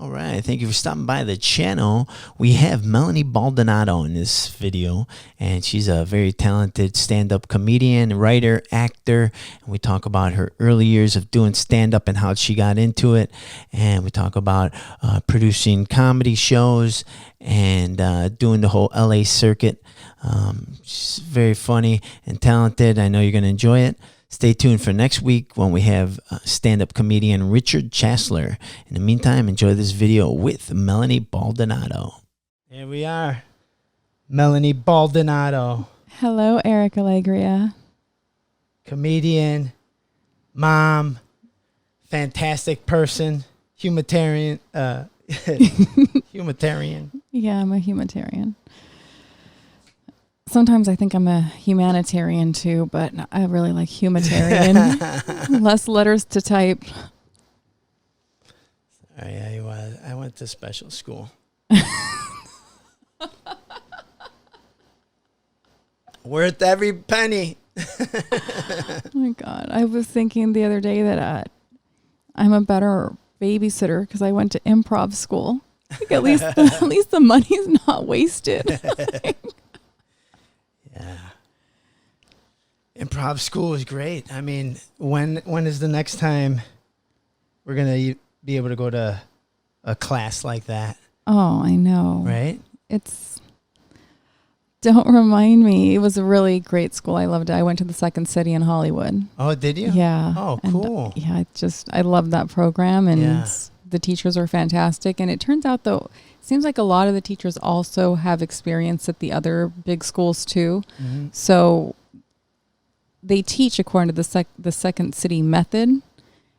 All right, thank you for stopping by the channel. We have Melanie Baldonado in this video, and she's a very talented stand-up comedian, writer, actor. And we talk about her early years of doing stand-up and how she got into it. And we talk about producing comedy shows and doing the whole LA circuit. She's very funny and talented. I know you're going to enjoy it. Stay tuned for next week when we have stand-up comedian Richard Chasler. In the meantime, enjoy this video with Melanie Baldonado. Here we are. Melanie Baldonado. Hello, Eric Alegria. Comedian, mom, fantastic person, humanitarian. Humanitarian. Yeah, I'm a humanitarian. Sometimes I think I'm a humanitarian too, but I really like humanitarian. Less letters to type. Sorry, I went to special school. Worth every penny. Oh my God. I was thinking the other day that I'm a better babysitter because I went to improv school. Like at least the money's not wasted. Yeah. Improv school is great. I mean, when is the next time we're going to be able to go to a class like that? Oh, I know. Right? Don't remind me. It was a really great school. I loved it. I went to the Second City in Hollywood. Oh, did you? Yeah. Oh, and, cool. I loved that program, and yeah. The teachers were fantastic. And it turns out, though, it seems like a lot of the teachers also have experience at the other big schools too. Mm-hmm. So they teach according to the Second City method.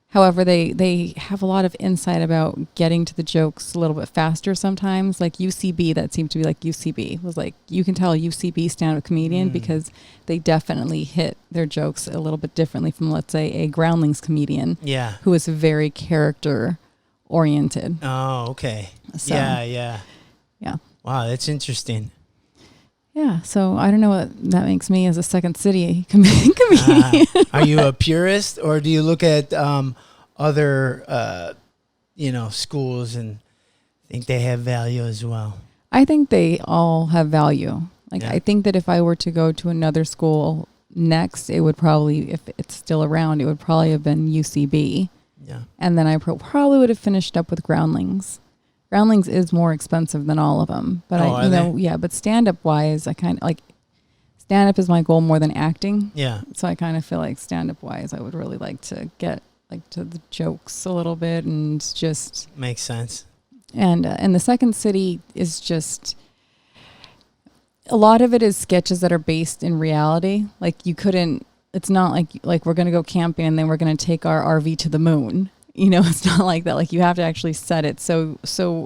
However, they have a lot of insight about getting to the jokes a little bit faster sometimes. Like UCB, that seemed to be like UCB. Was like, you can tell UCB stand-up comedian because they definitely hit their jokes a little bit differently from, let's say, a Groundlings comedian. Yeah. Who is very character-oriented. Oh, okay. So, Yeah. Wow, that's interesting. Yeah, so I don't know what that makes me as a Second City comedian. Are you a purist, or do you look at other, schools and think they have value as well? I think they all have value. Like, yeah. I think that if I were to go to another school next, it would probably, if it's still around, it would probably have been UCB. Yeah. And then I probably would have finished up with Groundlings. Groundlings is more expensive than all of them, but but stand-up wise, I kind of like stand-up is my goal more than acting. Yeah. So I kind of feel like stand-up wise, I would really like to get like to the jokes a little bit and just makes sense. And the Second City is just a lot of it is sketches that are based in reality. Like it's not like we're going to go camping and then we're going to take our RV to the moon. It's not like that. Like, you have to actually set it. So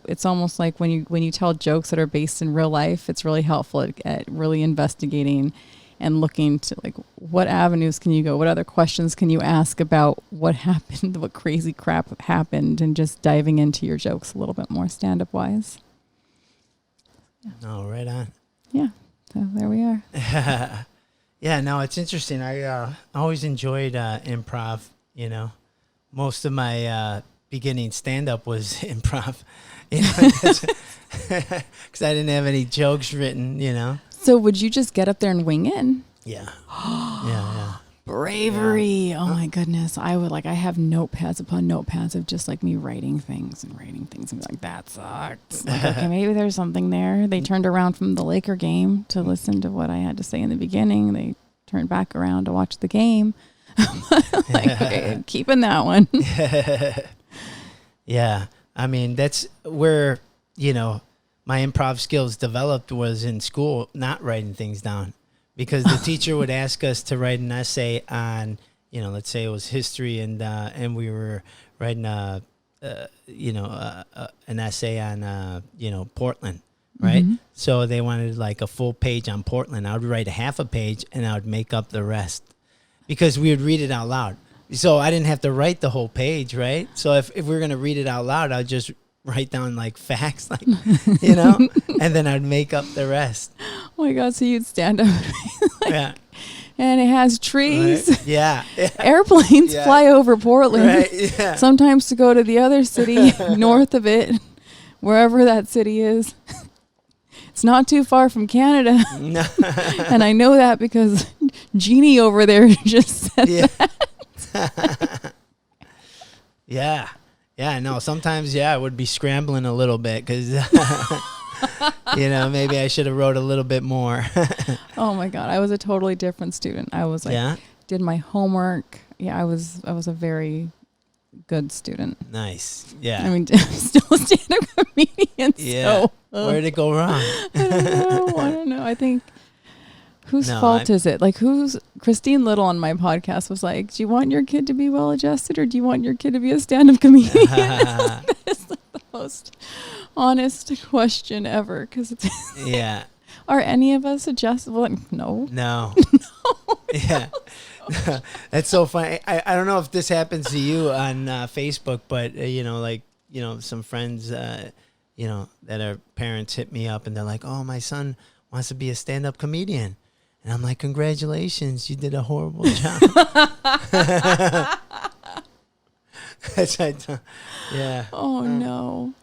it's almost like when you tell jokes that are based in real life, it's really helpful at really investigating and looking to like what avenues can you go, what other questions can you ask about what happened, what crazy crap happened, and just diving into your jokes a little bit more stand-up wise. Yeah. Oh, right on. Yeah. So there we are. Yeah. No, it's interesting. I always enjoyed improv. Most of my beginning stand-up was improv, because I didn't have any jokes written, So would you just get up there and wing it? Yeah. Yeah. Bravery. Yeah. Oh my goodness. I would I have notepads upon notepads of just like me writing things and be like, that sucks. Like, okay, maybe there's something there. They turned around from the Laker game to listen to what I had to say in the beginning. They turned back around to watch the game. Okay, keeping that one. Yeah. I mean, that's where, my improv skills developed was in school, not writing things down, because the teacher would ask us to write an essay on, let's say it was history, and we were writing an essay on, Portland. Right. Mm-hmm. So they wanted like a full page on Portland. I would write a half a page and I would make up the rest, because we would read it out loud. So I didn't have to write the whole page, right? So if we were going to read it out loud, I'd just write down like facts, and then I'd make up the rest. Oh my God, so you'd stand up. Yeah. and it has trees. Right. Yeah. Airplanes Yeah. fly over Portland. Right. Yeah. Sometimes to go to the other city north of it, wherever that city is. It's not too far from Canada. No. And I know that because Jeannie over there just said that. Yeah. Yeah, no, sometimes, I would be scrambling a little bit because, maybe I should have wrote a little bit more. Oh my God. I was a totally different student. I was like, did my homework. Yeah, I was a very good student. Nice. Yeah. I mean, I'm still a stand-up comedian. Yeah. So, Where'd it go wrong? I don't know. I think whose fault is it? Like Christine Little on my podcast was like, do you want your kid to be well-adjusted or do you want your kid to be a stand-up comedian? That is like the most honest question ever. Cause it's are any of us adjustable? Like, no. No. Yeah. That's so funny. I don't know if this happens to you on Facebook, but, some friends, that are parents hit me up and they're like, oh, my son wants to be a stand-up comedian. And I'm like, congratulations, you did a horrible job. Yeah. Oh, no.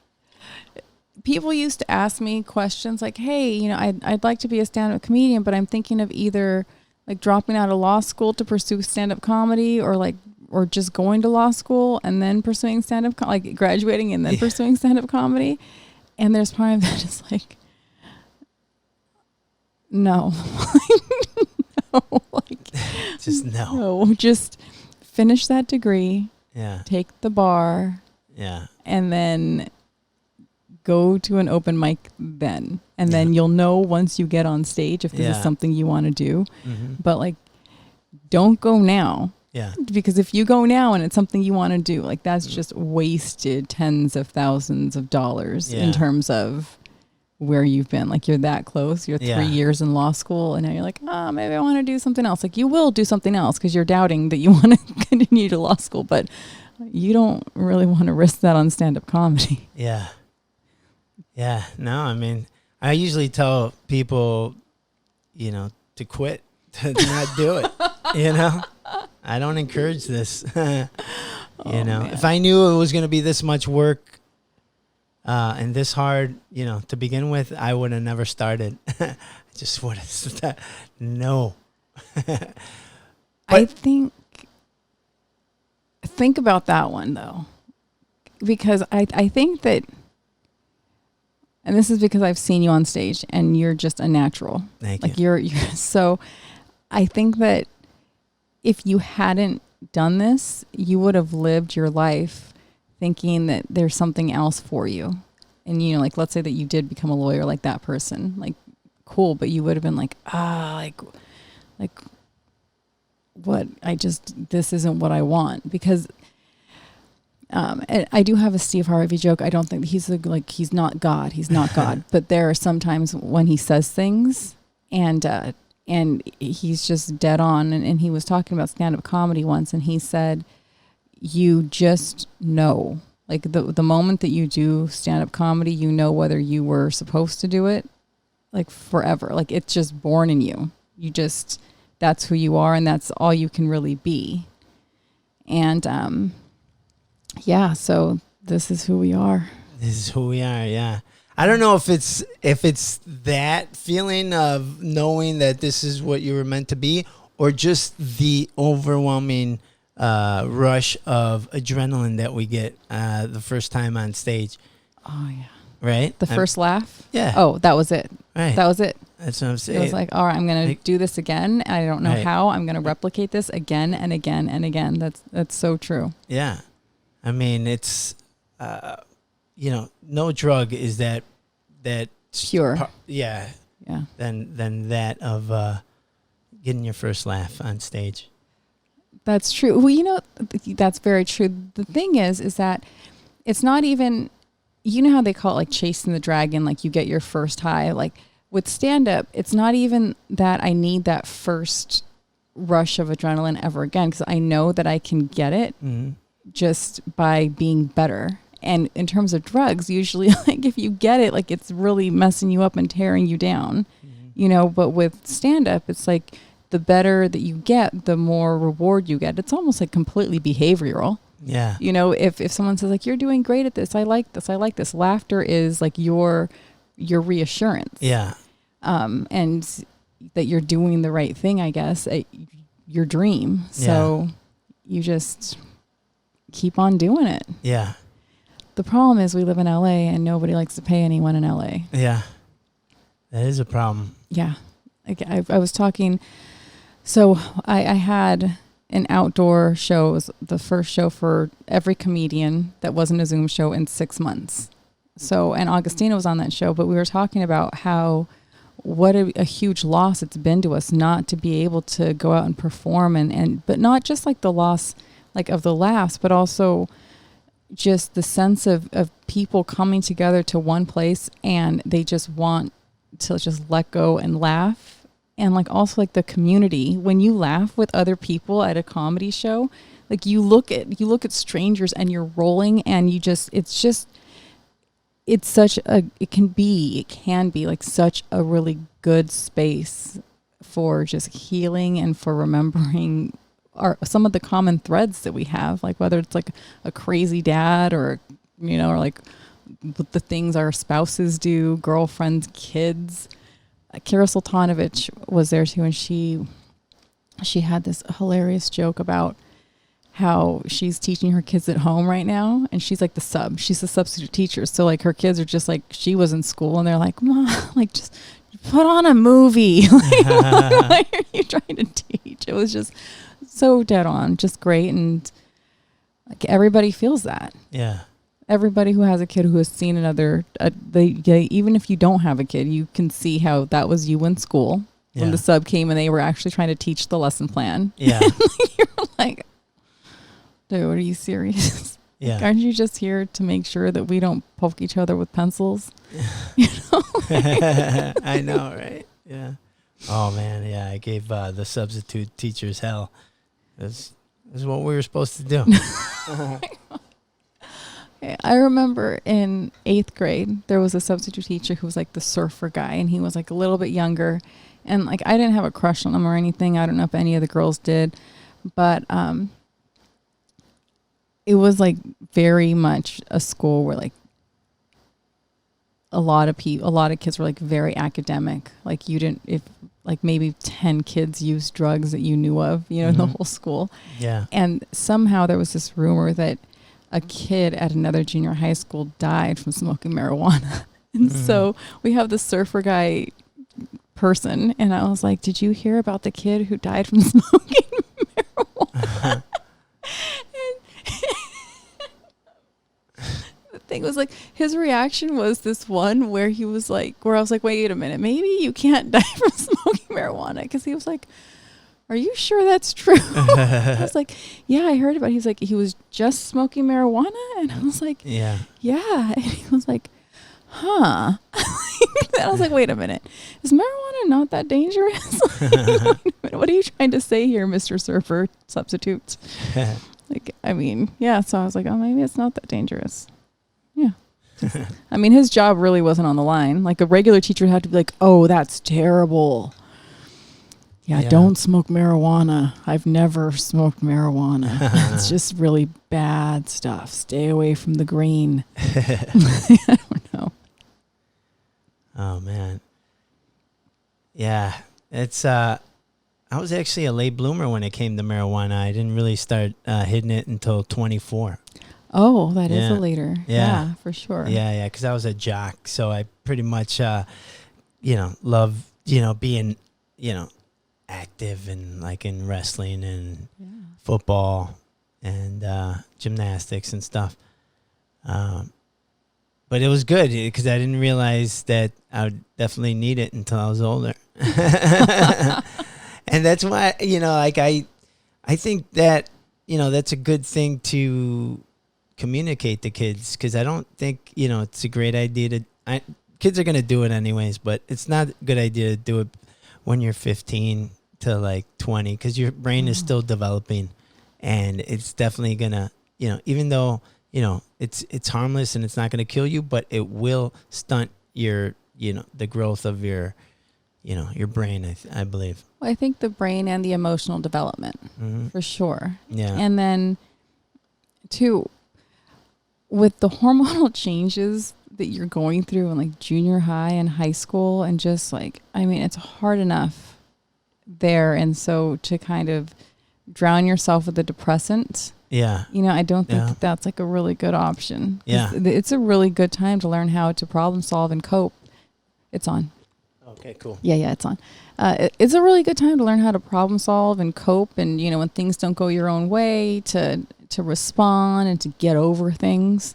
People used to ask me questions like, hey, I'd like to be a stand-up comedian, but I'm thinking of either like dropping out of law school to pursue stand-up comedy or just going to law school and then pursuing stand-up, like graduating and then pursuing stand-up comedy. And there's part of that is like, no. Just no. No, just finish that degree. Yeah. Take the bar. Yeah. And then go to an open mic then. And then you'll know once you get on stage if this is something you want to do. Mm-hmm. But like, don't go now. Yeah. Because if you go now and it's something you want to do, like that's just wasted tens of thousands of dollars in terms of where you've been. Like you're that close. You're 3 years in law school and now you're like, maybe I want to do something else. Like you will do something else because you're doubting that you want to continue to law school, but you don't really want to risk that on stand-up comedy. Yeah. Yeah. No, I mean, I usually tell people, to quit, to not do it, I don't encourage this. If I knew it was going to be this much work and this hard, to begin with, I would have never started. I just would have no. I think about that one though, because I think that, and this is because I've seen you on stage and you're just a natural. Thank you. You're so, I think that if you hadn't done this, you would have lived your life thinking that there's something else for you. And, like, let's say that you did become a lawyer like that person, like, cool. But you would have been like, what? This isn't what I want. Because and I do have a Steve Harvey joke. I don't think he's not God. He's not God. But there are some times when he says things and he's just dead on. And he was talking about stand-up comedy once, and he said, you just know. Like the moment that you do stand-up comedy, whether you were supposed to do it, like forever. Like it's just born in you. That's who you are, and that's all you can really be. And so this is who we are. This is who we are, yeah. I don't know if it's that feeling of knowing that this is what you were meant to be, or just the overwhelming rush of adrenaline that we get the first time on stage. Oh, yeah. Right? The first laugh? Yeah. Oh, that was it. Right. That was it. That's what I'm saying. It was like, all right, I'm going to do this again. I don't know how. I'm going to replicate this again and again and again. That's so true. Yeah. I mean, it's, no drug is that pure. Yeah. Than that of getting your first laugh on stage. That's true. Well, that's very true. The thing is that it's not even, how they call it like chasing the dragon, like you get your first high. Like with stand-up, it's not even that I need that first rush of adrenaline ever again, because I know that I can get it just by being better. And in terms of drugs, usually like if you get it, like it's really messing you up and tearing you down, but with stand-up, it's like the better that you get, the more reward you get. It's almost like completely behavioral. Yeah. You know, if someone says like, you're doing great at this, I like this, laughter is like your reassurance. Yeah. And that you're doing the right thing, I guess, your dream. So you just keep on doing it. Yeah. The problem is we live in LA and nobody likes to pay anyone in LA. Yeah. That is a problem. Yeah. Like I was talking, so I had an outdoor show. It was the first show for every comedian that wasn't a Zoom show in 6 months. So, and Augustina was on that show, but we were talking about what a huge loss it's been to us not to be able to go out and perform but not just like the loss like of the laughs, but also just the sense of people coming together to one place and they just want to just let go and laugh. And like also like the community, when you laugh with other people at a comedy show, like you look at strangers and you're rolling and it can be like such a really good space for just healing and for remembering some of the common threads that we have, like whether it's like a crazy dad or, you know, or like the things our spouses do, girlfriends, kids. Kira Sultanovich was there too, and she had this hilarious joke about how she's teaching her kids at home right now, and she's like she's the substitute teacher. So like her kids are just like she was in school, and they're like, Mom, like just put on a movie. Why are you trying to teach? It was just so dead on, just great, and like everybody feels that. Yeah. Everybody who has a kid who has seen another, even if you don't have a kid, you can see how that was you in school when the sub came and they were actually trying to teach the lesson plan. Yeah. You're like, dude, are you serious? Yeah. Like, aren't you just here to make sure that we don't poke each other with pencils? You know? I know, right? Yeah. Oh, man. Yeah. I gave the substitute teachers hell. This is what we were supposed to do. I remember in 8th grade, there was a substitute teacher who was like the surfer guy, and he was like a little bit younger. And like, I didn't have a crush on him or anything. I don't know if any of the girls did, but it was like very much a school where like a lot of kids were like very academic. Like if like maybe 10 kids used drugs that you knew of, you know, in the whole school. Yeah. And somehow there was this rumor that a kid at another junior high school died from smoking marijuana. And so we have the surfer guy person, and I was like, did you hear about the kid who died from smoking marijuana? The thing was like, his reaction was this one where I was like, wait a minute, maybe you can't die from smoking marijuana. Because he was like, are you sure that's true? I was like, yeah, I heard about it. He's like, he was just smoking marijuana? And I was like, yeah. And he was like, huh. And I was like, wait a minute. Is marijuana not that dangerous? What are you trying to say here, Mr. Surfer Substitute? Like, I mean, yeah. So I was like, oh, maybe it's not that dangerous. Yeah. I mean, his job really wasn't on the line. Like a regular teacher would have to be like, oh, that's terrible. Yeah, don't smoke marijuana. I've never smoked marijuana. It's just really bad stuff. Stay away from the green. I don't know. Oh, man. Yeah, it's I was actually a late bloomer when it came to marijuana. I didn't really start hitting it until 24. Oh, that is a later. Yeah, for sure. Yeah, because I was a jock, so I pretty much, love, being, active and like in wrestling and football and gymnastics and stuff. But it was good because I didn't realize that I would definitely need it until I was older. And that's why, I think that, that's a good thing to communicate to kids, because I don't think, it's a great idea kids are going to do it anyways, but it's not a good idea to do it when you're 15 to like 20, because your brain is still developing, and it's definitely going to, even though, it's harmless and it's not going to kill you, but it will stunt your, the growth of your your brain, I believe. Well, I think the brain and the emotional development, for sure. Yeah. And then, too, with the hormonal changes that you're going through in like junior high and high school, and just like, I mean, it's hard enough there. And so to kind of drown yourself with a depressant, Yeah. I don't think that that's like a really good option. Yeah. It's a really good time to learn how to problem solve and cope. It's on. Okay, cool. Yeah, it's on. It's a really good time to learn how to problem solve and cope, and when things don't go your own way, to respond and to get over things.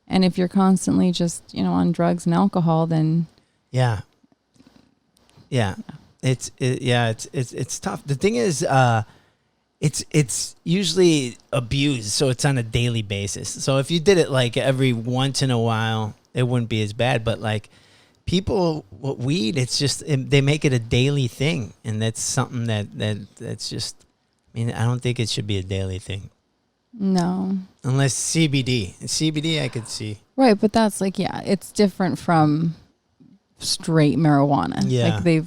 And if you're constantly just on drugs and alcohol, then yeah, it's tough. The thing is, it's usually abused, so it's on a daily basis. So if you did it like every once in a while, it wouldn't be as bad. But like people with weed, it's just they make it a daily thing, and that's something that's just. I mean, I don't think it should be a daily thing. No. Unless CBD, I could see. Right, but that's like it's different from straight marijuana. Yeah. Like the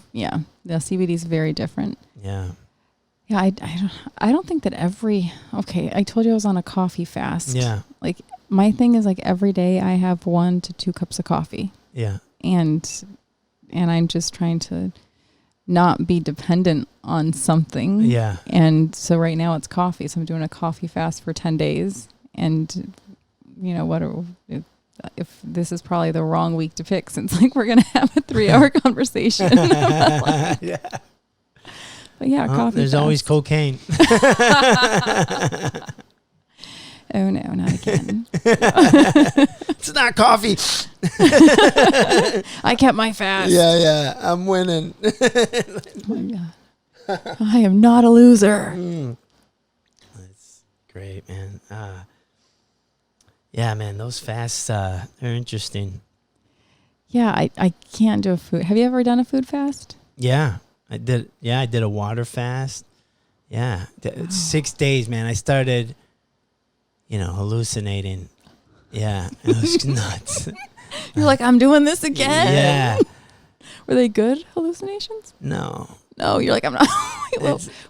CBD is very different. Yeah. Yeah, I don't think that I told you I was on a coffee fast. Yeah. Like my thing is like every day I have 1 to 2 cups of coffee. Yeah. And I'm just trying to not be dependent on something. Yeah. And so right now it's coffee. So I'm doing a coffee fast for 10 days. And if this is probably the wrong week to pick, since like we're going to have a 3-hour conversation. Yeah. But yeah, coffee there's fast. always cocaine. Oh no, not again. It's not coffee. I kept my fast. Yeah, I'm winning. Oh my God. I am not a loser. That's great, man. Yeah, man, those fasts are interesting. Yeah, I can't do a food. Have you ever done a food fast? Yeah, I did. Yeah, I did a water fast. Yeah, 6 days, man. I started, hallucinating. Yeah, it was nuts. You're like, I'm doing this again. Yeah. Were they good hallucinations? No. No, you're like, I'm not.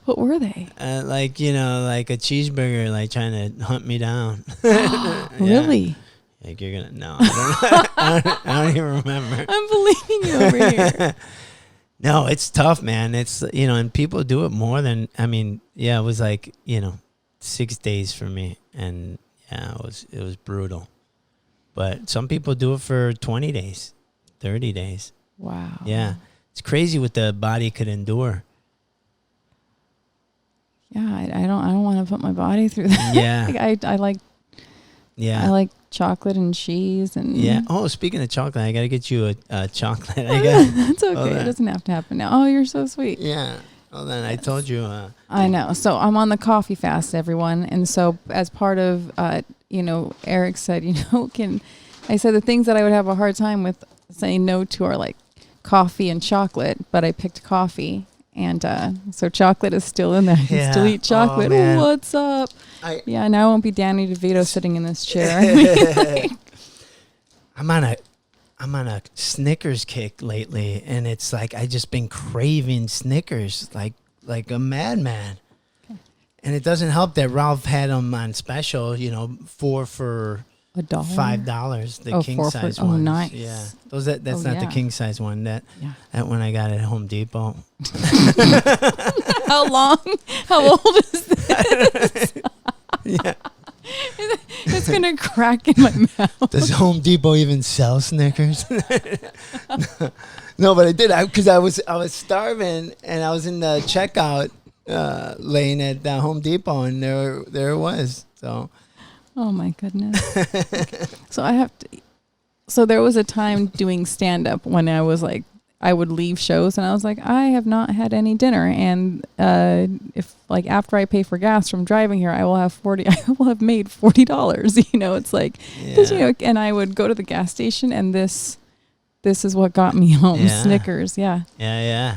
What were they? Like a cheeseburger, like trying to hunt me down. Really? Like you're gonna no, I don't even remember. I'm believing you over here. No, it's tough, man. It's and people do it more than it was like 6 days for me, and it was brutal. But some people do it for 20 days, 30 days. Wow. Yeah, it's crazy what the body could endure. Yeah, I don't want to put my body through that. Yeah, I like. Yeah, I like chocolate and cheese and. Yeah. Oh, speaking of chocolate, I gotta get you a chocolate. That's okay. It doesn't have to happen now. Oh, you're so sweet. Yeah. Well, then I told you. I know. So I'm on the coffee fast, everyone, and so as part of, Eric said, I said the things that I would have a hard time with saying no to are like coffee and chocolate, but I picked coffee. And so chocolate is still in there. I can still eat chocolate. Oh, what's up? Now I won't be Danny DeVito sitting in this chair. I'm on a Snickers kick lately, and it's like I just been craving Snickers like a madman. Okay. And it doesn't help that Ralph had them on special. 4 for $1, $5. The king size one. Oh, nice. Yeah, that's not the king size one. That one I got at Home Depot. How old is this? Yeah. It's gonna crack in my mouth. Does Home Depot even sell Snickers? No, but I did because I was starving, and I was in the checkout lane at Home Depot, and there it was. So. Oh my goodness. So there was a time doing stand-up when I was like, I would leave shows and I was like, I have not had any dinner. And if like after I pay for gas from driving here, I will have made $40. It's like, and I would go to the gas station, and this is what got me home. Yeah. Snickers. Yeah. Yeah.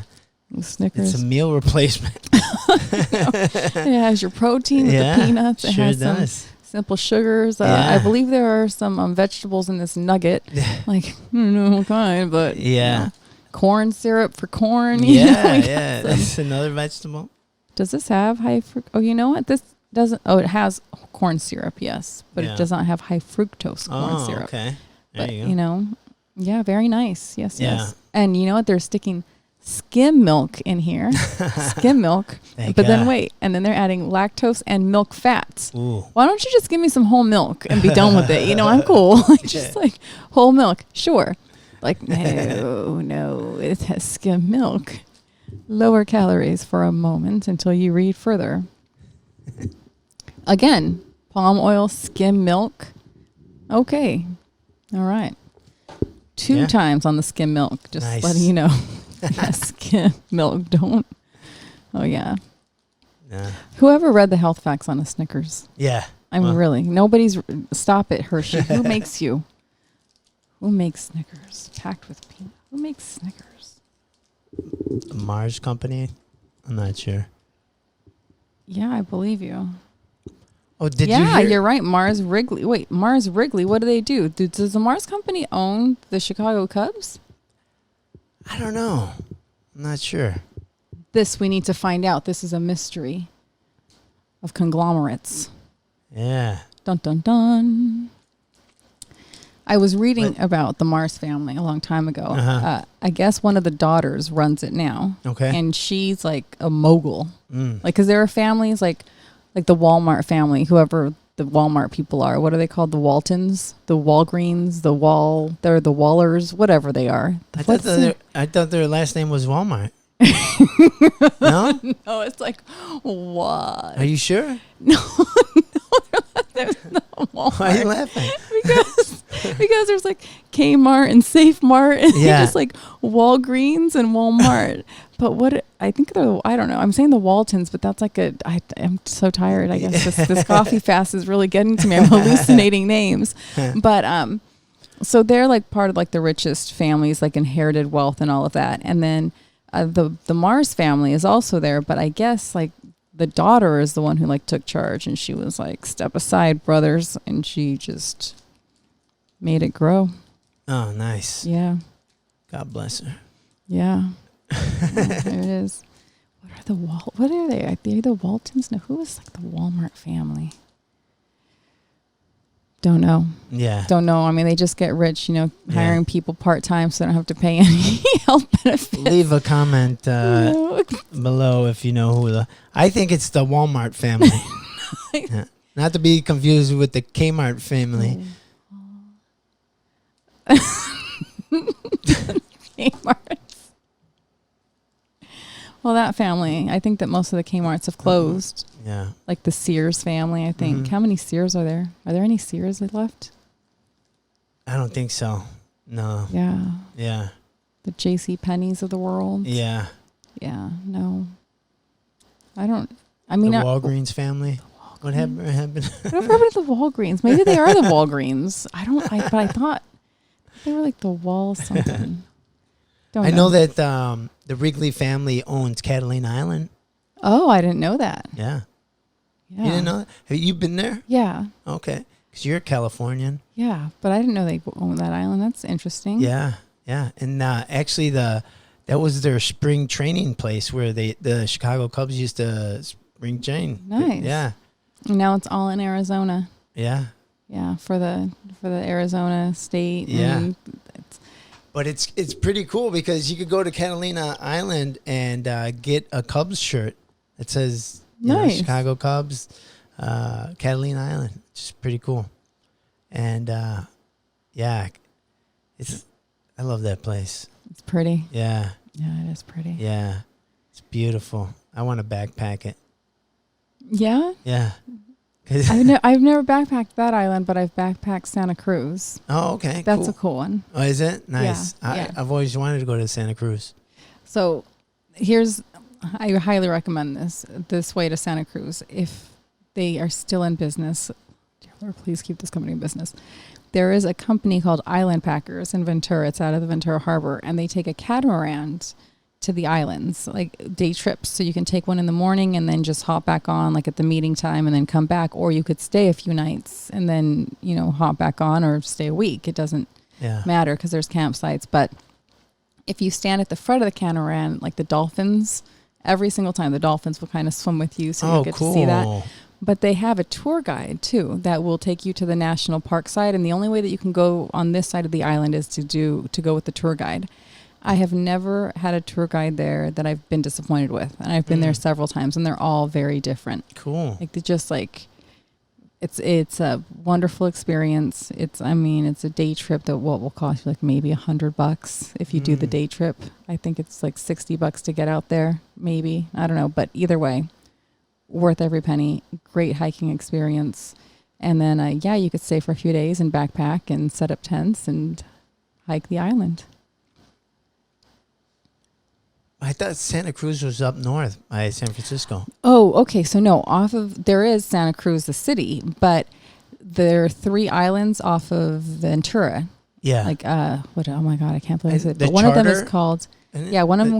Snickers. It's a meal replacement. It has your protein with the peanuts. It has some simple sugars. I believe there are some vegetables in this nugget. Like, I don't know what kind, but. Yeah. corn syrup for corn. Yeah, yeah. That's another vegetable. Does this have high fructose? Oh, you know what? This doesn't. Oh, it has corn syrup, yes, but it does not have high fructose corn syrup. Okay. There But, you go. Yeah, very nice. Yes, Yeah. yes. And you know what? They're sticking skim milk in here. Skim milk. Thank But then God. wait, and then they're adding lactose and milk fats. Ooh. Why don't you just give me some whole milk and be done with it? I'm cool. Just like whole milk. Sure. Like, no, it has skim milk. Lower calories for a moment until you read further. Again, palm oil, skim milk. Okay. All right. 2 times on the skim milk. Just Nice. letting you know. Skim milk, don't. Oh, yeah. Yeah. Whoever read the health facts on a Snickers? Yeah. Really. Nobody's. Stop it, Hershey. Who makes you? Who makes Snickers? Packed with peanut. Who makes Snickers? The Mars company? I'm not sure. Yeah, I believe you. Oh, did you Yeah, hear? you're right. Mars Wrigley. Wait, Mars Wrigley. What do they do? Does the Mars company own the Chicago Cubs? I don't know. I'm not sure. This we need to find out. This is a mystery of conglomerates. Yeah. Dun dun dun. I was reading about the Mars family a long time ago. I guess one of the daughters runs it now. Okay. And she's like a mogul. Like, because there are families like the Walmart family, whoever the Walmart people are. What are they called? The Waltons, the Walgreens, they're the Wallers, whatever they are. I thought their last name was Walmart. No? No, it's like, what? Are you sure? No, there's no Walmart. Why are you laughing? because there's like Kmart and Safe Mart and Yeah. just like Walgreens and Walmart. But what I think I don't know. I'm saying the Waltons, but that's like I'm so tired. I guess this coffee fast is really getting to me. I'm hallucinating names. But so they're like part of like the richest families, like inherited wealth and all of that. And then the Mars family is also there, but I guess like the daughter is the one who like took charge, and she was like, "Step aside, brothers," and she just made it grow. Oh, nice. Yeah. God bless her. Yeah. There it is. What are they? Are they the Waltons? No, who is like the Walmart family? Don't know. Yeah. Don't know. I mean, they just get rich, hiring people part-time so they don't have to pay any health benefits. Leave a comment below if you know who I think it's the Walmart family. Yeah. Not to be confused with the Kmart family. Kmart. Well, that family, I think that most of the Kmarts have closed. Yeah. Like the Sears family, I think. How many Sears are there? Are there any Sears left? I don't think so. No. Yeah. Yeah. The J.C. Penney's of the world. Yeah. Yeah. No. The Walgreens family. What happened? What happened to the Walgreens? Maybe they are the Walgreens. But I thought they were like the Wall something. I know that the Wrigley family owns Catalina Island. Oh, I didn't know that. Yeah. Yeah. You didn't know that? Have you been there? Yeah. Okay. Because you're a Californian. Yeah, but I didn't know they owned that island. That's interesting. Yeah. Yeah. And actually that was their spring training place where the Chicago Cubs used to spring train. Nice. Yeah. And now it's all in Arizona. Yeah. Yeah, for the Arizona state. Yeah. But it's pretty cool because you could go to Catalina Island and get a Cubs shirt that says Chicago Cubs, Catalina Island. Which is pretty cool. And I love that place. It's pretty. Yeah. Yeah, it is pretty. Yeah. It's beautiful. I want to backpack it. Yeah? Yeah. I've never backpacked that island, but I've backpacked Santa Cruz. Oh, okay. That's a cool one. Oh, is it? Nice. Yeah. I've always wanted to go to Santa Cruz. So I highly recommend this way to Santa Cruz. If they are still in business, dear Lord, please keep this company in business. There is a company called Island Packers in Ventura. It's out of the Ventura Harbor, and they take a catamaran to the islands, like day trips. So you can take one in the morning and then just hop back on like at the meeting time and then come back, or you could stay a few nights and then, hop back on or stay a week. It doesn't matter because there's campsites, but if you stand at the front of the catamaran, like the dolphins, every single time the dolphins will kind of swim with you, so you get to see that. But they have a tour guide too that will take you to the national park side, and the only way that you can go on this side of the island is to go with the tour guide. I have never had a tour guide there that I've been disappointed with, and I've been there several times, and they're all very different. Cool. Like they just like it's a wonderful experience. It's a day trip that will cost you like maybe $100 if you do the day trip. I think it's like $60 to get out there, maybe. I don't know, but either way, worth every penny. Great hiking experience. And then you could stay for a few days and backpack and set up tents and hike the island. I thought Santa Cruz was up north by San Francisco. Oh, okay. So no, there is Santa Cruz, the city, but there are 3 islands off of Ventura. Yeah. Like, oh my God, I can't believe it. The But one of them is charter- called, one of them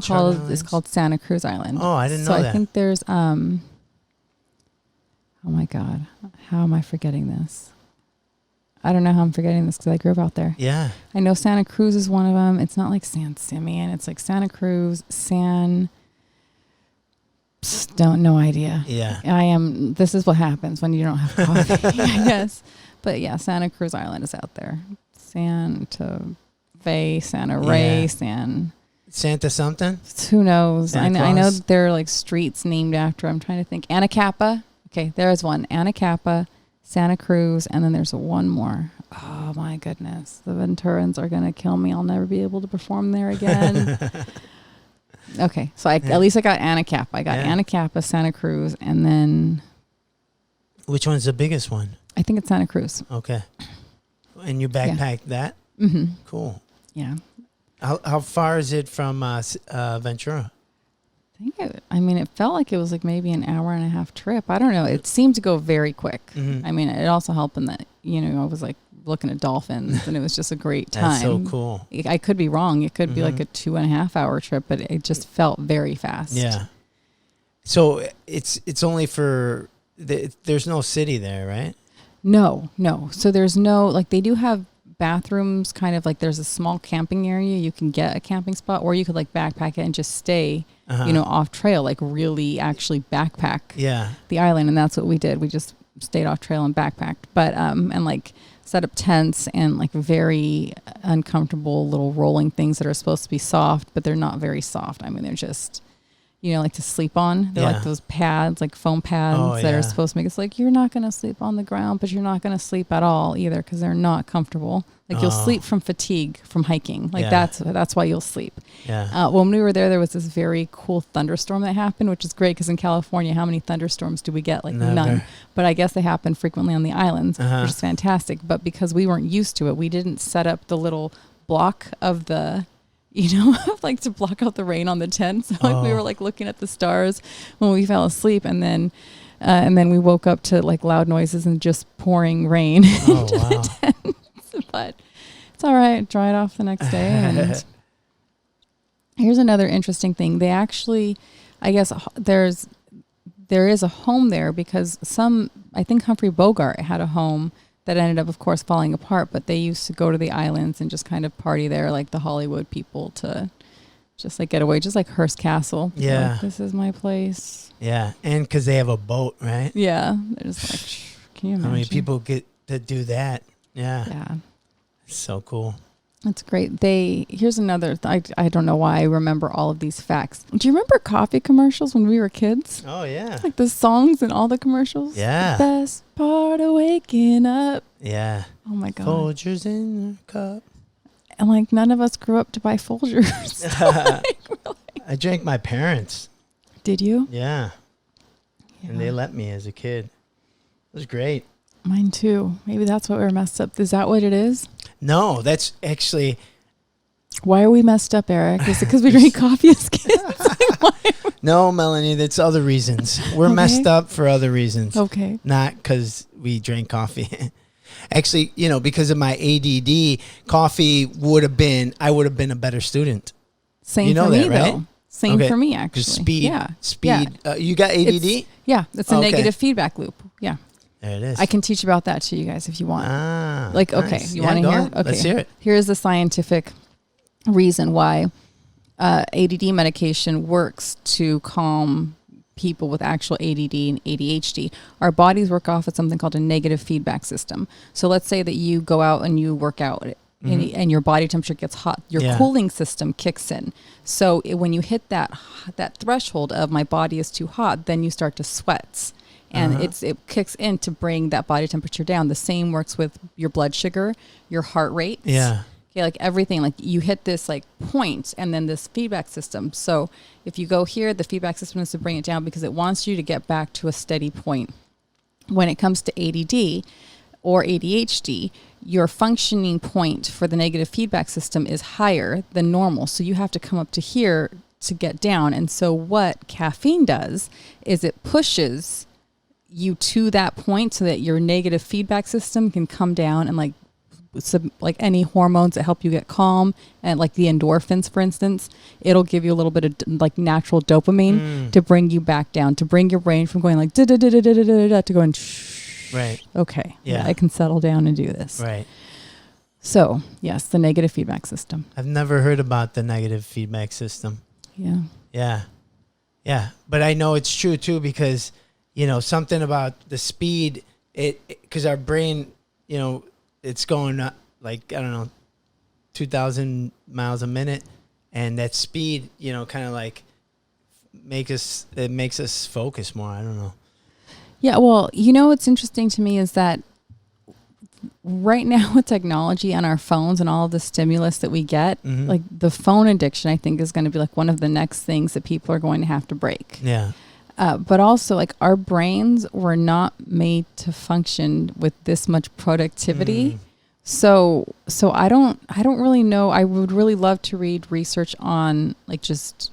is called Santa Cruz Island. Oh, I didn't know that. that. So I think there's, oh my God, how am I forgetting this? I don't know how I'm forgetting this because I grew up out there. Yeah. I know Santa Cruz is one of them. It's not like San Simeon. It's like Santa Cruz, no idea. Yeah. This is what happens when you don't have coffee, I guess. But yeah, Santa Cruz Island is out there. Santa Ray, Santa something? who knows? I know Claus? there are like streets named after. I'm trying to think. Anacapa. Okay, there is one. Anacapa, Santa Cruz, and then there's one more. Oh my goodness. The Venturans are going to kill me. I'll never be able to perform there again. Okay, so at least I got Anacapa. I got Anacapa, Santa Cruz, and then... Which one's the biggest one? I think it's Santa Cruz. Okay. And you backpacked that? Mm-hmm. Cool. Yeah. How far is it from Ventura? It felt like it was like maybe an hour and a half trip. I don't know. It seemed to go very quick. Mm-hmm. It also helped in that, I was like looking at dolphins and it was just a great time. That's so cool. I could be wrong. It could be like a 2.5 hour trip, but it just felt very fast. Yeah. So it's only for, there's no city there, right? No. So there's no, like they do have bathrooms, kind of like there's a small camping area. You can get a camping spot, or you could like backpack it and just stay, off trail, like really actually backpack the island. And that's what we did. We just stayed off trail and backpacked, but, and like set up tents and like very uncomfortable little rolling things that are supposed to be soft, but they're not very soft. They're just, like to sleep on. They're like those pads, like foam pads that are supposed to make it like you're not going to sleep on the ground, but you're not going to sleep at all either because they're not comfortable. Like you'll sleep from fatigue from hiking. Like that's why you'll sleep. Yeah. When we were there was this very cool thunderstorm that happened, which is great because in California, how many thunderstorms do we get? Like none. But I guess they happen frequently on the islands, which is fantastic. But because we weren't used to it, we didn't set up the little block of the, like to block out the rain on the tent. So we were like looking at the stars when we fell asleep, and then we woke up to like loud noises and just pouring rain into the tent. But it's all right. Dry it off the next day. And here's another interesting thing. They actually, I guess there is a home there because I think Humphrey Bogart had a home that ended up, of course, falling apart, but they used to go to the islands and just kind of party there like the Hollywood people to just like get away, just like Hearst Castle. Yeah. Like, this is my place. Yeah. And because they have a boat, right? Yeah. They're just like, can you imagine? How many people get to do that? Yeah. Yeah. So cool. That's great. Here's another, I don't know why I remember all of these facts. Do you remember coffee commercials when we were kids? Oh, yeah. Like the songs and all the commercials? Yeah. The best part of waking up. Yeah. Oh my God. Folgers in a cup. And like none of us grew up to buy Folgers. Really? I drank my parents. Did you? Yeah. And they let me as a kid. It was great. Mine too. Maybe that's what we're messed up. Is that what it is? No, that's actually... Why are we messed up, Eric? Is it because we drank coffee as kids? No, Melanie, that's other reasons. We're messed up for other reasons. Okay. Not because we drank coffee. Actually, because of my ADD, coffee I would have been a better student. Same for me, though. Same for me, actually. Speed. Yeah. Speed. Yeah. You got ADD? It's a negative feedback loop. Yeah. There it is. I can teach about that to you guys if you want. Ah, okay. Nice. You want to hear? Okay. Let's hear it. Here's the scientific reason why ADD medication works to calm people with actual ADD and ADHD. Our bodies work off of something called a negative feedback system. So let's say that you go out and you work out and your body temperature gets hot. Your cooling system kicks in. So when you hit that threshold of my body is too hot, then you start to sweat. And it kicks in to bring that body temperature down. The same works with your blood sugar, your heart rate. Yeah. Okay, like everything, like you hit this like point and then this feedback system. So if you go here, the feedback system is to bring it down because it wants you to get back to a steady point. When it comes to ADD or ADHD, your functioning point for the negative feedback system is higher than normal. So you have to come up to here to get down. And so what caffeine does is it pushes you to that point so that your negative feedback system can come down and like any hormones that help you get calm and like the endorphins, for instance, it'll give you a little bit of like natural dopamine to bring you back down, to bring your brain from going like to going right. Okay. Yeah. I can settle down and do this. Right. So yes, the negative feedback system. I've never heard about the negative feedback system. Yeah. Yeah. Yeah. But I know it's true too, because, you know, something about the speed, because our brain, you know, it's going up like, I don't know, 2,000 miles a minute. And that speed, you know, kind of like it makes us focus more. I don't know. Yeah. Well, you know, what's interesting to me is that right now with technology and our phones and all of the stimulus that we get, like the phone addiction, I think is going to be like one of the next things that people are going to have to break. Yeah. But also like our brains were not made to function with this much productivity. So I don't really know. I would really love to read research on like just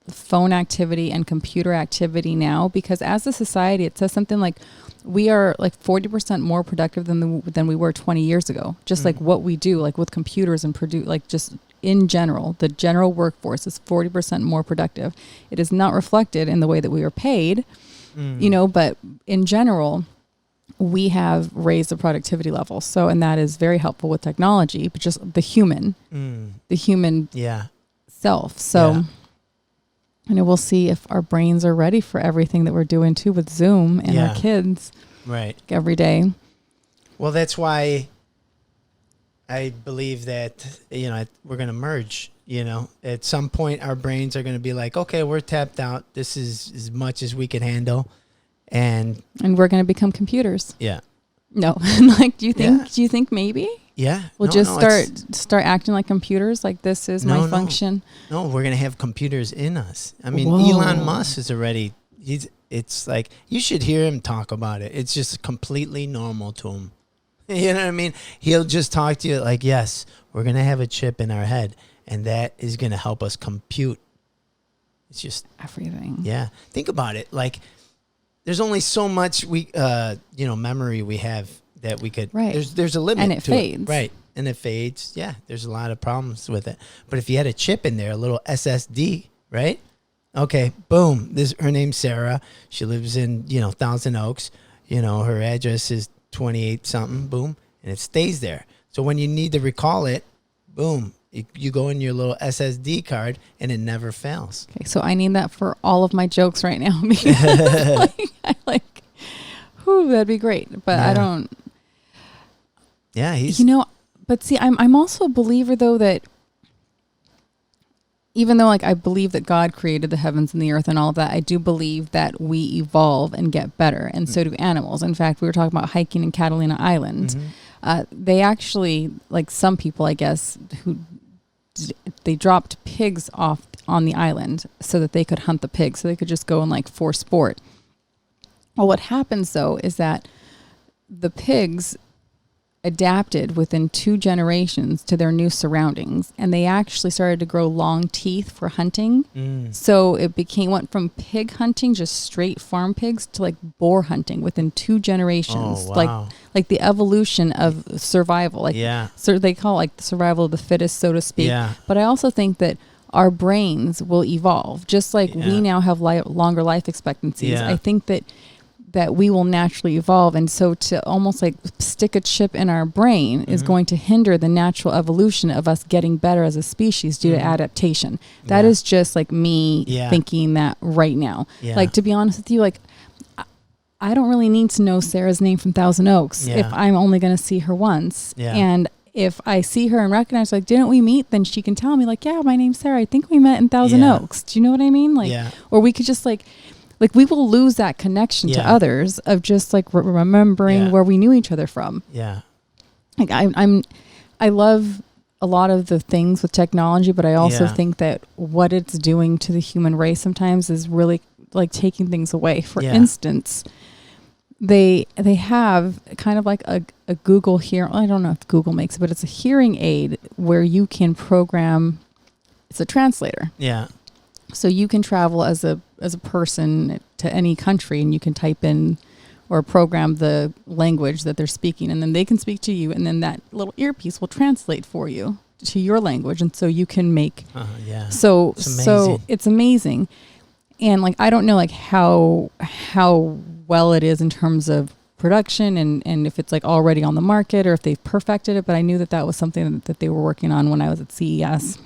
phone activity and computer activity now, because as a society, it says something like we are like 40% more productive than we were 20 years ago. Just like what we do, like with computers and produce, like just in general, the general workforce is 40% more productive. It is not reflected in the way that we are paid, you know, but in general, we have raised the productivity level. So, and that is very helpful with technology, but just the human self. So, and we'll see if our brains are ready for everything that we're doing too with Zoom and our kids every day. Well, that's why I believe that, you know, we're going to merge, you know, at some point our brains are going to be like, okay, we're tapped out. This is as much as we can handle. And we're going to become computers. Yeah. No. Like, do you think maybe? Yeah. We'll start acting like computers. Like this is my function. No, we're going to have computers in us. I mean, Elon Musk is already, it's like, you should hear him talk about it. It's just completely normal to him. You know what I mean? He'll just talk to you like, yes, we're going to have a chip in our head and that is going to help us compute. It's just everything. Yeah. Think about it. Like there's only so much memory we have that we could, there's a limit and it to fades. It. Right. And it fades. Yeah. There's a lot of problems with it. But if you had a chip in there, a little SSD, right? Okay. Boom. Her name's Sarah. She lives in, Thousand Oaks. Her address is 28 something. Boom. And it stays there. So when you need to recall it, boom, you go in your little SSD card and it never fails. Okay. So I need that for all of my jokes right now. That'd be great. But I don't. Yeah, but see, I'm also a believer though that even though I believe that God created the heavens and the earth and all of that, I do believe that we evolve and get better, and so do animals. In fact, we were talking about hiking in Catalina Island. They actually, like some people, I guess, they dropped pigs off on the island so that they could hunt the pigs, so they could just go and for sport. Well, what happens though is that the pigs adapted within 2 generations to their new surroundings, and they actually started to grow long teeth for hunting. So it went from pig hunting, just straight farm pigs, to boar hunting within 2 generations. Oh, wow. Like the evolution of survival. So they call it the survival of the fittest, so to speak. But I also think that our brains will evolve, just like we now have longer life expectancies. I think that that we will naturally evolve. And so to almost like stick a chip in our brain is going to hinder the natural evolution of us getting better as a species due to adaptation. That is just like me thinking that right now. Like, to be honest with you, like, I don't really need to know Sarah's name from Thousand Oaks if I'm only going to see her once. And if I see her and recognize, like, didn't we meet? Then she can tell me, like, yeah, my name's Sarah. I think we met in Thousand Oaks. Do you know what I mean? Like, or we could just like we will lose that connection to others of just like remembering where we knew each other from. Like I love a lot of the things with technology, but I also think that what it's doing to the human race sometimes is really like taking things away. For instance, they have kind of like a Google here. I don't know if Google makes it, but it's a hearing aid where you can program. It's a translator. So you can travel as a person to any country, and you can type in or program the language that they're speaking, and then they can speak to you, and then that little earpiece will translate for you to your language, and so you can make. So it's amazing, and like I don't know like how well it is in terms of production and if it's like already on the market or if they've perfected it, but I knew that was something that they were working on when I was at CES.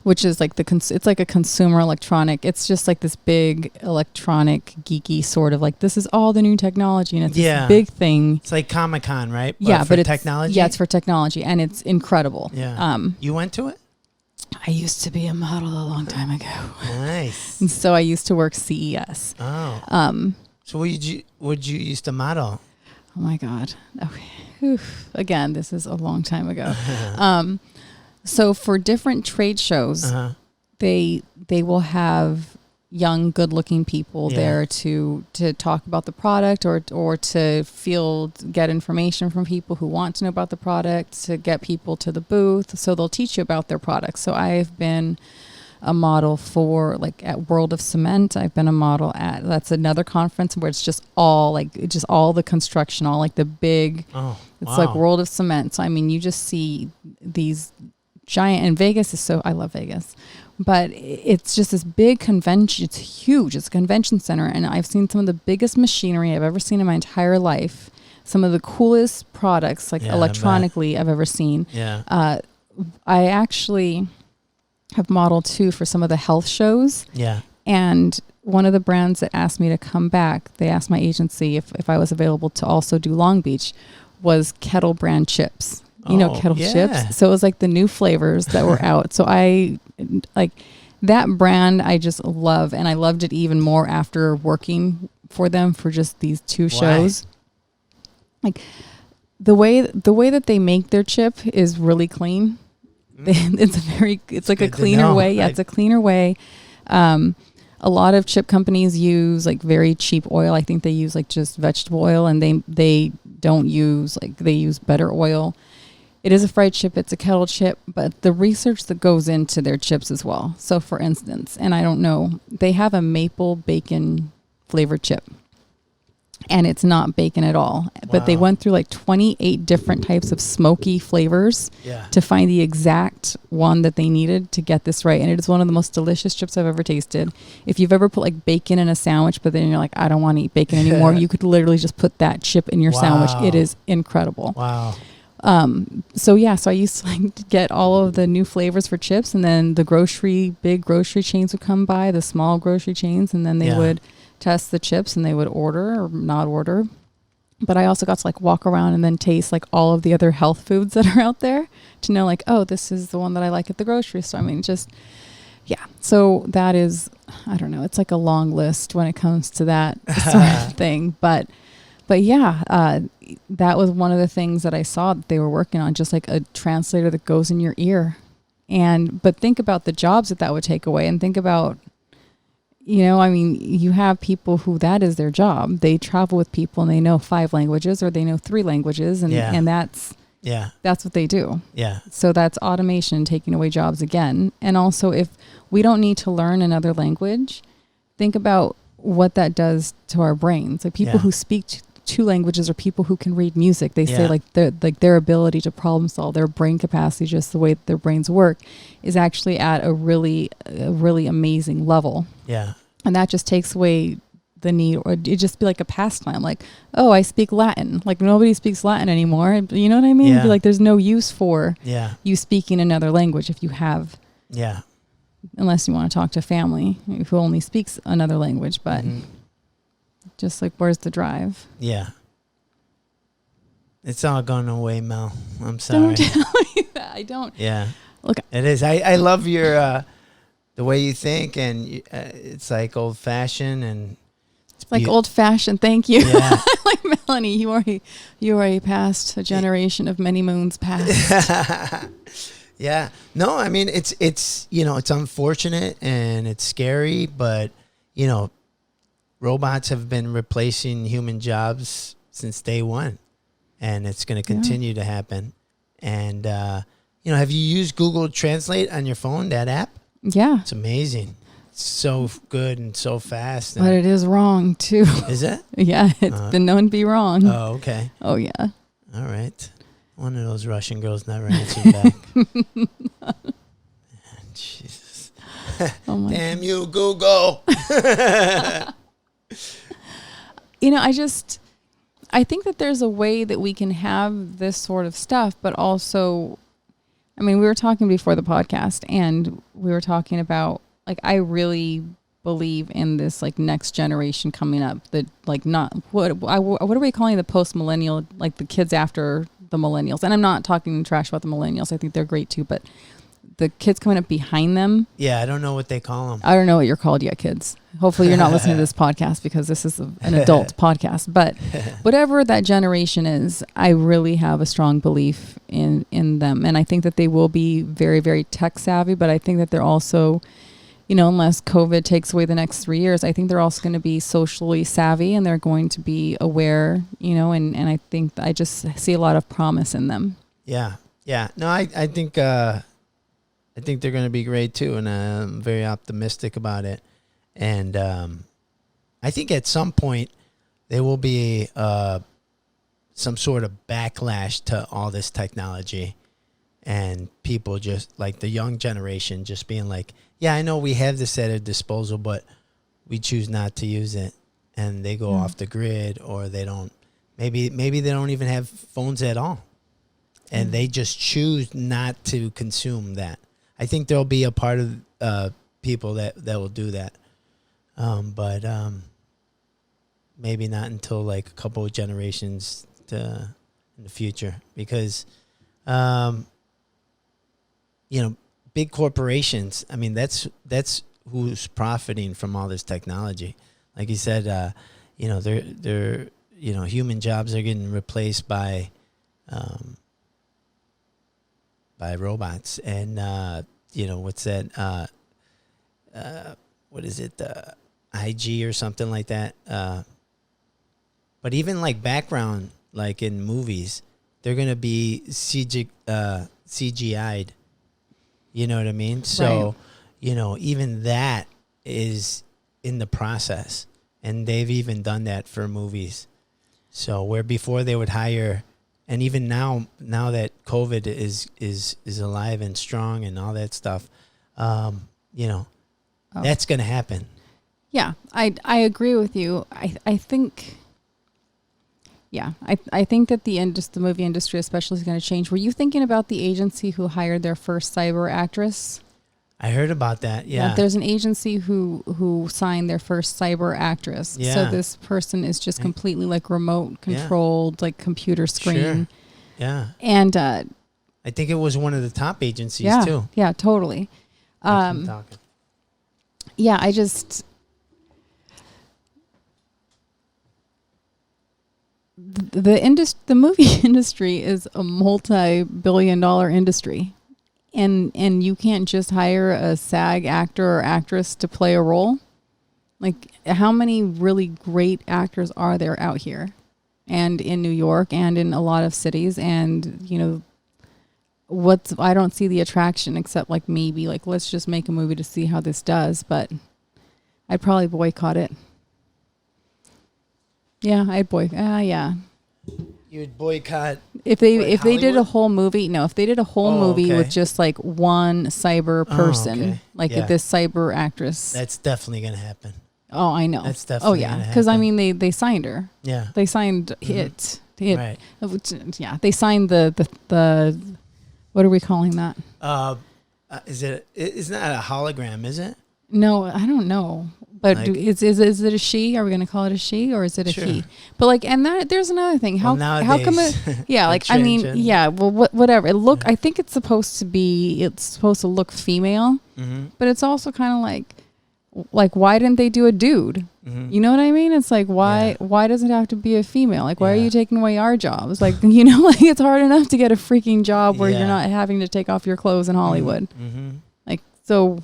Which is like it's like a consumer electronic. It's just like this big electronic geeky sort of like, this is all the new technology, and it's this big thing. It's like Comic-Con, right? But it's technology. Yeah, it's for technology, and it's incredible. You went to it? I used to be a model a long time ago. Nice. And so I used to work CES. Oh. So would you used to model? Oh my God. Okay. Oof. Again, this is a long time ago. So for different trade shows, they will have young, good-looking people there to talk about the product or to get information from people who want to know about the product, to get people to the booth. So they'll teach you about their products. So I've been a model for like at World of Cement. I've been a model that's another conference where it's just all the construction, all like the big, like World of Cement. So I mean, you just see these giant, and Vegas is I love Vegas, but it's just this big convention. It's huge. It's a convention center, and I've seen some of the biggest machinery I've ever seen in my entire life. Some of the coolest products, like electronically, I've ever seen. I actually have modeled too for some of the health shows. And one of the brands that asked me to come back, they asked my agency if I was available to also do Long Beach, was Kettle brand chips. Kettle chips. So it was like the new flavors that were out. So I like that brand. I just love, and I loved it even more after working for them for just these two shows. Like the way that they make their chip is really clean. It's like a cleaner way. Yeah, it's a cleaner way. A lot of chip companies use like very cheap oil. I think they use like just vegetable oil, and they don't use they use better oil. It is a fried chip. It's a kettle chip, but the research that goes into their chips as well. So for instance, and I don't know, they have a maple bacon flavored chip, and it's not bacon at all, but they went through like 28 different types of smoky flavors to find the exact one that they needed to get this right. And it is one of the most delicious chips I've ever tasted. If you've ever put like bacon in a sandwich, but then you're like, I don't want to eat bacon anymore, you could literally just put that chip in your sandwich. It is incredible. So I used to like get all of the new flavors for chips, and then the big grocery chains would come by, the small grocery chains, and then they would test the chips, and they would order or not order. But I also got to like walk around and then taste like all of the other health foods that are out there to know like, oh, this is the one that I like at the grocery store. I mean, so that is, I don't know, it's like a long list when it comes to that sort of thing, but that was one of the things that I saw that they were working on, just like a translator that goes in your ear. But think about the jobs that would take away, and think about, you have people who that is their job. They travel with people and they know 5 languages or they know 3 languages, and that's what they do. So that's automation taking away jobs again. And also, if we don't need to learn another language, think about what that does to our brains. Like people who speak 2 languages, or people who can read music, they say like their ability to problem solve, their brain capacity, just the way that their brains work, is actually at a really amazing level. And that just takes away the need, or it just be like a pastime. Like, oh, I speak Latin. Like nobody speaks Latin anymore. You know what I mean? Yeah. It'd be like there's no use for Yeah. you speaking another language if you have, Yeah. unless you want to talk to family who only speaks another language. But just like, where's the drive? Yeah. It's all gone away, Mel. I'm sorry. Don't tell me that. I don't. Yeah. Look, It is. I love your the way you think, and it's like old fashioned and it's like old fashioned. Thank you. Yeah. Like Melanie, you already passed a generation of many moons past. Yeah. No, I mean it's it's unfortunate and it's scary, but robots have been replacing human jobs since day one, and it's going to continue to happen. And have you used Google Translate on your phone? That app? Yeah. It's amazing. It's so good and so fast. But it is wrong too. Is it? Yeah, it's been known to be wrong. Oh, okay. Oh yeah. All right. One of those Russian girls never answered back. Jesus. Oh my Damn you, Google. I think that there's a way that we can have this sort of stuff, but also, I mean, we were talking before the podcast, and we were talking about, like, I really believe in this, like, next generation coming up that, like, not, what are we calling the post-millennial, like, the kids after the millennials? And I'm not talking trash about the millennials. I think they're great too, but the kids coming up behind them. Yeah, I don't know what they call them. I don't know what you're called yet, kids. Hopefully you're not listening to this podcast because this is an adult podcast. But whatever that generation is, I really have a strong belief in them. And I think that they will be very, very tech savvy. But I think that they're also, unless COVID takes away the next 3 years, I think they're also going to be socially savvy and they're going to be aware, and I think I just see a lot of promise in them. Yeah. Yeah. No, I think they're going to be great too. And I'm very optimistic about it. And I think at some point there will be some sort of backlash to all this technology, and people just like the young generation just being like, yeah, I know we have this at our disposal, but we choose not to use it. And they go off the grid, or they don't, maybe they don't even have phones at all. And they just choose not to consume that. I think there'll be a part of people that will do that. But maybe not until like a couple of generations in the future, because, big corporations, I mean, that's who's profiting from all this technology. Like you said, they're human jobs are getting replaced by robots. And, what's that? What is it? IG or something like that. But even like background, like in movies, they're going to be CGI'd. You know what I mean? So, right. Even that is in the process, and they've even done that for movies. So where before they would hire, and even now that COVID is alive and strong and all that stuff, that's going to happen. Yeah, I agree with you. I think, I think that the movie industry especially is going to change. Were you thinking about the agency who hired their first cyber actress? I heard about that. Yeah. There's an agency who signed their first cyber actress. Yeah. So this person is just completely like remote controlled, like computer screen. Sure. Yeah. And I think it was one of the top agencies too. Yeah, totally. Yeah, the movie industry is a multi-billion-dollar industry, and you can't just hire a SAG actor or actress to play a role. Like, how many really great actors are there out here, and in New York, and in a lot of cities, and I don't see the attraction except like maybe like let's just make a movie to see how this does, but I'd probably boycott it. Yeah, I'd boycott. Yeah. You would boycott if they did a whole movie. No, if they did a whole movie okay. with just like one cyber person, okay. like this cyber actress. That's definitely going to happen. Oh, I know. That's definitely. Oh yeah, because I mean they signed her. Yeah. They signed it. Right. Yeah, they signed the what are we calling that? Is it? It's not a hologram, is it? No, I don't know. But Like- is it a she? Are we going to call it a she or is it a Sure. he? But like, and there's another thing. How come it? nowadays, Yeah, like I mean, transgender. yeah. Well, whatever. I think it's supposed to look female, Mm-hmm. but it's also kind of like why didn't they do a dude? Mm-hmm. You know what I mean? It's like Yeah. why does it have to be a female? Like why are Yeah. you taking away our jobs? Like you know, like it's hard enough to get a freaking job where Yeah. you're not having to take off your clothes in Hollywood. Mm-hmm. Like so,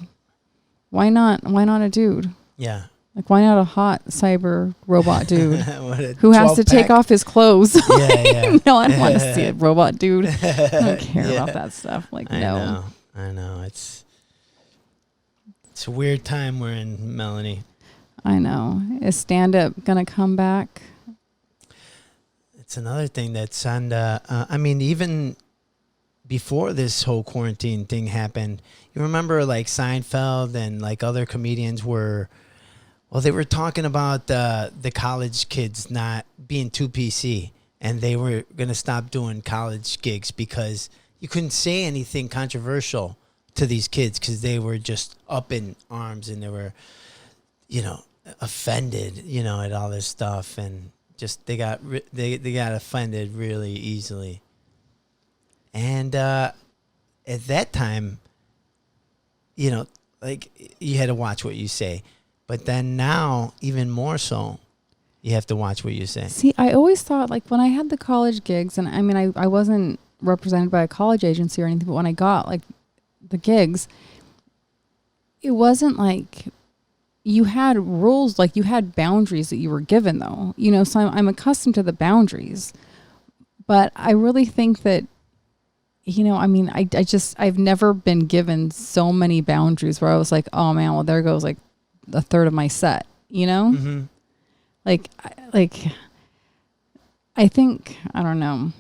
why not a dude? Yeah. Like, why not a hot cyber robot dude What a who has to 12-pack? take off his clothes? Yeah, yeah. No, I don't want to see a robot dude. I don't care Yeah. about that stuff. Like, I no. know. It's a weird time we're in, Melanie. I know. Is stand-up going to come back? It's another thing that's on the, I mean, even before this whole quarantine thing happened, you remember like Seinfeld and like other comedians were, well, they were talking about the college kids not being too PC, and they were going to stop doing college gigs because you couldn't say anything controversial to these kids because they were just up in arms and they were, you know, offended, you know, at all this stuff, and just they got offended really easily. And at that time, you know, like you had to watch what you say. But then now, even more so, you have to watch what you say. See, I always thought, like, when I had the college gigs, and I mean, I wasn't represented by a college agency or anything, but when I got, like, the gigs, it wasn't like you had rules, like, you had boundaries that you were given, though. You know, so I'm accustomed to the boundaries. But I really think that, you know, I mean, I've never been given so many boundaries where I was like, oh, man, well, there goes, like, a third of my set, you know? Mm-hmm. I think, I don't know,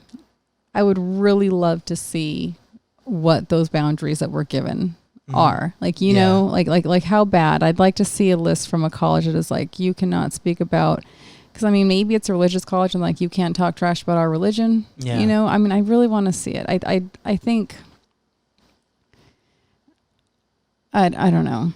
I would really love to see what those boundaries that were given are. Like, you know, like how bad. I'd like to see a list from a college that is like, you cannot speak about, because I mean, maybe it's a religious college and like, you can't talk trash about our religion. Yeah. You know, I mean, I really want to see it. I think, I don't know.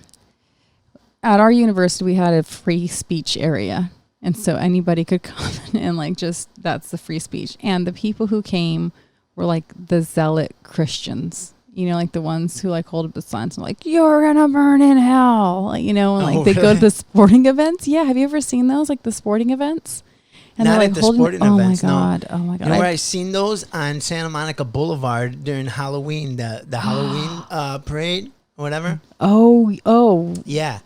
At our university, we had a free speech area. And so anybody could come and like just, that's the free speech. And the people who came were like the zealot Christians, you know, like the ones who like hold up the signs and like, you're going to burn in hell. Like, you know, and like they go to the sporting events. Yeah. Have you ever seen those? Like the sporting events? And Not they're like at the holding, sporting events, Oh no. my God. Oh my God. You know where I seen those? On Santa Monica Boulevard during Halloween, the Halloween parade or whatever. Oh. Yeah.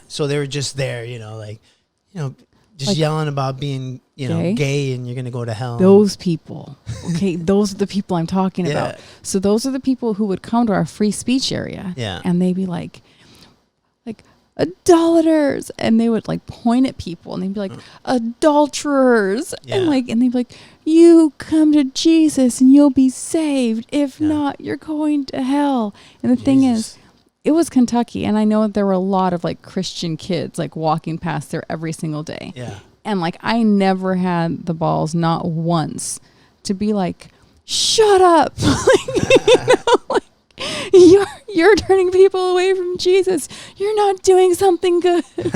So they were just there, you know, like, you know, just Like yelling about being, you know, gay and you're going to go to hell. Those people. Okay. Those are the people I'm talking about. Yeah. So those are the people who would come to our free speech area. Yeah. And they'd be like idolaters. And they would like point at people and they'd be like adulterers. Yeah. And they'd be like, you come to Jesus and you'll be saved. If Yeah. not, you're going to hell. And the thing is, it was Kentucky, and I know that there were a lot of like Christian kids like walking past there every single day. Yeah. And like I never had the balls, not once, to be like, shut up. You're turning people away from Jesus. You're not doing something good. You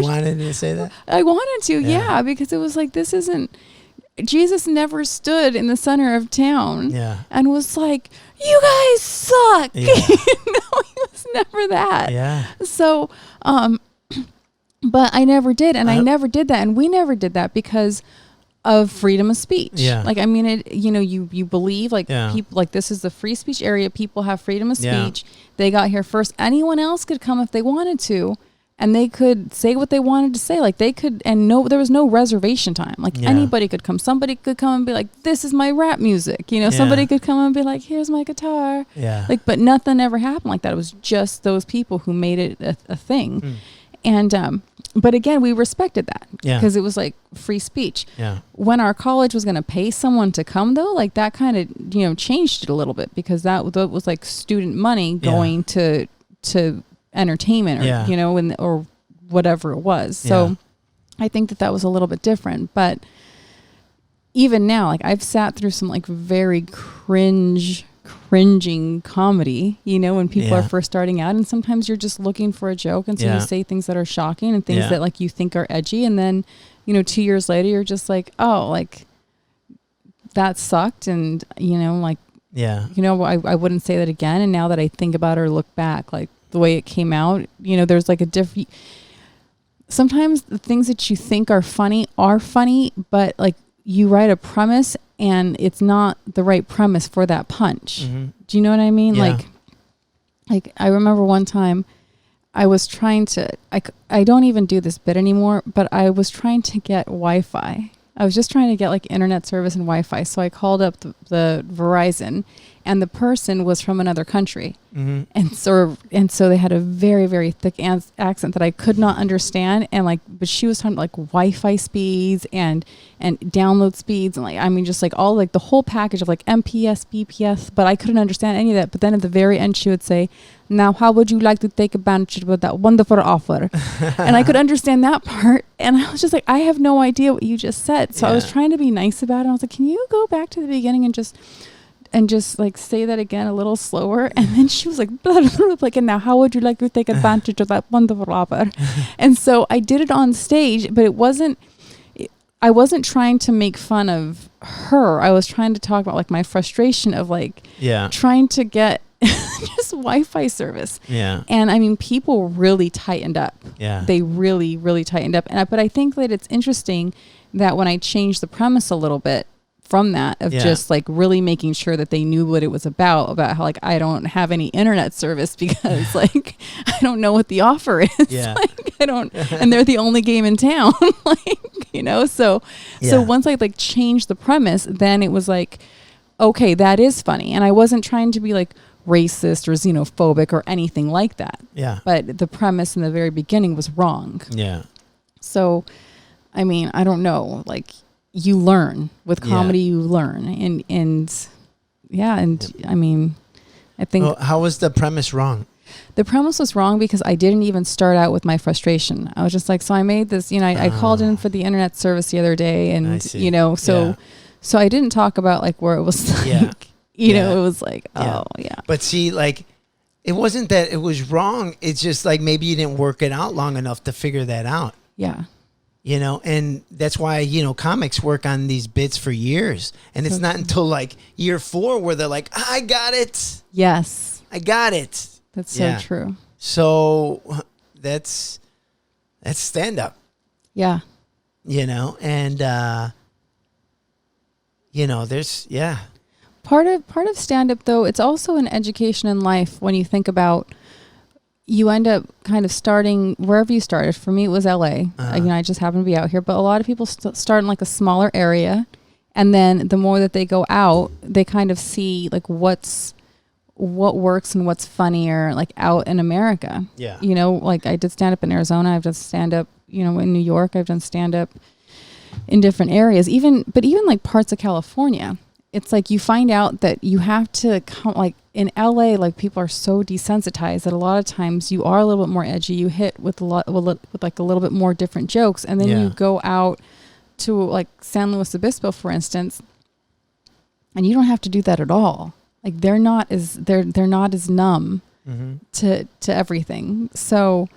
wanted to say that? I wanted to, yeah, because it was like, this isn't, Jesus never stood in the center of town and was like, you guys suck. Yeah. No, he was never that. Yeah. So, but I never did. And I never did that. And we never did that because of freedom of speech. Yeah. Like, I mean, it, you know, you believe like people, like this is the free speech area. People have freedom of speech. They got here first. Anyone else could come if they wanted to. And they could say what they wanted to say. Like they could, and there was no reservation time. Like anybody could come. Somebody could come and be like, this is my rap music. You know, somebody could come and be like, here's my guitar. Yeah. Like, but nothing ever happened like that. It was just those people who made it a thing. And, but again, we respected that because it was like free speech. Yeah. When our college was going to pay someone to come though, like that kind of, you know, changed it a little bit because that was like student money going to entertainment or, Yeah. you know, or whatever it was. So I think that was a little bit different, but even now, like I've sat through some like very cringing comedy, you know, when people are first starting out, and sometimes you're just looking for a joke. And so you say things that are shocking and things that like you think are edgy. And then, you know, 2 years later, you're just like, oh, like that sucked. And, you know, like, you know, I wouldn't say that again. And now that I think about it or look back, like the way it came out, you know, there's like a different, sometimes the things that you think are funny, but like you write a premise and it's not the right premise for that punch. Mm-hmm. Do you know what I mean? Yeah. Like I remember one time I was trying to, I don't even do this bit anymore, but I was trying to get Wi-Fi. I was just trying to get like internet service and Wi-Fi. So I called up the Verizon, and the person was from another country. Mm-hmm. And so they had a very, very thick accent that I could not understand. And like, but she was talking like Wi-Fi speeds and download speeds. And like, I mean, just like all like the whole package of like MPS, BPS, but I couldn't understand any of that. But then at the very end, she would say, now, how would you like to take advantage of that wonderful offer? And I could understand that part. And I was just like, I have no idea what you just said. So I was trying to be nice about it. I was like, can you go back to the beginning and just like say that again a little slower? And then she was like, blah, blah, blah, like, and now how would you like to take advantage of that wonderful offer? And so I did it on stage, but I wasn't trying to make fun of her. I was trying to talk about like my frustration of like trying to get just Wi-Fi service. Yeah. And I mean, people really tightened up. Yeah. They really, really tightened up. But I think that it's interesting that when I changed the premise a little bit from that of just like really making sure that they knew what it was about how like I don't have any internet service because like I don't know what the offer is. Yeah. Like I don't, and they're the only game in town. Like, you know, so once I like changed the premise, then it was like, okay, that is funny. And I wasn't trying to be like racist or xenophobic or anything like that. Yeah. But the premise in the very beginning was wrong. Yeah. So, I mean, I don't know, like you learn with comedy, you learn. And I mean, I think. Well, how was the premise wrong? The premise was wrong because I didn't even start out with my frustration. I was just like, so I made this, you know, I called in for the internet service the other day and, you know, so I didn't talk about like where it was like, you know, it was like, But see, like, it wasn't that it was wrong. It's just like maybe you didn't work it out long enough to figure that out. Yeah. You know, and that's why, you know, comics work on these bits for years. And it's not until like year 4 where they're like, I got it. Yes. I got it. That's so true. So that's stand-up. Yeah. You know, and, you know, there's, Part of stand-up, though, it's also an education in life when you think about, you end up kind of starting wherever you started. For me, it was L.A. You know, I just happened to be out here. But a lot of people start in like a smaller area. And then the more that they go out, they kind of see like what works and what's funnier like out in America. Yeah. You know, like I did stand-up in Arizona. I've done stand-up, you know, in New York. I've done stand-up in different areas. Even like parts of California. It's like you find out that you have to come, like in LA, like people are so desensitized that a lot of times you are a little bit more edgy. You hit with like a little bit more different jokes. And then you go out to like San Luis Obispo, for instance, and you don't have to do that at all. Like they're not as numb to everything. So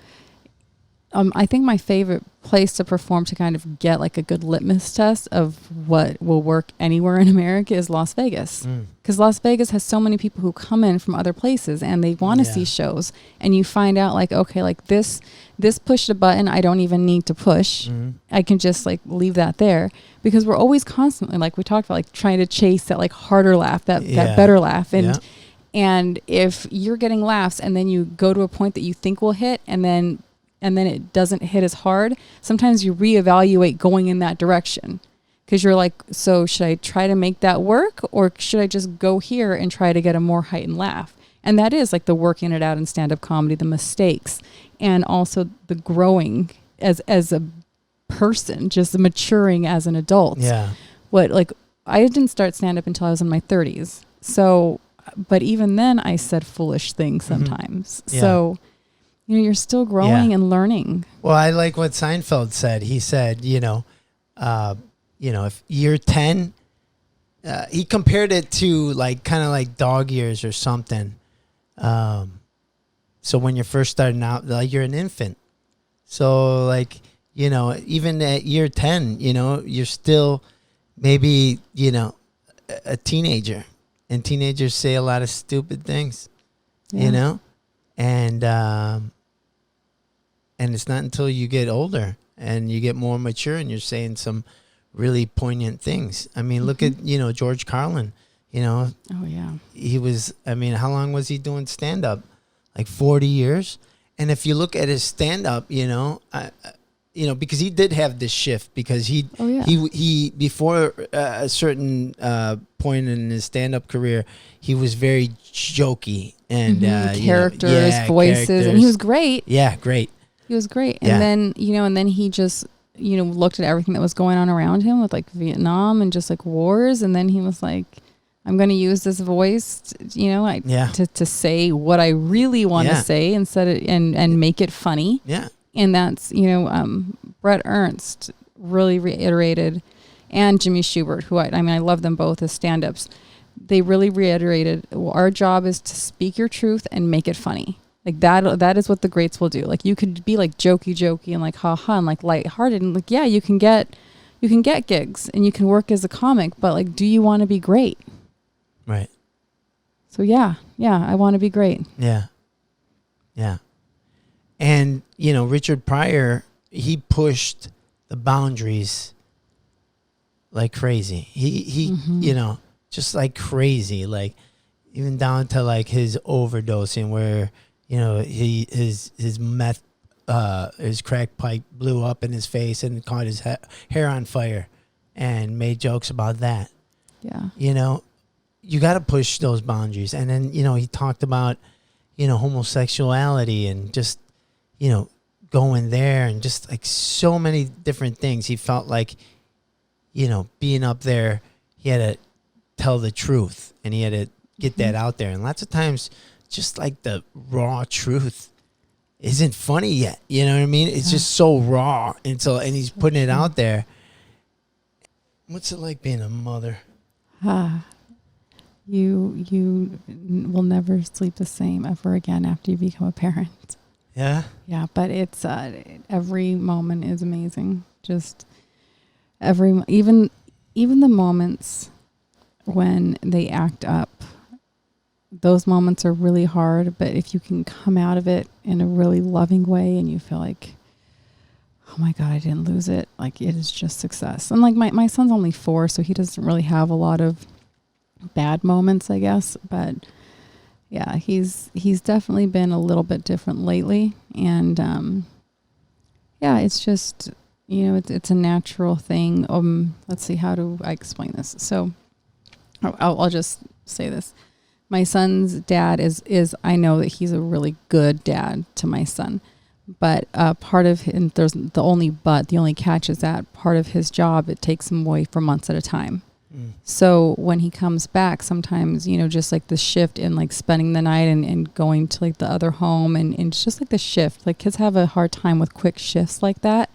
I think my favorite place to perform to kind of get like a good litmus test of what will work anywhere in America is Las Vegas. Because Las Vegas has so many people who come in from other places and they want to see shows. And you find out like, okay, like this push the button, I don't even need to push. I can just like leave that there. Because we're always constantly, like we talked about, like trying to chase that like harder laugh, that better laugh. And if you're getting laughs and then you go to a point that you think will hit and then it doesn't hit as hard, sometimes you reevaluate going in that direction. Because you're like, so should I try to make that work? Or should I just go here and try to get a more heightened laugh? And that is like the working it out in stand-up comedy, the mistakes, and also the growing as a person, just maturing as an adult. Yeah. I didn't start stand-up until I was in my 30s. So, but even then I said foolish things sometimes. Yeah. So you're still growing and learning. Well, I like what Seinfeld said. He said, if year 10, he compared it to like kind of like dog years or something. So when you're first starting out, like you're an infant. So like, even at year 10, you're still maybe, a teenager, and teenagers say a lot of stupid things, and it's not until you get older and you get more mature and you're saying some really poignant things. I mean, look at, George Carlin, Oh, yeah. he was, how long was he doing stand-up? Like 40 years? And if you look at his stand-up, because he did have this shift, because he before a certain point in his stand-up career, he was very jokey and characters, voices, and he was great. Yeah, great. He was great. And then, and then he just, looked at everything that was going on around him with like Vietnam and just like wars. And then he was like, I'm going to use this voice, to say what I really want to say instead of, and make it funny. Yeah. And that's, Brett Ernst really reiterated, and Jimmy Schubert, who I love them both as stand-ups. They really reiterated, our job is to speak your truth and make it funny. Like that is what the greats will do. Like you could be like jokey and like haha and like lighthearted and like, you can get gigs and you can work as a comic, but like, do you want to be great? Right. So yeah, I want to be great. Yeah. Yeah. And, Richard Pryor, he pushed the boundaries like crazy. He just like crazy, like even down to like his overdosing where, his meth, his crack pipe blew up in his face and caught his hair on fire and made jokes about that. Yeah. You got to push those boundaries. And then, he talked about, homosexuality and just, going there and just like so many different things. He felt like, being up there, he had to tell the truth and he had to get that out there. And lots of times, just like the raw truth isn't funny yet. You know what I mean? It's just so raw. And he's putting it out there. What's it like being a mother? You will never sleep the same ever again after you become a parent. Yeah. Yeah, but it's every moment is amazing. Just even the moments when they act up, those moments are really hard, but if you can come out of it in a really loving way and you feel like, oh my God, I didn't lose it, like it is just success. And like my son's only 4, so he doesn't really have a lot of bad moments, I guess, but yeah, he's definitely been a little bit different lately. And it's just, it's a natural thing. Let's see, how do I explain this? So I'll just say this. My son's dad is I know that he's a really good dad to my son, but part of him, the only catch is that part of his job, it takes him away for months at a time. So when he comes back, sometimes, just like the shift in like spending the night and going to like the other home and it's just like the shift, like kids have a hard time with quick shifts like that.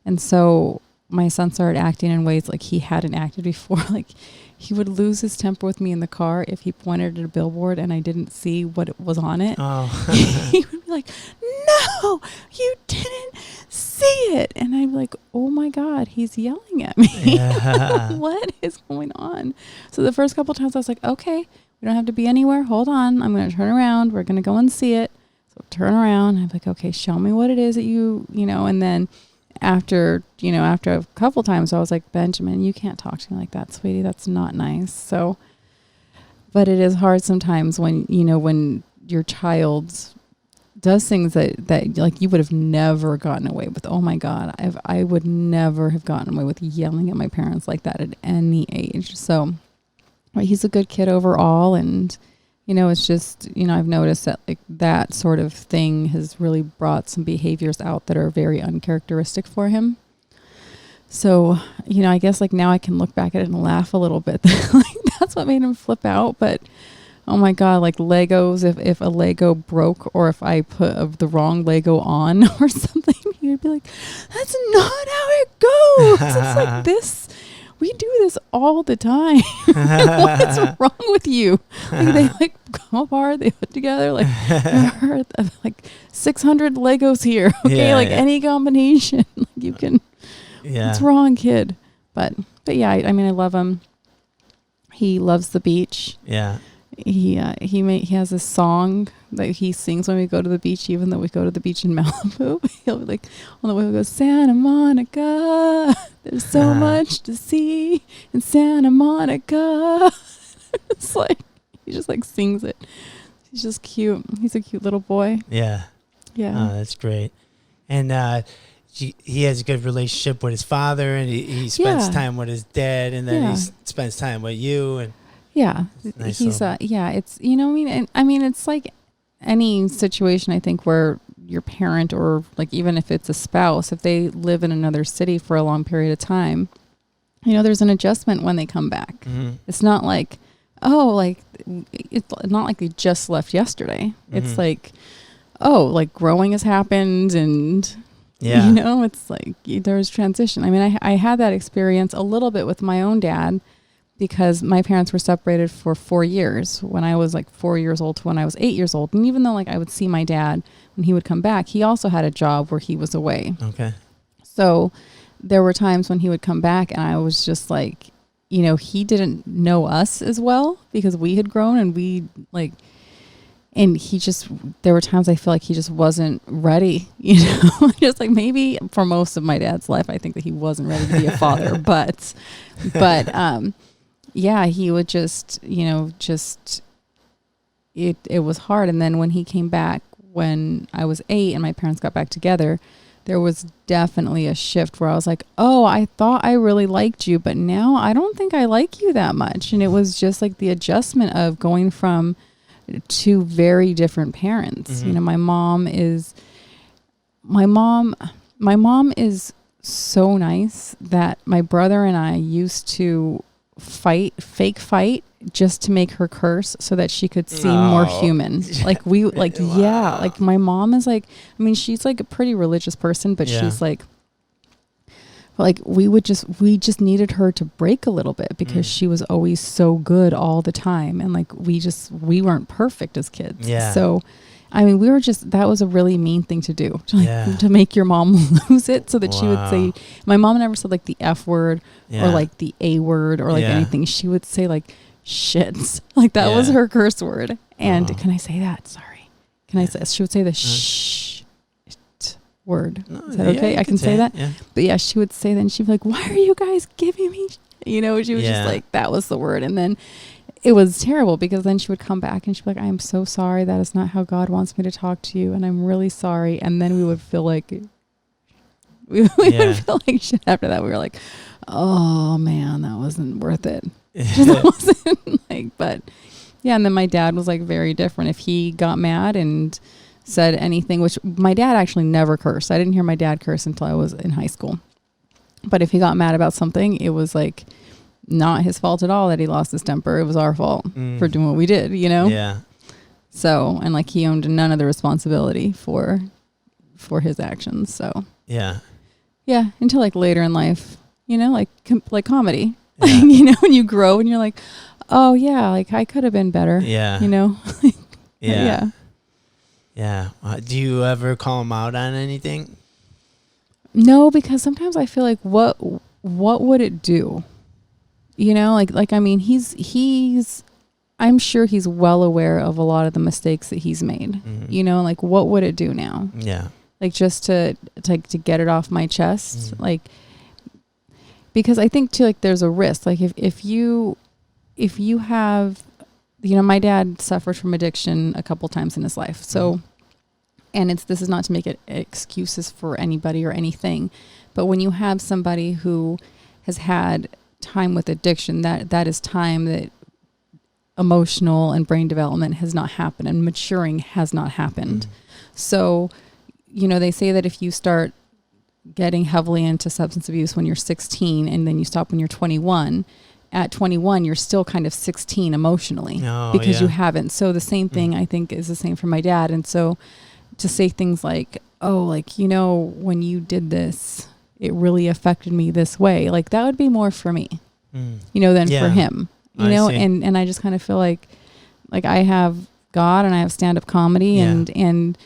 And so my son started acting in ways like he hadn't acted before. Like he would lose his temper with me in the car if he pointed at a billboard and I didn't see what it was on it. Oh. He would be like, no, you didn't see it. And I'd be like, oh my God, he's yelling at me. Yeah. What is going on? So the first couple times I was like, okay, we don't have to be anywhere. Hold on. I'm going to turn around. We're going to go and see it. So turn around. I'm like, okay, show me what it is that and then after a couple times I was like, Benjamin, you can't talk to me like that, sweetie. That's not nice. So, but it is hard sometimes when your child does things that like you would have never gotten away with. Oh my God. I would never have gotten away with yelling at my parents like that at any age. So he's a good kid overall. And, it's just, I've noticed that like that sort of thing has really brought some behaviors out that are very uncharacteristic for him. So, I guess like now I can look back at it and laugh a little bit. Like that's what made him flip out. But Oh my God, like Legos, if a Lego broke or if I put the wrong Lego on or something, you'd be like, that's not how it goes. It's like this. We do this all the time. What's wrong with you? Like they like come apart, they put together like 600 Legos here. Okay, any combination. Like you can. Yeah. What's wrong, kid? But yeah, I mean, I love him. He loves the beach. Yeah. He has a song that he sings when we go to the beach, even though we go to the beach in Malibu. He'll be like, on the way we go, Santa Monica, there's so much to see in Santa Monica. It's like, he just like sings it. He's just cute. He's a cute little boy. Yeah. Yeah. Oh, that's great. And he has a good relationship with his father, and he spends time with his dad, and then he spends time with you. And yeah, nice he's it's, you know what I mean? And I mean, it's like any situation, I think, where your parent or like even if it's a spouse, if they live in another city for a long period of time, you know, there's an adjustment when they come back. Mm-hmm. It's not like, it's not like they just left yesterday. Mm-hmm. It's like, like growing has happened, and you know, it's like there's transition. I mean, I had that experience a little bit with my own dad, because my parents were separated for 4 years, when I was like 4 years old to when I was 8 years old. And even though like I would see my dad when he would come back, he also had a job where he was away. Okay. So there were times when he would come back and I was just like, you know, he didn't know us as well because we had grown, and and he just, there were times I feel like he just wasn't ready, you know, just like maybe for most of my dad's life, I think that he wasn't ready to be a father, but yeah, he would just, you know, it was hard. And then when he came back, when I was 8 and my parents got back together, there was definitely a shift where I was like, oh, I thought I really liked you, but now I don't think I like you that much. And it was just like the adjustment of going from two very different parents. Mm-hmm. You know, my mom is so nice that my brother and I used to fake fight just to make her curse so that she could seem more human. Like wow. Like my mom is like, I mean, she's like a pretty religious person, but she's like we just needed her to break a little bit because she was always so good all the time. And like, we weren't perfect as kids. Yeah. So, I mean, that was a really mean thing to do, to make your mom lose it so that she would say, my mom never said like the F word or like the A word or like anything. She would say like shits. Like that was her curse word. And can I say that? Sorry. Can I say, she would say the shh word. Is that okay? I can say that. Yeah. But yeah, she would say that and she'd be like, why are you guys giving me, you know, she was just like, that was the word. And then it was terrible because then she would come back and she'd be like, I am so sorry. That is not how God wants me to talk to you. And I'm really sorry. And then we would feel like, would feel like shit after that. We were like, oh man, that wasn't worth it. That wasn't like, but yeah. And then my dad was like very different. If he got mad and said anything, which my dad actually never cursed. I didn't hear my dad curse until I was in high school. But if he got mad about something, it was like, not his fault at all that he lost his temper. It was our fault for doing what we did, you know? Yeah. So, and like he owned none of the responsibility for his actions. So, yeah. Yeah. Until like later in life, you know, like comedy, you know, when you grow and you're like, oh yeah, like I could have been better. Yeah. You know? Yeah. Yeah. Do you ever call him out on anything? No, because sometimes I feel like what would it do? You know, like, I mean, I'm sure he's well aware of a lot of the mistakes that he's made, you know, like what would it do now? Yeah. Like just to get it off my chest. Like, because I think too, like there's a risk. Like if you have, you know, my dad suffered from addiction a couple times in his life. So, and this is not to make it excuses for anybody or anything, but when you have somebody who has had time with addiction, that is time that emotional and brain development has not happened and maturing has not happened. So, you know, they say that if you start getting heavily into substance abuse when you're 16 and then you stop when you're 21, at 21, you're still kind of 16 emotionally because you haven't. So the same thing I think is the same for my dad. And so to say things like, oh, like, you know, when you did this, it really affected me this way. Like that would be more for me, you know, than for him, you know? And I just kind of feel like I have God and I have stand-up comedy and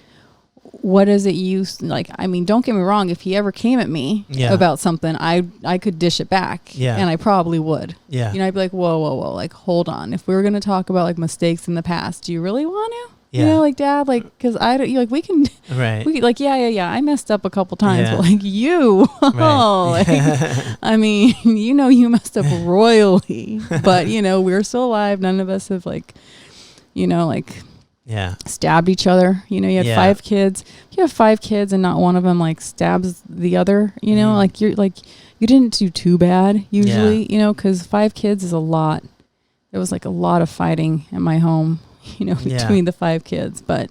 what does it use? Like, I mean, don't get me wrong. If he ever came at me about something, I could dish it back and I probably would. Yeah. You know, I'd be like, whoa, like, hold on. If we were going to talk about like mistakes in the past, do you really want to? Yeah. You know, like Dad, like, cause I don't, like, we can, we like, yeah. I messed up a couple times, but like you, like, I mean, you know, you messed up royally, but you know, we're still alive. None of us have like, you know, like, stabbed each other. You know, you had 5 kids. You have 5 kids and not one of them like stabs the other, you know, like you're like, you didn't do too bad usually, you know, cause 5 kids is a lot. There was like a lot of fighting in my home, you know, between the 5 kids, but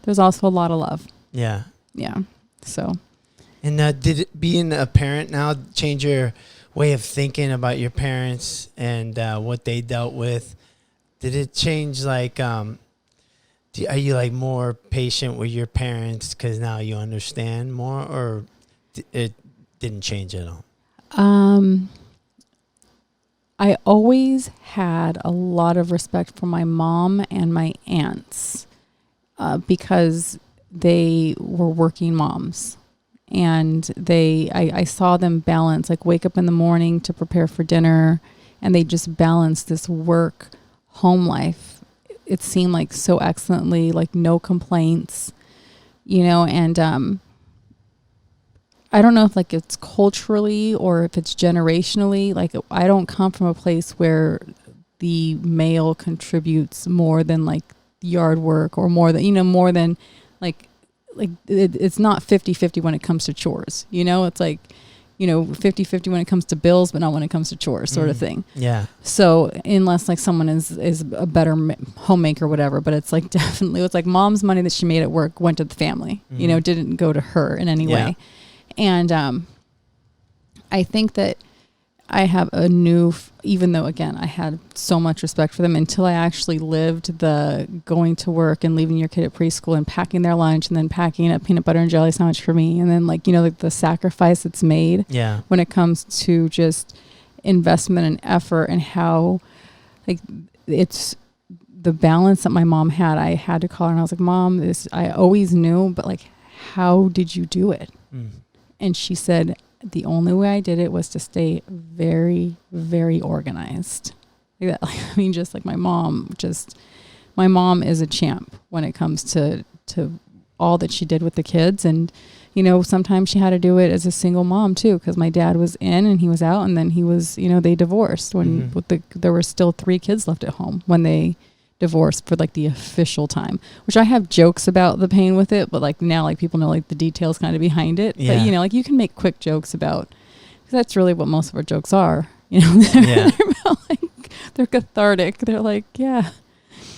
there's also a lot of love. Yeah. Yeah. So. And did it, being a parent now change your way of thinking about your parents and what they dealt with? Did it change like, are you like more patient with your parents because now you understand more, or it didn't change at all? I always had a lot of respect for my mom and my aunts because they were working moms, and I saw them balance, like wake up in the morning to prepare for dinner, and they just balanced this work home life. It seemed like so excellently, like no complaints, you know, and I don't know if like it's culturally or if it's generationally. Like I don't come from a place where the male contributes more than like yard work or more than, you know, more than like it's not 50-50 when it comes to chores, you know, it's like, you know, 50-50 when it comes to bills, but not when it comes to chores sort of thing. Yeah. So unless like someone is a better homemaker or whatever, but it's like definitely, it's like mom's money that she made at work went to the family, you know, didn't go to her in any way. And I think that I have a new, even though again, I had so much respect for them until I actually lived the going to work and leaving your kid at preschool and packing their lunch and then packing a peanut butter and jelly sandwich for me. And then like, you know, like the sacrifice that's made when it comes to just investment and effort and how like it's the balance that my mom had. I had to call her and I was like, Mom, this, I always knew, but like, how did you do it? And she said, the only way I did it was to stay very, very organized. Like that. Like, I mean, just like my mom is a champ when it comes to all that she did with the kids. And, you know, sometimes she had to do it as a single mom too, because my dad was in and he was out, and then he was, you know, they divorced when there were still 3 kids left at home when they divorced for like the official time, which I have jokes about the pain with it, but like now like people know like the details kind of behind it. But you know, like you can make quick jokes about, because that's really what most of our jokes are, you know. They're about, like, they're cathartic. They're like,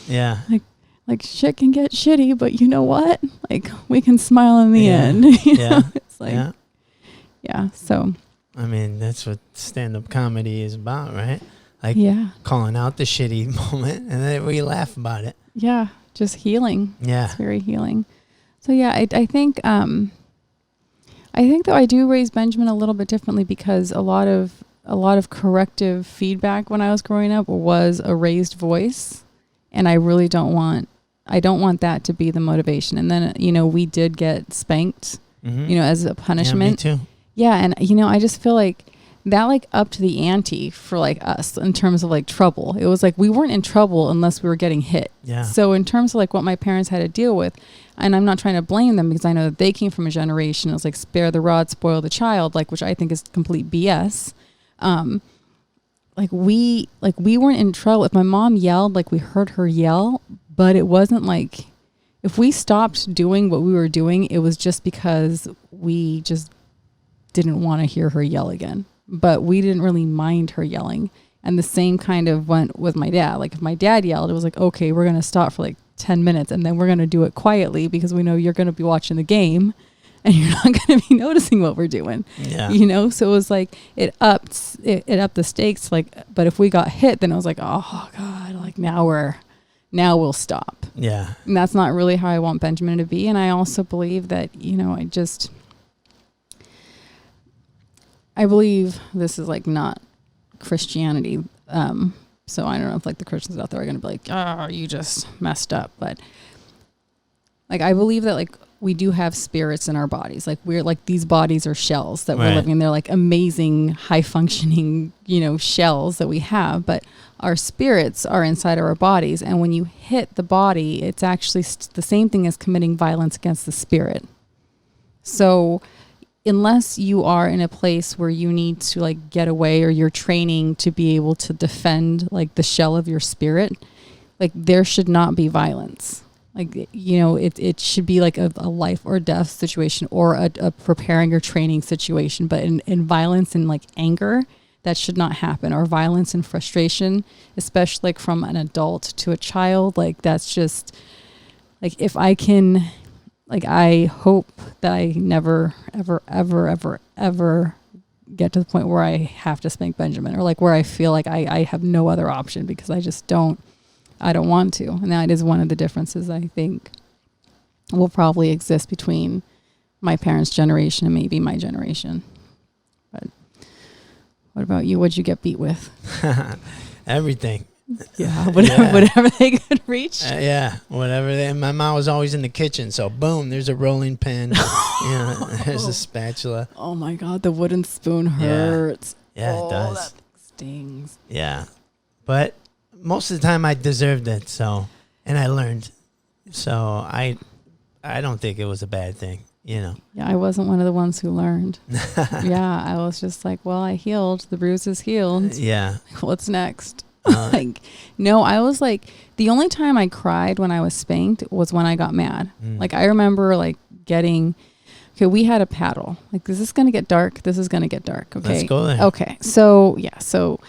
like shit can get shitty, but you know what, like we can smile in the end. You know? It's like so I mean, that's what stand-up comedy is about, right? Like calling out the shitty moment, and then we laugh about it. Yeah, just healing. Yeah, it's very healing. So yeah, I think though I do raise Benjamin a little bit differently, because a lot of corrective feedback when I was growing up was a raised voice, and I really don't want that to be the motivation. And then, you know, we did get spanked, you know, as a punishment. Yeah, me too. Yeah, and you know, I just feel like that like upped the ante for like us in terms of like trouble. It was like we weren't in trouble unless we were getting hit. Yeah. So in terms of like what my parents had to deal with, and I'm not trying to blame them because I know that they came from a generation. It was like spare the rod, spoil the child, like, which I think is complete BS. Like we weren't in trouble. If my mom yelled, like we heard her yell, but it wasn't like if we stopped doing what we were doing, it was just because we just didn't want to hear her yell again. But we didn't really mind her yelling. And the same kind of went with my dad. Like if my dad yelled, it was like, okay, we're going to stop for like 10 minutes and then we're going to do it quietly because we know you're going to be watching the game. and you're not going to be noticing what we're doing. Yeah. You know, so it was like it upped the stakes. Like, but if we got hit, then I was like, oh God, like now we'll stop. Yeah. And that's not really how I want Benjamin to be. And I also believe that, you know, I believe this is like not Christianity. So I don't know if like the Christians out there are going to be like, oh, you just messed up. But like, I believe that like we do have spirits in our bodies. Like we're like, these bodies are shells that we're living in. They're like amazing, high functioning, you know, shells that we have, but our spirits are inside of our bodies. And when you hit the body, it's actually the same thing as committing violence against the spirit. So unless you are in a place where you need to like get away, or you're training to be able to defend like the shell of your spirit, like there should not be violence. Like, you know, it should be like a life or death situation, or a preparing or training situation. But in violence and like anger, that should not happen. Or violence and frustration, especially like from an adult to a child. Like that's just like, if I can, like, I hope that I never, ever, ever, ever, ever get to the point where I have to spank Benjamin, or like where I feel like I have no other option, because I just don't want to. And that is one of the differences I think will probably exist between my parents' generation and maybe my generation. But what about you? What'd you get beat with? Everything. Yeah, whatever they could reach. Yeah, whatever. My mom was always in the kitchen, so boom, there's a rolling pin. There's a spatula. Oh my God, the wooden spoon hurts. Yeah, it does. That thing stings. Yeah, but most of the time I deserved it, and I learned. So I don't think it was a bad thing, you know. Yeah, I wasn't one of the ones who learned. Yeah, I was just like, well, I healed. The bruise is healed. Yeah. What's next? Like, no, I was like, the only time I cried when I was spanked was when I got mad. Like, I remember like okay, we had a paddle. Like, is this going to get dark? This is going to get dark. Okay. Let's go there. Okay. So yeah, so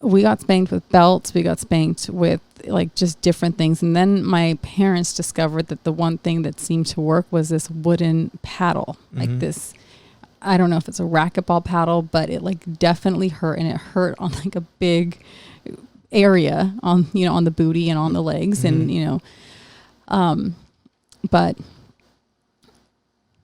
we got spanked with belts. We got spanked with like just different things. And then my parents discovered that the one thing that seemed to work was this wooden paddle, like this, I don't know if it's a racquetball paddle, but it like definitely hurt, and it hurt on like a big area on, you know, on the booty and on the legs, and you know, but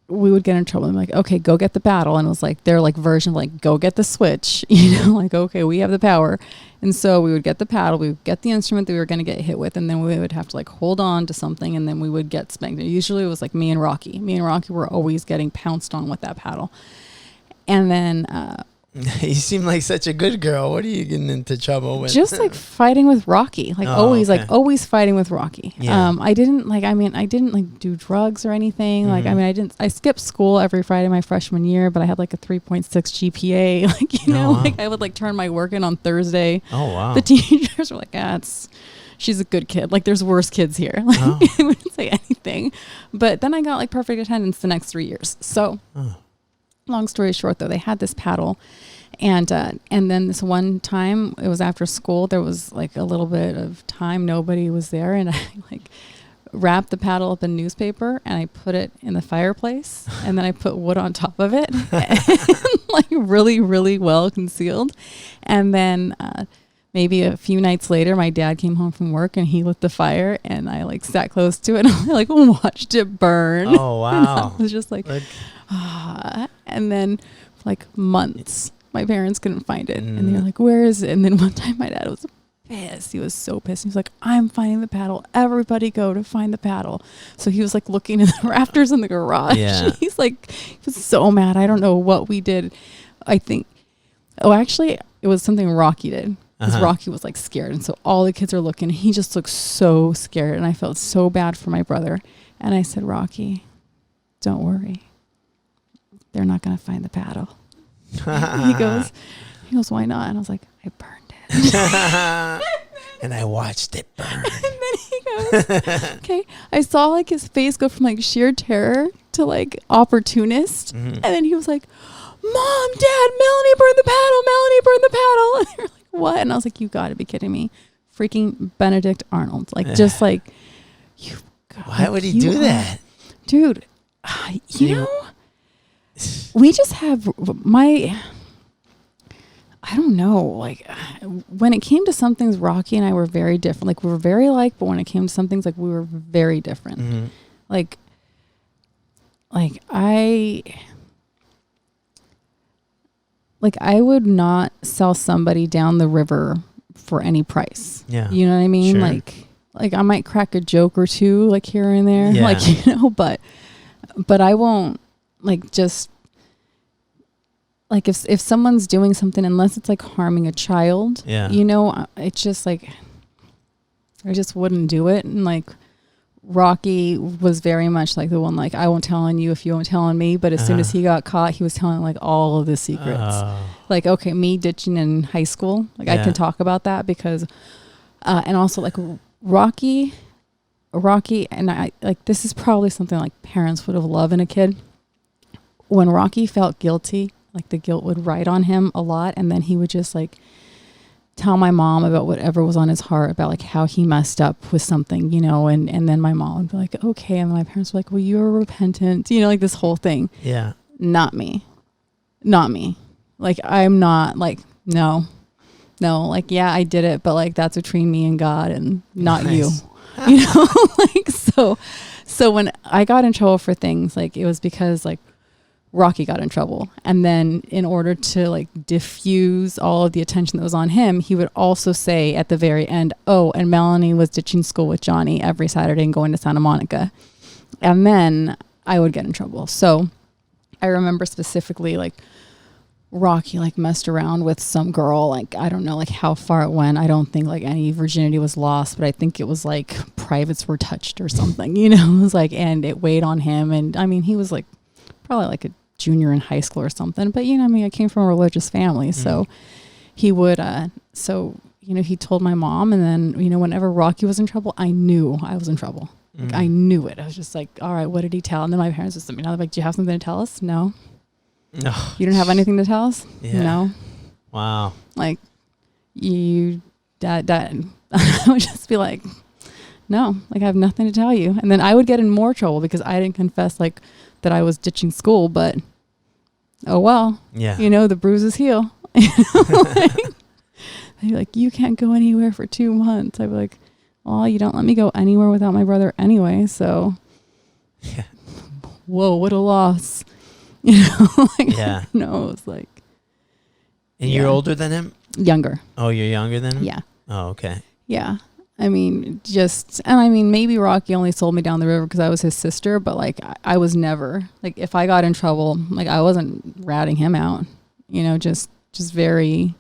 we would get in trouble. I'm like, okay, go get the paddle. And it was like their like version of like, go get the switch, you know, like, okay, we have the power. And so we would get the paddle, we would get the instrument that we were going to get hit with, and then we would have to like hold on to something, and then we would get spanked. Usually it was like me and Rocky were always getting pounced on with that paddle. And then you seem like such a good girl. What are you getting into trouble with? Just like fighting with Rocky, like always fighting with Rocky. Yeah. I didn't like do drugs or anything. Like, I skipped school every Friday my freshman year, but I had like a 3.6 GPA. Like, you know, like I would like turn my work in on Thursday. Oh, wow. The teachers were like, she's a good kid. Like, there's worse kids here. Like, I wouldn't say anything. But then I got like perfect attendance the next 3 years. So long story short, though, they had this paddle, and then this one time, it was after school. There was like a little bit of time, nobody was there, and I like wrapped the paddle up in newspaper, and I put it in the fireplace, and then I put wood on top of it, and, like really, really well concealed. And then maybe a few nights later, my dad came home from work, and he lit the fire, and I like sat close to it, and I like watched it burn. Oh, wow. I was just like and then like months, my parents couldn't find it, and they were like, where is it? And then one time my dad was pissed. He was so pissed. He was like, I'm finding the paddle. Everybody go to find the paddle. So he was like looking in the rafters in the garage. Yeah. He's like, he was so mad. I don't know what we did. I think, actually it was something Rocky did. Because Rocky was like scared. And so all the kids are looking. He just looked so scared. And I felt so bad for my brother. And I said, Rocky, don't worry. They're not going to find the paddle. He goes, why not? And I was like, I burned it. And I watched it burn. And then he goes, okay. I saw like his face go from like sheer terror to like opportunist. And then he was like, Mom, Dad, Melanie burned the paddle. Melanie burned the paddle. And they're like, what? And I was like, you got to be kidding me. Freaking Benedict Arnold. Like, just like, why would he do that? Dude, you know, we just have I don't know, like when it came to some things, Rocky and I were very different. Like we were very alike, but when it came to some things, like we were very different. Mm-hmm. Like I would not sell somebody down the river for any price. Yeah. You know what I mean? Sure. Like I might crack a joke or two, like here and there, Yeah. like, you know, but I won't like just like if someone's doing something, unless it's like harming a child, Yeah. you know, it's just like, I just wouldn't do it. And like Rocky was very much like the one, like, I won't tell on you if you won't tell on me. But as soon as he got caught, he was telling like all of the secrets. Like, okay, me ditching in high school, like I can talk about that because, and also like Rocky and I, like, this is probably something like parents would have loved in a kid. When Rocky felt guilty, like the guilt would ride on him a lot. And then he would just like tell my mom about whatever was on his heart, about like how he messed up with something, you know, and then my mom would be like, okay. And my parents were like, well, you're repentant, you know, like this whole thing. Yeah. Not me. Like, I'm not like, no, like, yeah, I did it, but like, that's between me and God and not you, you know, like, so when I got in trouble for things, like it was because like Rocky got in trouble. And then in order to like diffuse all of the attention that was on him, he would also say at the very end, oh, and Melanie was ditching school with Johnny every Saturday and going to Santa Monica. And then I would get in trouble. So I remember specifically like Rocky like messed around with some girl. Like, I don't know like how far it went. I don't think like any virginity was lost, but I think it was like privates were touched or something, you know. It was like, and it weighed on him. And I mean, he was like probably like a junior in high school or something, but you know, I mean, I came from a religious family, so he would, so, you know, he told my mom, and then, you know, whenever Rocky was in trouble, I knew I was in trouble. Like, I knew it. I was just like, all right, what did he tell? And then my parents just let me know, like, do you have something to tell us? No. You don't have anything to tell us? Yeah. No. Wow. Like, that I would just be like, no, like, I have nothing to tell you. And then I would get in more trouble because I didn't confess like that I was ditching school, but oh well. Yeah. You know, the bruises heal. Like, they'd be like, you can't go anywhere for 2 months. I'd be like, well, you don't let me go anywhere without my brother anyway, so whoa, what a loss. You know, like, no, it's like. And you're older than him? Younger. Oh, you're younger than him? Yeah. Oh, okay. Yeah. I mean, maybe Rocky only sold me down the river because I was his sister, but like, I was never, like, if I got in trouble, like, I wasn't ratting him out, you know, just very.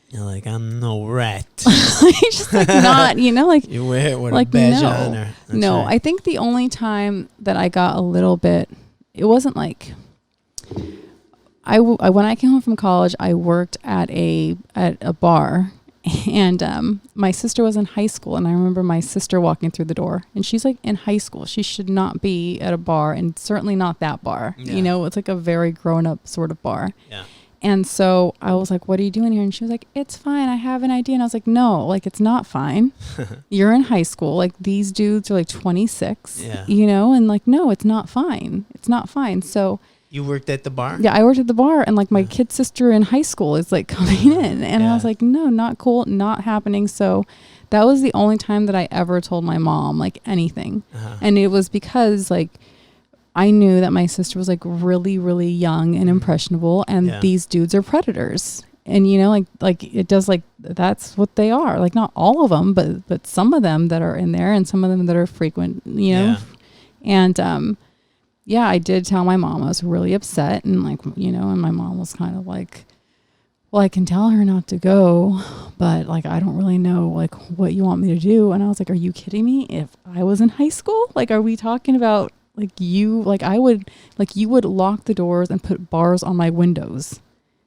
You're like, I'm no rat. Just like not, you know, like. You wear it with like, a badge on her. No, right. I think the only time that I got a little bit, it wasn't like, when I came home from college, I worked at a bar. And my sister was in high school, and I remember my sister walking through the door, and she's like in high school. She should not be at a bar, and certainly not that bar. Yeah. You know, it's like a very grown-up sort of bar. Yeah. And so I was like, what are you doing here? And she was like, it's fine, I have an idea. And I was like, no, like, it's not fine. You're in high school. Like, these dudes are like 26, you know, and like, no, it's not fine. It's not fine. So you worked at the bar? Yeah, I worked at the bar, and like my kid sister in high school is like coming in, and I was like, no, not cool, not happening. So that was the only time that I ever told my mom like anything. And it was because like I knew that my sister was like really, really young and impressionable, and these dudes are predators. And you know, like it does, like, that's what they are. Like, not all of them, but some of them that are in there, and some of them that are frequent, you know. And yeah, I did tell my mom. I was really upset, and like, you know, and my mom was kind of like, well, I can tell her not to go, but like, I don't really know like what you want me to do. And I was like, are you kidding me? If I was in high school, like, are we talking about like you, like I would, like you would lock the doors and put bars on my windows.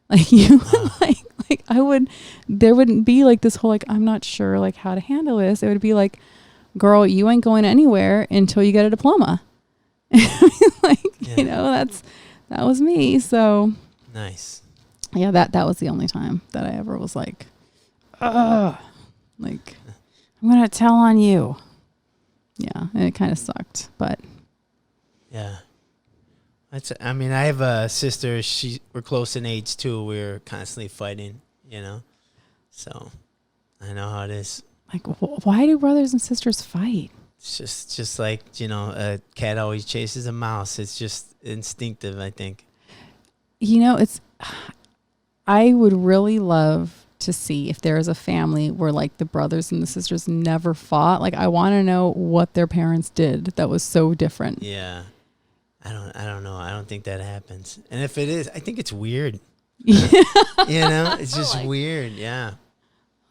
Like you would like I would, there wouldn't be like this whole, like, I'm not sure like how to handle this. It would be like, girl, you ain't going anywhere until you get a diploma. You know, that was me. So nice. Yeah, that was the only time that I ever was like, like, I'm gonna tell on you. Yeah, and it kind of sucked, but yeah. I mean, I have a sister. We're close in age too. We're constantly fighting, So I know how it is. Like, why do brothers and sisters fight? It's just like, a cat always chases a mouse. It's just instinctive, I think. I would really love to see if there is a family where like the brothers and the sisters never fought. Like, I want to know what their parents did that was so different. Yeah. I don't know. I don't think that happens. And if it is, I think it's weird. It's just weird. Yeah.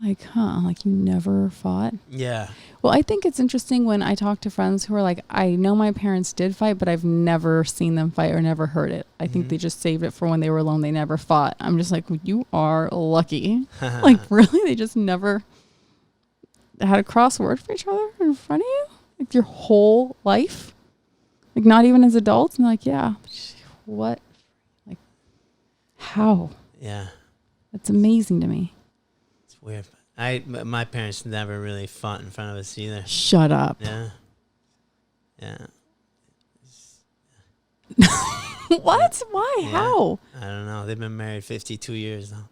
Like, like you never fought? Yeah. Well, I think it's interesting when I talk to friends who are like, I know my parents did fight, but I've never seen them fight or never heard it. I think they just saved it for when they were alone. They never fought. I'm just like, you are lucky. Like, really? They just never had a crossword for each other in front of you? Like, your whole life? Like, not even as adults? And like, yeah. What? Like, how? Yeah. That's amazing to me. Weird. My parents never really fought in front of us either. Shut up. Yeah. Yeah. What? Why? Yeah. How? I don't know. They've been married 52 years now.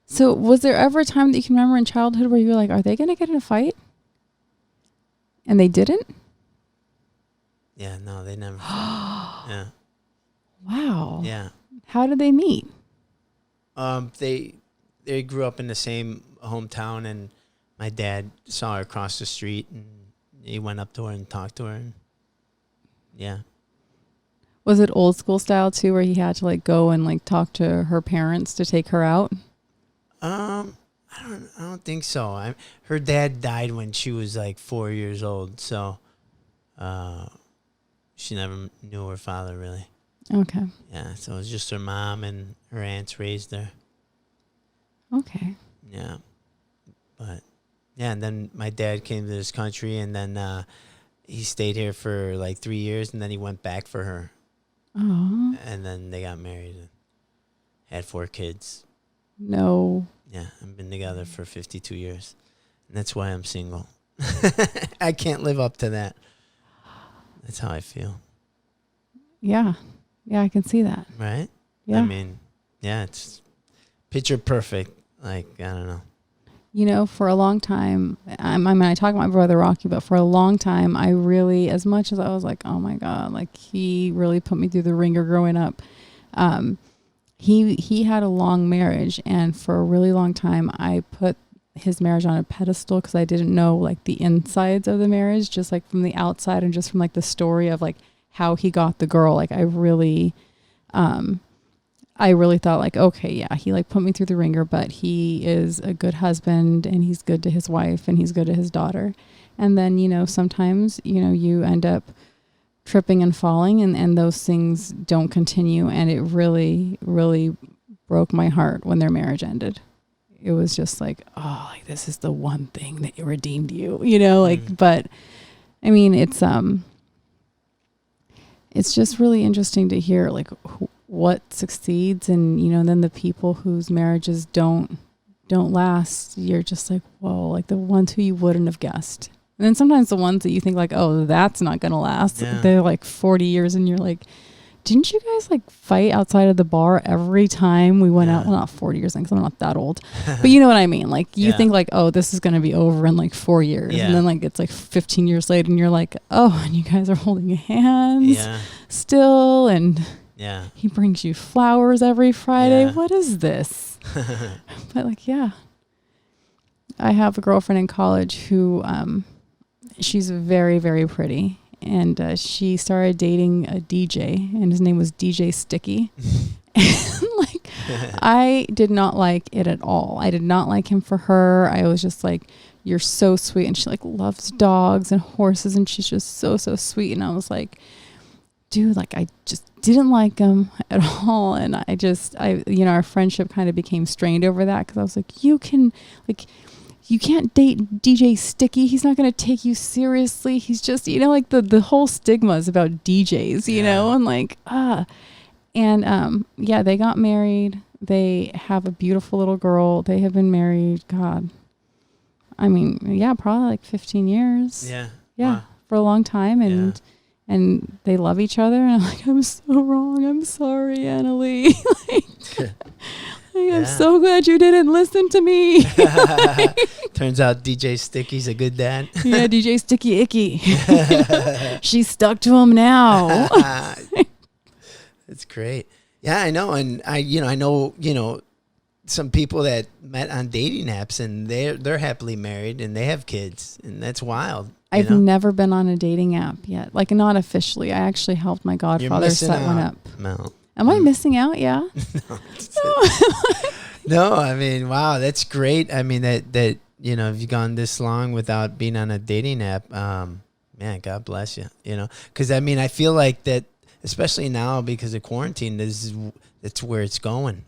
So was there ever a time that you can remember in childhood where you were like, are they going to get in a fight? And they didn't? Yeah, no, they never fought. Yeah. Wow. Yeah. How did they meet? They grew up in the same hometown, and my dad saw her across the street, and he went up to her and talked to her. And yeah. Was it old school style too, where he had to like go and like talk to her parents to take her out? I don't think so. Her dad died when she was like 4 years old, so she never knew her father really. Okay. Yeah, so it was just her mom and her aunts raised her. Okay. Yeah. But yeah, and then my dad came to this country, and then he stayed here for like 3 years, and then he went back for her. Oh. And then they got married and had 4 kids. No. Yeah, I've been together for 52 years. And that's why I'm single. I can't live up to that. That's how I feel. Yeah. Yeah, I can see that. Right? Yeah. I mean, yeah, it's picture perfect. Like, I don't know. For a long time, I talk about my brother Rocky, but for a long time, I really, as much as I was like, oh my God, like he really put me through the ringer growing up. He had a long marriage, and for a really long time, I put his marriage on a pedestal because I didn't know like the insides of the marriage, just like from the outside and just from like the story of like how he got the girl. Like I really thought like, okay, yeah, he like put me through the ringer, but he is a good husband and he's good to his wife and he's good to his daughter. And then, sometimes, you end up tripping and falling and those things don't continue. And it really, really broke my heart when their marriage ended. It was just like, oh, like this is the one thing that redeemed you, but I mean, it's just really interesting to hear like what succeeds and, then the people whose marriages don't last, you're just like, whoa, like the ones who you wouldn't have guessed. And then sometimes the ones that you think like, oh, that's not going to last. Yeah. They're like 40 years and you're like, didn't you guys like fight outside of the bar every time we went out? Well, not 40 years because I'm not that old, but you know what I mean? Like you think like, oh, this is going to be over in like 4 years. And then like, it's like 15 years later and you're like, oh, and you guys are holding hands still. And he brings you flowers every Friday. Yeah. What is this? But like, I have a girlfriend in college who, she's very, very pretty. And she started dating a DJ, and his name was DJ Sticky. And like, I did not like it at all. I did not like him for her. I was just like, you're so sweet. And she like loves dogs and horses, and she's just so, so sweet. And I was like, dude, like I just didn't like him at all. And our friendship kind of became strained over that because I was like, you can't date DJ Sticky. He's not going to take you seriously. He's just, like the whole stigma is about DJs, and like, they got married. They have a beautiful little girl. They have been married. God, I mean, probably like 15 years. Yeah. Yeah. Wow. For a long time. And and they love each other. And I'm like, I'm so wrong. I'm sorry, Annalie. I'm so glad you didn't listen to me. Turns out DJ Sticky's a good dad. Yeah, DJ Sticky Icky. She's stuck to him now. That's great. Yeah, I know. And I know, some people that met on dating apps, and they're happily married and they have kids, and that's wild. I've never been on a dating app yet. Like, not officially. I actually helped my godfather set one up. No. Am I missing out? Yeah. No, I mean, wow, that's great. I mean, that if you've gone this long without being on a dating app, man, God bless you. Because I mean, I feel like that, especially now because of quarantine, that's where it's going.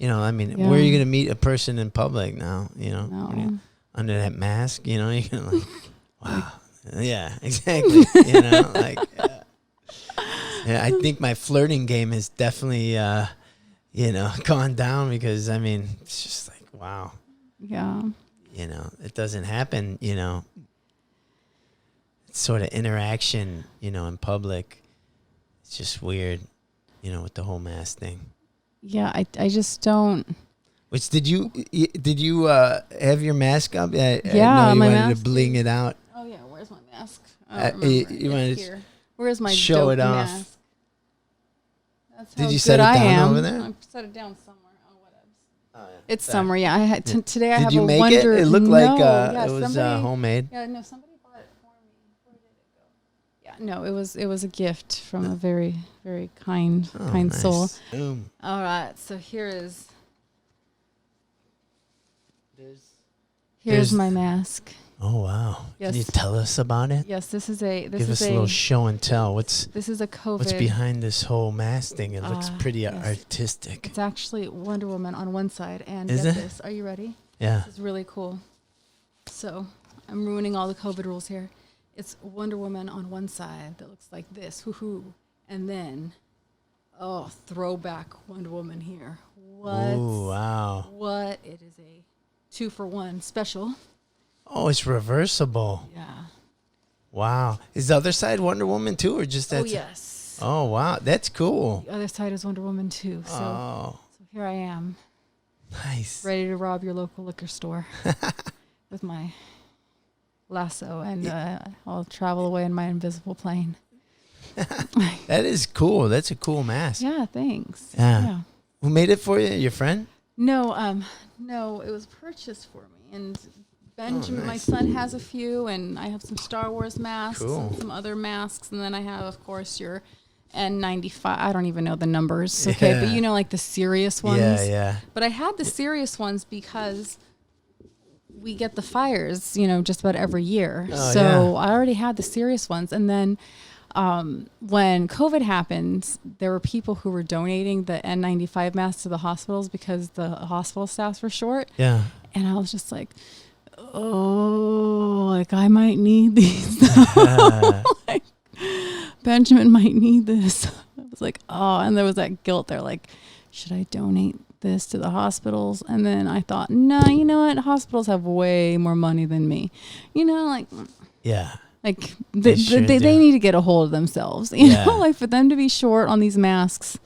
I mean, where are you going to meet a person in public now? No. Under that mask, you're going to like, wow, yeah, exactly. Yeah, I think my flirting game has definitely, gone down because, I mean, it's just like, wow. Yeah. It doesn't happen, it's sort of interaction, in public. It's just weird, with the whole mask thing. Yeah, I just don't. Which did you have your mask up? I know you my wanted mask to bling it out. Oh yeah, where's my mask? I don't remember. You wanted Here. Where's my show dope it off. mask? That's Did how you set good it I down am. over there? I set it down somewhere. Oh, whatever. Oh, yeah. It's somewhere. Yeah, I had today. I Did have you a make wonder. it? It looked like yeah, it was somebody, homemade. Yeah, no, somebody bought it for me. Where did it go? Yeah, no, it was a gift from a very, very kind Nice. soul. Boom. All right, so here's There's- my mask. Oh wow! Yes. Can you tell us about it? Yes, this is Give us a little show and tell. What's a COVID. what's behind this whole mask thing? It looks pretty yes. artistic. It's actually Wonder Woman on one side, and Is get it? this. Are you ready? Yeah. This is really cool. So I'm ruining all the COVID rules here. It's Wonder Woman on one side that looks like this, hoo-hoo, and then throwback Wonder Woman here. What? Ooh, wow. What? It is a 2-for-1 special. Oh, it's reversible. Yeah. Wow. Is the other side Wonder Woman too, or just that? Oh yes. Oh wow, that's cool. The other side is Wonder Woman too. So here I am, Nice. ready to rob your local liquor store with my lasso, and I'll travel away in my invisible plane. That is cool. That's a cool mask. Yeah, thanks. Yeah. Who made it for you? Your friend? No, no, it was purchased for me, and Benjamin, my son, has a few, and I have some Star Wars masks and some other masks, and then I have, of course, your N95. I don't even know the numbers, okay, but like the serious ones. Yeah. But I had the serious ones because we get the fires, just about every year. So I already had the serious ones, and then when COVID happened, there were people who were donating the N95 masks to the hospitals because the hospital staffs were short. Yeah. And I was just like, I might need these. Like, Benjamin might need this. I was like, and there was that guilt there. Like, should I donate this to the hospitals? And then I thought, no, you know what? Hospitals have way more money than me. Yeah. Like they need to get a hold of themselves. You know, like for them to be short on these masks.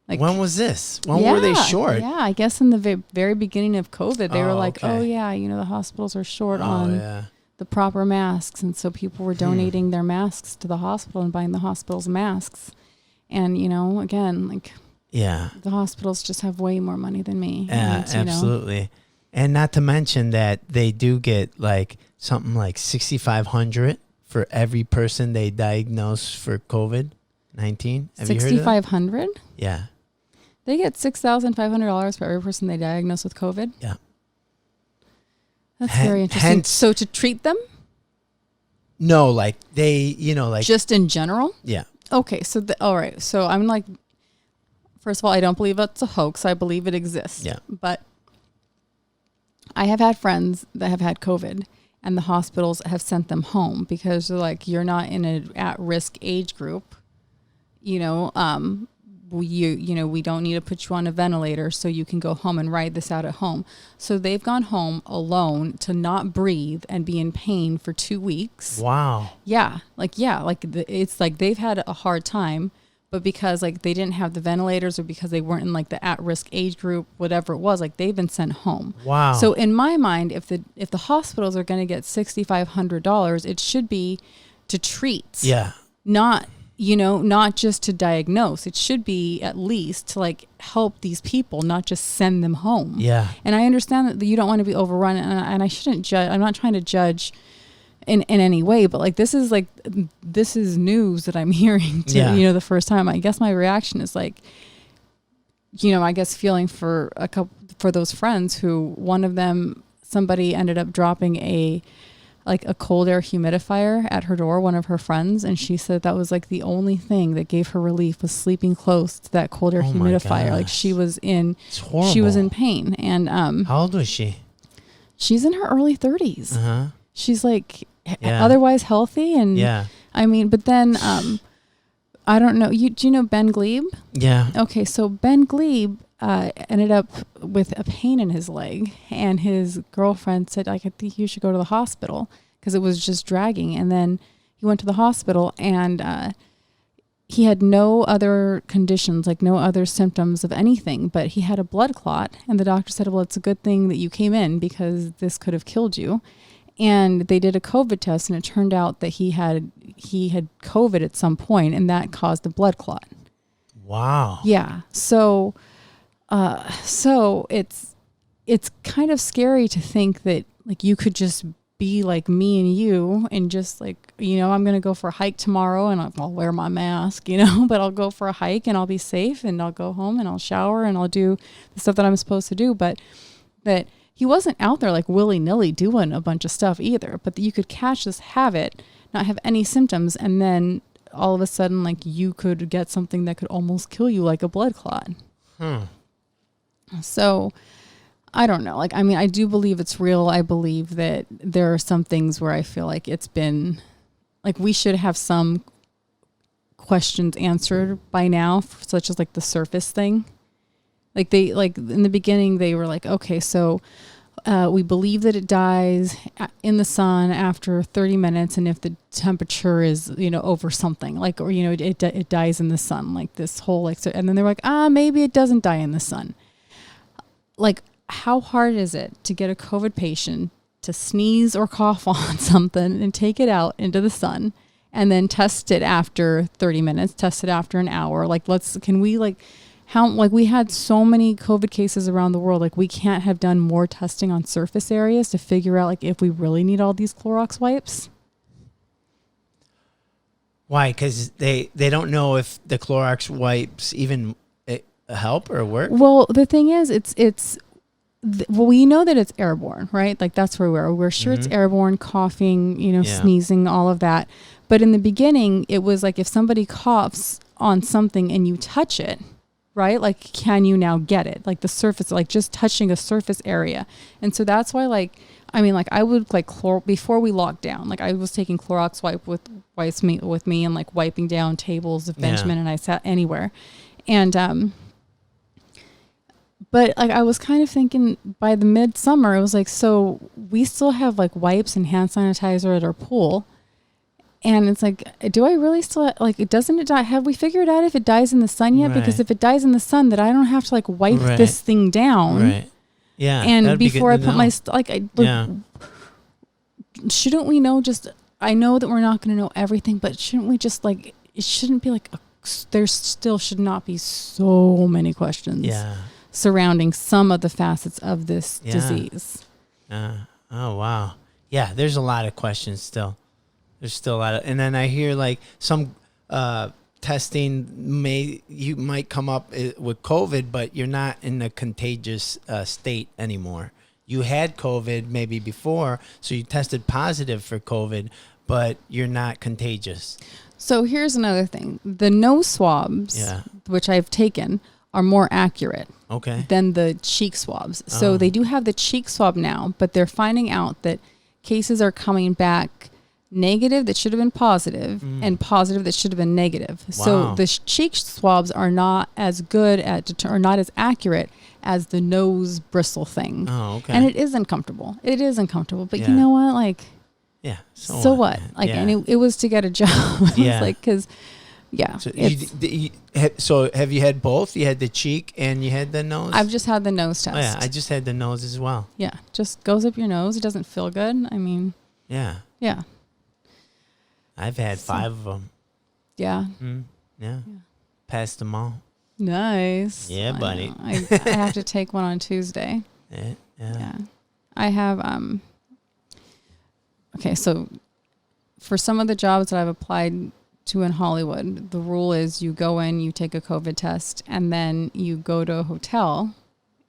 Like, when was this? When were they short? Yeah, I guess in the very beginning of COVID, they were like, the hospitals are short on the proper masks. And so people were donating their masks to the hospital and buying the hospital's masks. And, again, like, the hospitals just have way more money than me. Yeah, absolutely. And not to mention that they do get like something like $6,500 for every person they diagnose for COVID-19. Have you heard of that? $6,500? Yeah. They get $6,500 for every person they diagnose with COVID? Yeah. That's very interesting. So to treat them? No, like they, just in general? Yeah. Okay. So, all right. So I'm like, first of all, I don't believe it's a hoax. I believe it exists. Yeah. But I have had friends that have had COVID and the hospitals have sent them home because they're like, you're not in an at-risk age group, we don't need to put you on a ventilator, so you can go home and ride this out at home. So they've gone home alone to not breathe and be in pain for 2 weeks. Wow. Yeah. It's like they've had a hard time, but because like they didn't have the ventilators or because they weren't in like the at-risk age group, whatever it was, like they've been sent home. Wow. So in my mind, if the hospitals are going to get $6,500, it should be to treat. Yeah. Not just to diagnose. It should be at least to like help these people, not just send them home. Yeah. And I understand that you don't want to be overrun, and I shouldn't judge. I'm not trying to judge in any way, but like this is news that I'm hearing the first time. I guess my reaction is like, I guess feeling for those friends who, one of them, somebody ended up dropping a cold air humidifier at her door, one of her friends, and she said that was like the only thing that gave her relief was sleeping close to that cold air humidifier. Like she was in pain. And how old was she? She's in her early 30s. Uh-huh. She's like otherwise healthy, and I mean, but then I don't know. Do you know Ben Glebe? Yeah. Okay, so Ben Glebe ended up with a pain in his leg, and his girlfriend said, I think you should go to the hospital because it was just dragging. And then he went to the hospital, and he had no other conditions, like no other symptoms of anything, but he had a blood clot. And the doctor said, well, it's a good thing that you came in because this could have killed you. And they did a COVID test, and it turned out that he had COVID at some point, and that caused a blood clot. Wow. Yeah. So it's kind of scary to think that like you could just be like me and you and just like, I'm going to go for a hike tomorrow and I'll wear my mask, but I'll go for a hike and I'll be safe and I'll go home and I'll shower and I'll do the stuff that I'm supposed to do. But that he wasn't out there like willy-nilly doing a bunch of stuff either, but that you could catch this habit, not have any symptoms, and then all of a sudden like you could get something that could almost kill you, like a blood clot. So I don't know. Like, I mean, I do believe it's real. I believe that there are some things where I feel like it's been like we should have some questions answered by now, such as like the surface thing. Like in the beginning, they were like, okay, so we believe that it dies in the sun after 30 minutes. And if the temperature is, over something like, or, it dies in the sun, like this whole, like, so, and then they're like, maybe it doesn't die in the sun. Like, how hard is it to get a COVID patient to sneeze or cough on something and take it out into the sun and then test it after 30 minutes, test it after an hour? Like, we had so many COVID cases around the world. Like, we can't have done more testing on surface areas to figure out like if we really need all these Clorox wipes. Why? Because they don't know if the Clorox wipes even help or work. Well, the thing is, we know that it's airborne, right? Like that's where we're sure it's airborne, coughing, sneezing, all of that. But in the beginning, it was like if somebody coughs on something and you touch it, right? Like, can you now get it? Like the surface, like just touching a surface area. And so that's why, like, I mean, like I would like before we locked down, like I was taking Clorox wipe with me and like wiping down tables of Benjamin and I sat anywhere. And, but like I was kind of thinking by the midsummer, it was like, so we still have like wipes and hand sanitizer at our pool. And it's like, do I really still, like, doesn't it die? Have we figured out if it dies in the sun yet? Right. Because if it dies in the sun, then I don't have to like wipe this thing down. Right. Yeah. And before I put shouldn't we know just, I know that we're not going to know everything, but shouldn't we just like, it shouldn't be like, there still should not be so many questions surrounding some of the facets of this disease. Oh, wow. Yeah. There's a lot of questions still. There's still a lot of, and then I hear like some testing you might come up with COVID, but you're not in a contagious state anymore. You had COVID maybe before, so you tested positive for COVID, but you're not contagious. So here's another thing. The nose swabs, which I've taken, are more accurate than the cheek swabs. So they do have the cheek swab now, but they're finding out that cases are coming back negative that should have been positive, and positive that should have been negative. So Wow. the cheek swabs are not as good at or not as accurate as the nose bristle thing. Oh, okay. And it is uncomfortable. It is uncomfortable. But Yeah. you know what? Like, Yeah. so what? Like, Yeah. and it was to get a job. Yeah. It's like, because, yeah. So have you had both? You had the cheek and you had the nose? I've just had the nose test. Oh, yeah, I just had the nose as well. Yeah, just goes up your nose. It doesn't feel good. I mean, Yeah. yeah. I've had 5 of them. Yeah. Yeah. Passed them all. Nice. Yeah, buddy. know. I have to take one on Tuesday. Yeah. Yeah. I have okay, so for some of the jobs that I've applied to in Hollywood, the rule is you go in, you take a COVID test, and then you go to a hotel,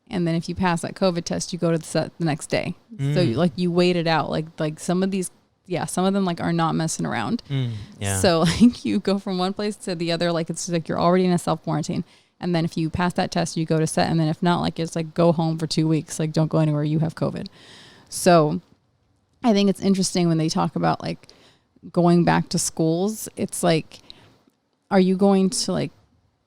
and then if you pass that COVID test, you go to the set the next day. So you wait it out. Like some of these, some of them like are not messing around. Yeah. So like you go from one place to the other, like it's like you're already in a self quarantine. And then if you pass that test, you go to set. And then if not, like it's like go home for 2 weeks. Like don't go anywhere. You have COVID. So I think it's interesting when they talk about like going back to schools. It's like, are you going to like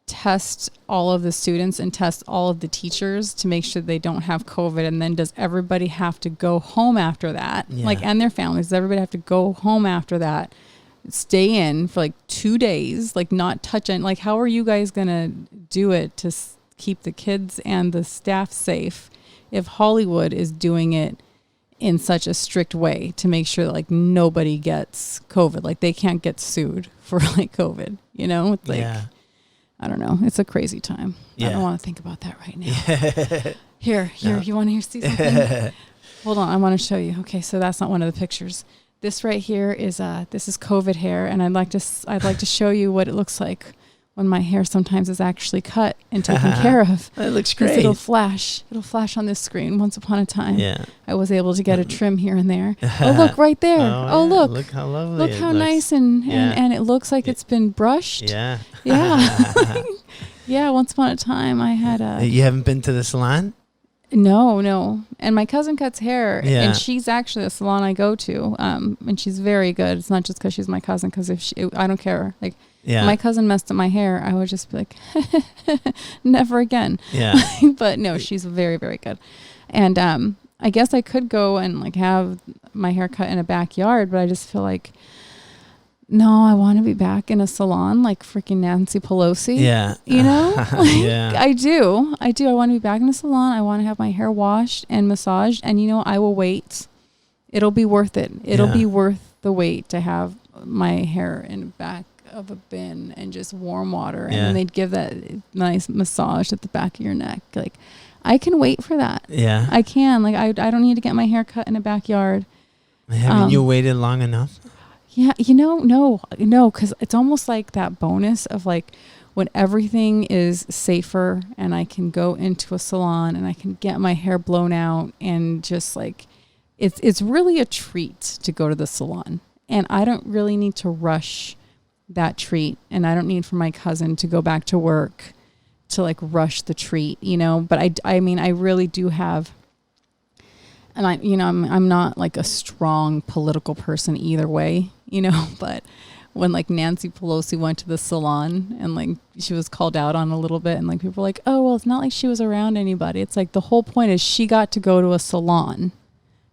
test all of the students and test all of the teachers to make sure they don't have COVID? And then does everybody have to go home after that? Yeah. Like, and their families, does everybody have to go home after that? Stay in for like 2 days, like not touch it. Like, how are you guys going to do it to keep the kids and the staff safe if Hollywood is doing it in such a strict way to make sure that like nobody gets COVID? Like they can't get sued for like COVID, you know? It's like, I don't know. It's a crazy time. I don't want to think about that right now. Here, no. You want to see something? Hold on. I want to show you. Okay. So that's not one of the pictures. This right here is this is COVID hair, and I'd like to show you what it looks like when my hair sometimes is actually cut and taken care of. It looks great. It'll flash on this screen. Once upon a time, I was able to get a trim here and there. Oh, look right there. Oh, look. Look how lovely. Look how nice and it looks like it's been brushed. Yeah. Yeah. Yeah. Once upon a time, I had You haven't been to the salon? No. And my cousin cuts hair, Yeah. and she's actually a salon I go to, and she's very good. It's not just because she's my cousin, because I don't care. Like, if my cousin messed up my hair, I would just be like, never again. Yeah. But no, she's very, very good. And I guess I could go and like have my hair cut in a backyard, but I just feel like, no, I want to be back in a salon like freaking Nancy Pelosi. Yeah. You know? Yeah. I do. I want to be back in a salon. I want to have my hair washed and massaged. And, you know, I will wait. It'll be worth it. It'll be worth the wait to have my hair in the back of a bin and just warm water. And then they'd give that nice massage at the back of your neck. Like, I can wait for that. Yeah. I can. Like, I don't need to get my hair cut in a backyard. Haven't you waited long enough? Yeah, you know, no, because it's almost like that bonus of like when everything is safer and I can go into a salon and I can get my hair blown out and just like, it's really a treat to go to the salon. And I don't really need to rush that treat. And I don't need for my cousin to go back to work to like rush the treat, you know, but I mean, I really do have. And I'm not like a strong political person either way, you know, but when like Nancy Pelosi went to the salon and like she was called out on a little bit and like people were like, oh, well, it's not like she was around anybody. It's like the whole point is she got to go to a salon,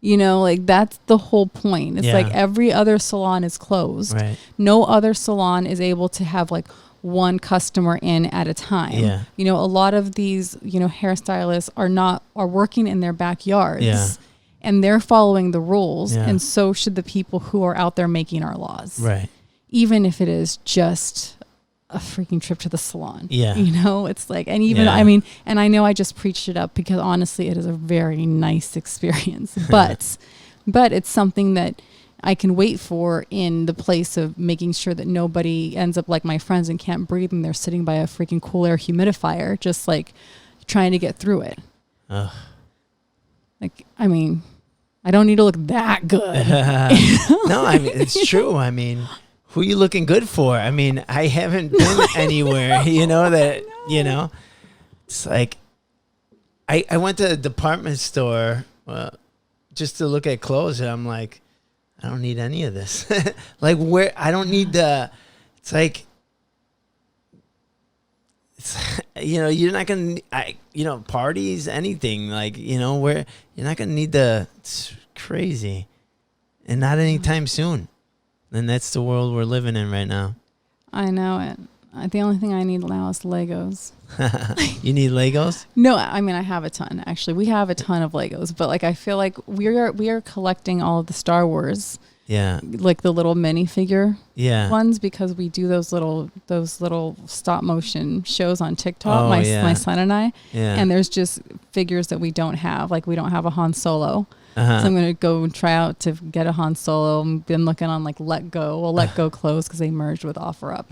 you know, like that's the whole point. It's like every other salon is closed. Right. No other salon is able to have like one customer in at a time. Yeah. You know, a lot of these, you know, hairstylists are working in their backyards. Yeah. And they're following the rules, Yeah. and so should the people who are out there making our laws. Right. Even if it is just a freaking trip to the salon. Yeah. You know, it's like, and even, I mean, and I know I just preached it up because honestly, it is a very nice experience. But it's something that I can wait for in the place of making sure that nobody ends up like my friends and can't breathe and they're sitting by a freaking cool air humidifier, just like trying to get through it. Ugh. Like, I mean, I don't need to look that good. No, I mean, it's true. I mean, who are you looking good for? I mean, I haven't been anywhere, you know, it's like, I went to a department store just to look at clothes, and I'm like, I don't need any of this. Like where I don't need the. It's like. You're not gonna. Parties, anything like where you're not gonna need the. It's crazy, and not anytime soon. And that's the world we're living in right now. I know it. The only thing I need now is Legos. You need Legos? No, I mean I have a ton. Actually, we have a ton of Legos, but like I feel like we are collecting all of the Star Wars. Yeah. Like the little minifigure ones because we do those little stop motion shows on TikTok. Oh, my son and I. Yeah. And there's just figures that we don't have. Like we don't have a Han Solo. Uh-huh. So I'm going to go and try out to get a Han Solo. I've been looking on like Let Go. Well, Let Go closed because they merged with OfferUp.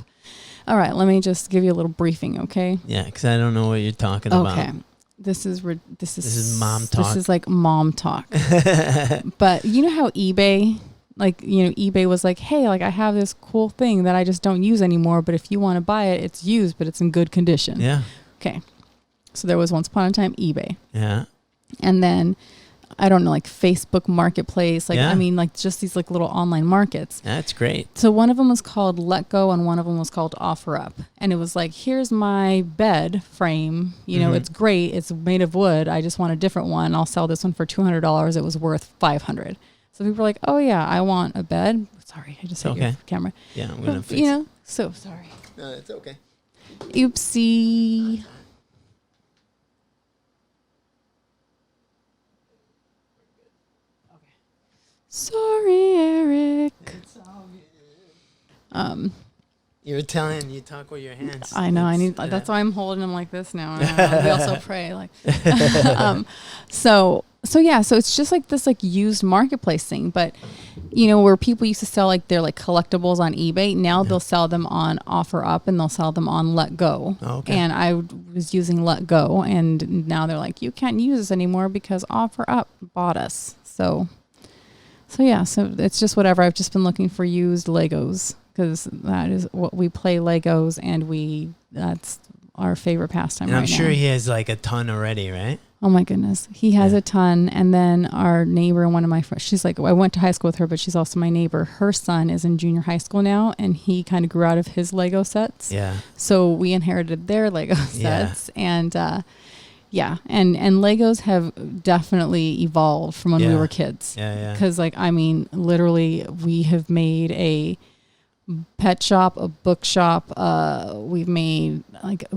All right, let me just give you a little briefing, okay? Yeah, because I don't know what you're talking about. Okay, this is mom talk. This is like mom talk. But you know how eBay, eBay was like, hey, like I have this cool thing that I just don't use anymore, but if you want to buy it, it's used, but it's in good condition. Yeah. Okay, so there was once upon a time eBay. Yeah. And then I don't know, like Facebook Marketplace, just these like little online markets. That's great. So one of them was called Let Go and one of them was called OfferUp. And it was like, here's my bed frame. It's great. It's made of wood. I just want a different one. I'll sell this one for $200. It was worth $500. So people were like, oh yeah, I want a bed. Sorry, I just hit your camera. Yeah, I'm going to fix it. So sorry. No, it's okay. Oopsie. Sorry, Eric. It's all good. You talk with your hands. I know. That's why I'm holding them like this now. We also pray like. So it's just like this like used marketplace thing, but where people used to sell like their like collectibles on eBay, now they'll sell them on OfferUp and they'll sell them on Let Go. Oh, okay. And I was using Let Go, and now they're like, you can't use this anymore because OfferUp bought us. So it's just whatever. I've just been looking for used Legos because that is what we play, Legos, and that's our favorite pastime right now. And I'm sure he has like a ton already, right? Oh my goodness. He has a ton. And then our neighbor, one of my friends, she's like, I went to high school with her, but she's also my neighbor. Her son is in junior high school now, and he kind of grew out of his Lego sets. Yeah. So we inherited their Lego sets. And and Legos have definitely evolved from when we were kids. Yeah. Because literally we have made a pet shop, a bookshop. We've made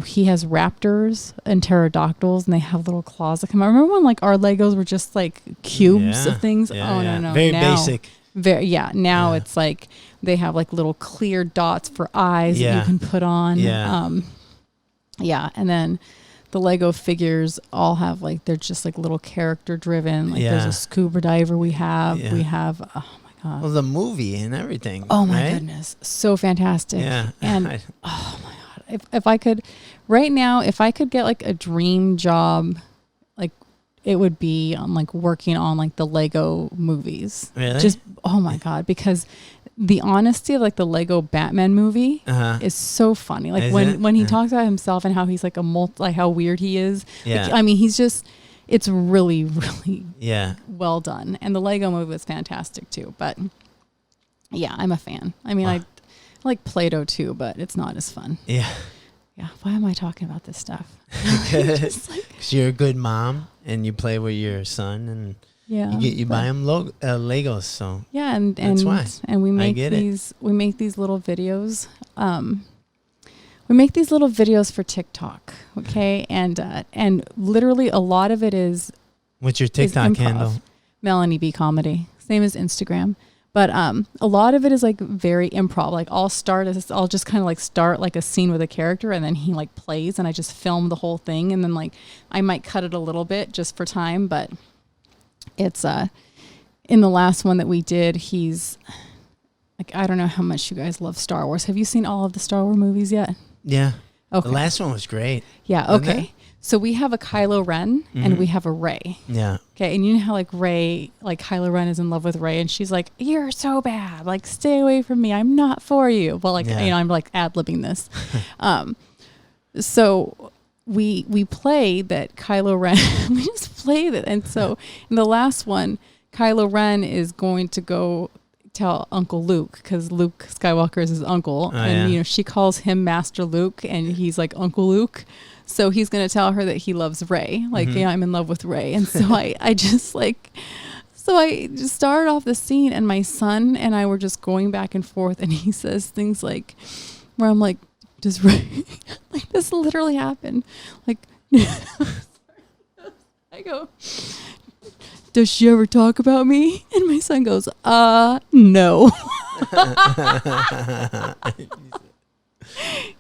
he has raptors and pterodactyls, and they have little claws that come out. Remember when like our Legos were just like cubes of things? No. Very basic. Now it's like they have like little clear dots for eyes that you can put on. And then the Lego figures all have they're just like little character driven. There's a scuba diver we have. We have, oh my God. Well, the movie and everything. Oh my goodness. So fantastic. Yeah. And oh my God. If I could, right now, if I could get like a dream job, it would be on working on the Lego movies. Really? Just, oh my God. Because the honesty of the Lego Batman movie is so funny. When he talks about himself and how he's how weird he is. Yeah. He's just, it's really, really well done. And the Lego movie was fantastic too. But yeah, I'm a fan. I like Play-Doh too, but it's not as fun. Yeah. Yeah. Why am I talking about this stuff? Because you're a good mom and you play with your son and you buy him Legos. So and that's why. And we make these little videos. We make these little videos for TikTok. Okay. And literally a lot of it is. What's your TikTok handle? Melanie B Comedy. Same as Instagram. But a lot of it is very improv. I'll just kind of start a scene with a character, and then he plays, and I just film the whole thing, and then I might cut it a little bit just for time. But it's in the last one that we did, he's I don't know how much you guys love Star Wars. Have you seen all of the Star Wars movies yet? Yeah. Okay. The last one was great. Yeah. Okay. So we have a Kylo Ren and we have a Rey. Yeah. Okay. And you know how Rey, Kylo Ren is in love with Rey, and she's like, "You're so bad. Stay away from me. I'm not for you." Well, I'm ad-libbing this. So we play that Kylo Ren. We just played it, and so in the last one, Kylo Ren is going to go tell Uncle Luke, because Luke Skywalker is his uncle, and yeah. she calls him Master Luke, and he's like Uncle Luke. So he's gonna tell her that he loves Rey, like I'm in love with Rey, and so I just started off the scene, and my son and I were just going back and forth, and he says things like, where I'm like, does Rey, like this literally happened, like. I go, does she ever talk about me? And my son goes, no.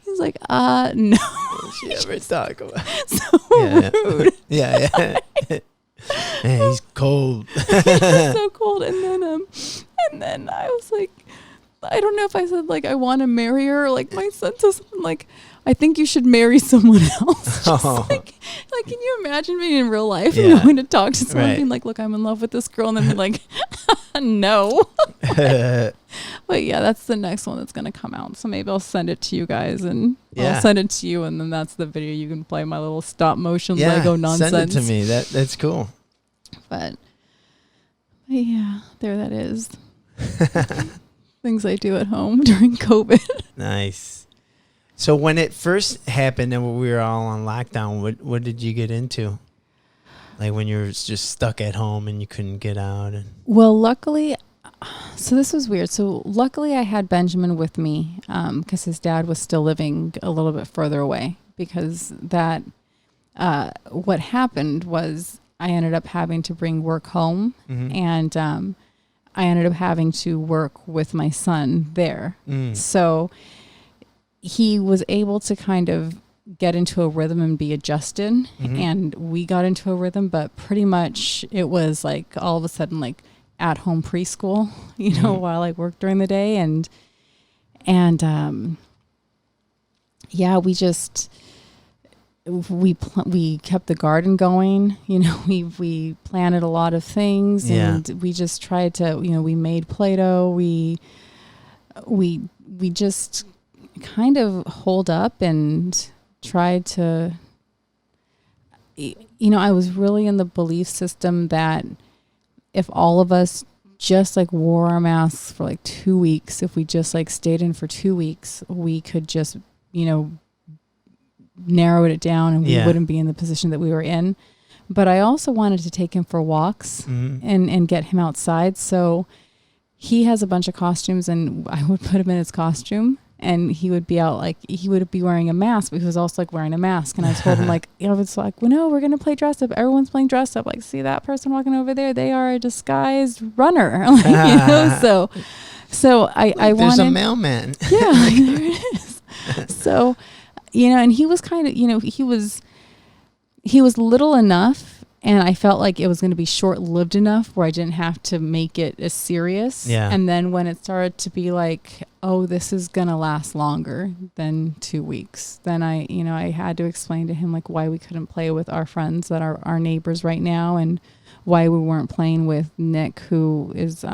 He's like, no. Does she ever talk about So rude. Yeah. Man, he's cold. He's so cold. And then I was like, I don't know if I said like I want to marry her. Like my son says something like, I think you should marry someone else. Like, can you imagine me in real life and going to talk to someone being like, look, I'm in love with this girl, and then be like, no. But yeah, that's the next one that's going to come out. So maybe I'll send it to you guys, and I'll send it to you, and then that's the video you can play my little stop motion Lego nonsense. Send it to me. That's cool. But yeah, there that is. Things I do at home during COVID. Nice. So when it first happened and we were all on lockdown, what did you get into? Like when you were just stuck at home and you couldn't get out? Well, luckily, so this was weird. So luckily I had Benjamin with me because his dad was still living a little bit further away, because that what happened was I ended up having to bring work home, and I ended up having to work with my son there. So he was able to kind of get into a rhythm and be adjusted, and we got into a rhythm, but pretty much it was like all of a sudden like at home preschool, while I worked during the day. And yeah, we kept the garden going, we planted a lot of things, and we just tried to, we made Play-Doh. We just kind of hold up and tried to, I was really in the belief system that if all of us just like wore our masks for like 2 weeks, if we just like stayed in for 2 weeks, we could just, narrow it down, and we wouldn't be in the position that we were in. But I also wanted to take him for walks and get him outside. So he has a bunch of costumes, and I would put him in his costume, and he would be out, like he would be wearing a mask, but he was also like wearing a mask. And I told him like, it's like, well, no, we're going to play dress up. Everyone's playing dress up. Like, see that person walking over there? They are a disguised runner. So I wanted. There's a mailman. Yeah, there it is. So, and he was kind of, he was little enough, and I felt like it was going to be short-lived enough where I didn't have to make it as serious. Yeah. And then when it started to be like, oh, this is going to last longer than 2 weeks, then I had to explain to him like why we couldn't play with our friends that are our neighbors right now, and why we weren't playing with Nick, who is,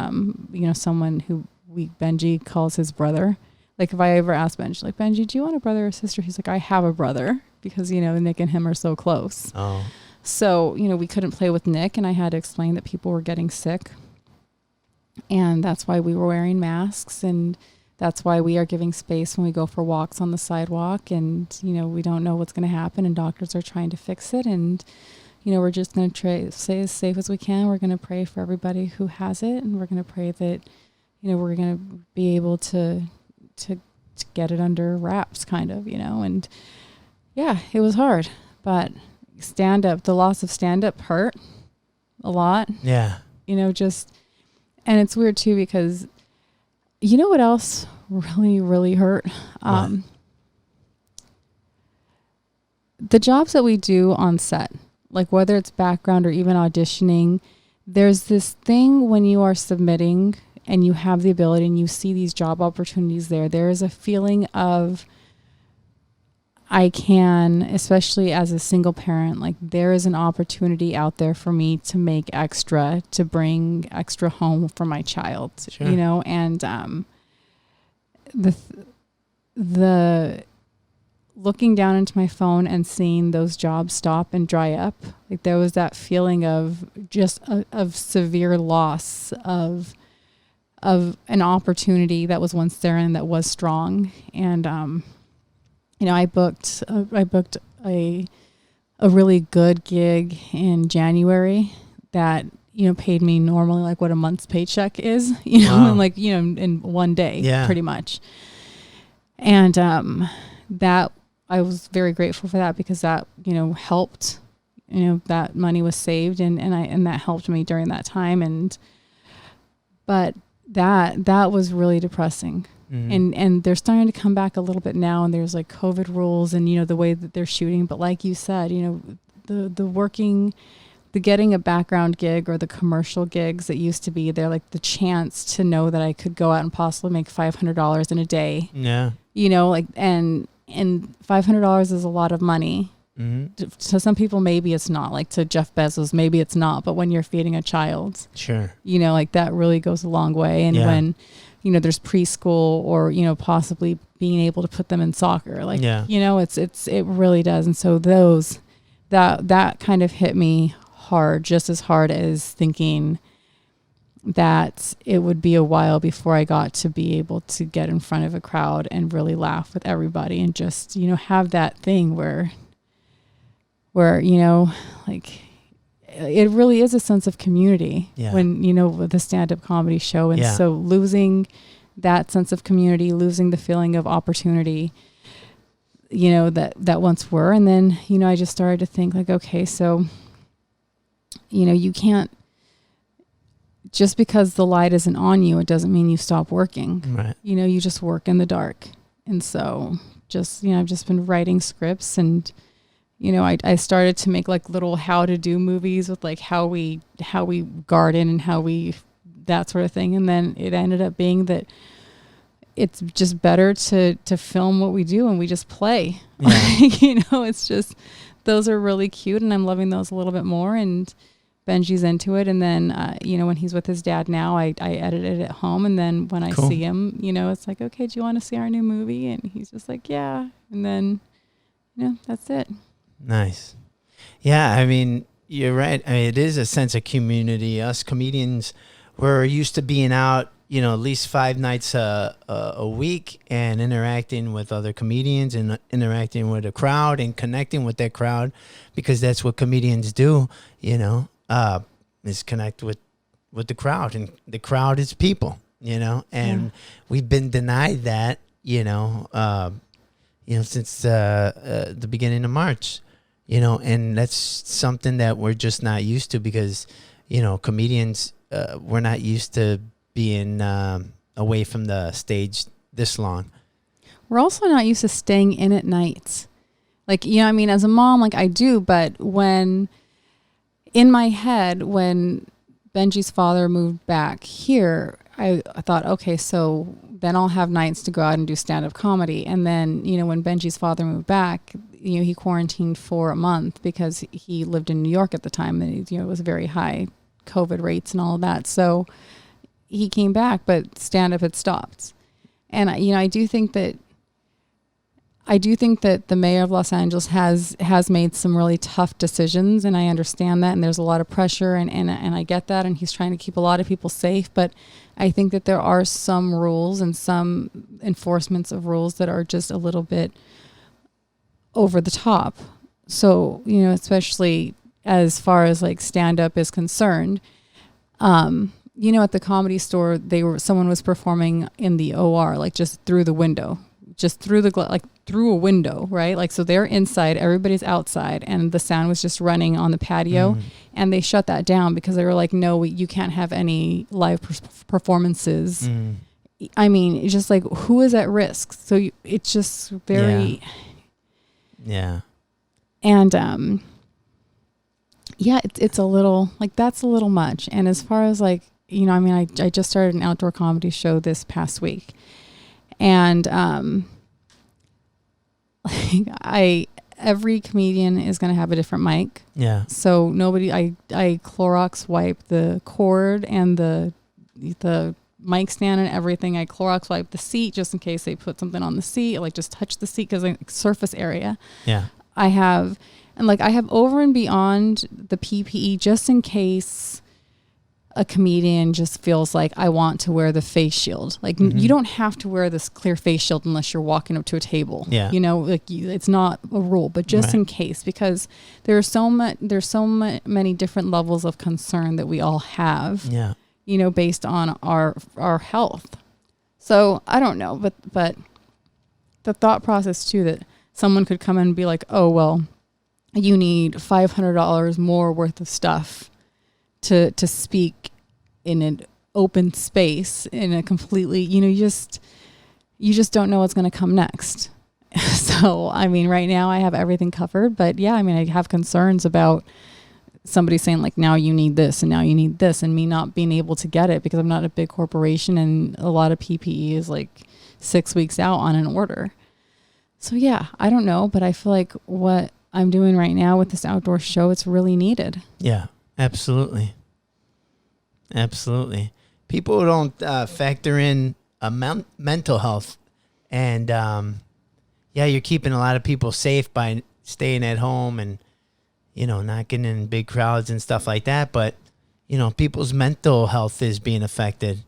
someone who Benji calls his brother. Like if I ever ask Benji, like, Benji, do you want a brother or sister? He's like, I have a brother, because, Nick and him are so close. Oh. So, we couldn't play with Nick, and I had to explain that people were getting sick. And that's why we were wearing masks, and that's why we are giving space when we go for walks on the sidewalk. And, we don't know what's going to happen, and doctors are trying to fix it. And, we're just going to stay as safe as we can. We're going to pray for everybody who has it, and we're going to pray that, we're going to be able to get it under wraps, kind of, and yeah, it was hard, but the loss of stand-up hurt a lot. Yeah. And it's weird too, because what else really, really hurt? The jobs that we do on set, like whether it's background or even auditioning, there's this thing when you are submitting and you have the ability and you see these job opportunities there is a feeling of, I can, especially as a single parent, like there is an opportunity out there for me to make extra, to bring extra home for my child, sure. And the looking down into my phone and seeing those jobs stop and dry up, like there was that feeling of just of severe loss an opportunity that was once there and that was strong. And, you know, I booked a really good gig in January that, you know, paid me normally like what a month's paycheck is, you know, in like, you know, in one day, pretty much. And, that I was very grateful for that, because that, you know, helped, you know, that money was saved and that helped me during that time. But that was really depressing. And they're starting to come back a little bit now, and there's like COVID rules and, you know, the way that they're shooting. But like you said, you know, the getting a background gig or the commercial gigs that used to be there, like the chance to know that I could go out and possibly make $500 in a day. Yeah. You know, like, and $500 is a lot of money. To some people, maybe it's not. Like to Jeff Bezos, maybe it's not. But when you're feeding a child, sure, you know, like that really goes a long way. And when, you know, there's preschool or, you know, possibly being able to put them in soccer, like, you know, it really does. And so that kind of hit me hard, just as hard as thinking that it would be a while before I got to be able to get in front of a crowd and really laugh with everybody and just, you know, have that thing where, you know, like it really is a sense of community when, you know, with a stand-up comedy show. And so losing that sense of community, losing the feeling of opportunity, you know, that once were. And then, you know, I just started to think like, okay, so, you know, you can't, just because the light isn't on you, it doesn't mean you stop working. Right. You know, you just work in the dark. And so just, you know, I've just been writing scripts, and, you know, I started to make like little how to do movies with like how we garden and how we, that sort of thing. And then it ended up being that it's just better to film what we do and we just play. Yeah. You know, it's just, those are really cute, and I'm loving those a little bit more. And Benji's into it. And then, you know, when he's with his dad now, I edit it at home. And then when I see him, you know, it's like, okay, do you want to see our new movie? And he's just like, yeah. And then, you know, that's it. Nice. Yeah. I mean, you're right. I mean, it is a sense of community. Us comedians, we're used to being out, you know, at least 5 nights a week and interacting with other comedians and interacting with a crowd and connecting with that crowd, because that's what comedians do, you know. Is connect with the crowd, and the crowd is people, you know, and we've been denied that, you know, since the beginning of March, you know, and that's something that we're just not used to, because, you know, comedians, we're not used to being away from the stage this long. We're also not used to staying in at night. Like, you know, I mean, as a mom, like I do, but when in my head, when Benji's father moved back here, I thought, okay, so then I'll have nights to go out and do stand-up comedy. And then, you know, when Benji's father moved back, you know, he quarantined for a month because he lived in New York at the time, and, you know, it was very high COVID rates and all of that. So he came back, but stand-up had stopped. And, you know, I do think that the mayor of Los Angeles has made some really tough decisions, and I understand that, and there's a lot of pressure, and I get that, and he's trying to keep a lot of people safe, but I think that there are some rules and some enforcements of rules that are just a little bit over the top. So, you know, especially as far as like stand-up is concerned, you know, at the Comedy Store, someone was performing in the OR, like just through the window. Just through through a window, right? Like, so they're inside, everybody's outside, and the sound was just running on the patio, and they shut that down because they were like, no, you can't have any live performances. I mean, it's just like, who is at risk? So it's just very, and it's a little, like, that's a little much. And as far as like, you know, I mean, I just started an outdoor comedy show this past week. And every comedian is going to have a different mic. Yeah. So I Clorox wipe the cord and the mic stand and everything. I Clorox wipe the seat just in case they put something on the seat. Like just touch the seat because like surface area. Yeah. I have over and beyond the PPE just in case a comedian just feels like, I want to wear the face shield. Like you don't have to wear this clear face shield unless you're walking up to a table. Yeah. You know, like it's not a rule, but just in case, because there's so many different levels of concern that we all have. Yeah. You know, based on our health. So I don't know, but the thought process too, that someone could come in and be like, oh, well, you need $500 more worth of stuff to speak in an open space in a completely, you know, you just don't know what's going to come next. So, I mean, right now I have everything covered, but yeah, I mean, I have concerns about somebody saying like, now you need this and now you need this, and me not being able to get it because I'm not a big corporation and a lot of PPE is like 6 weeks out on an order. So yeah, I don't know, but I feel like what I'm doing right now with this outdoor show, it's really needed. Yeah, absolutely. Absolutely. People don't factor in mental health. And yeah, you're keeping a lot of people safe by staying at home and, you know, not getting in big crowds and stuff like that. But, you know, people's mental health is being affected.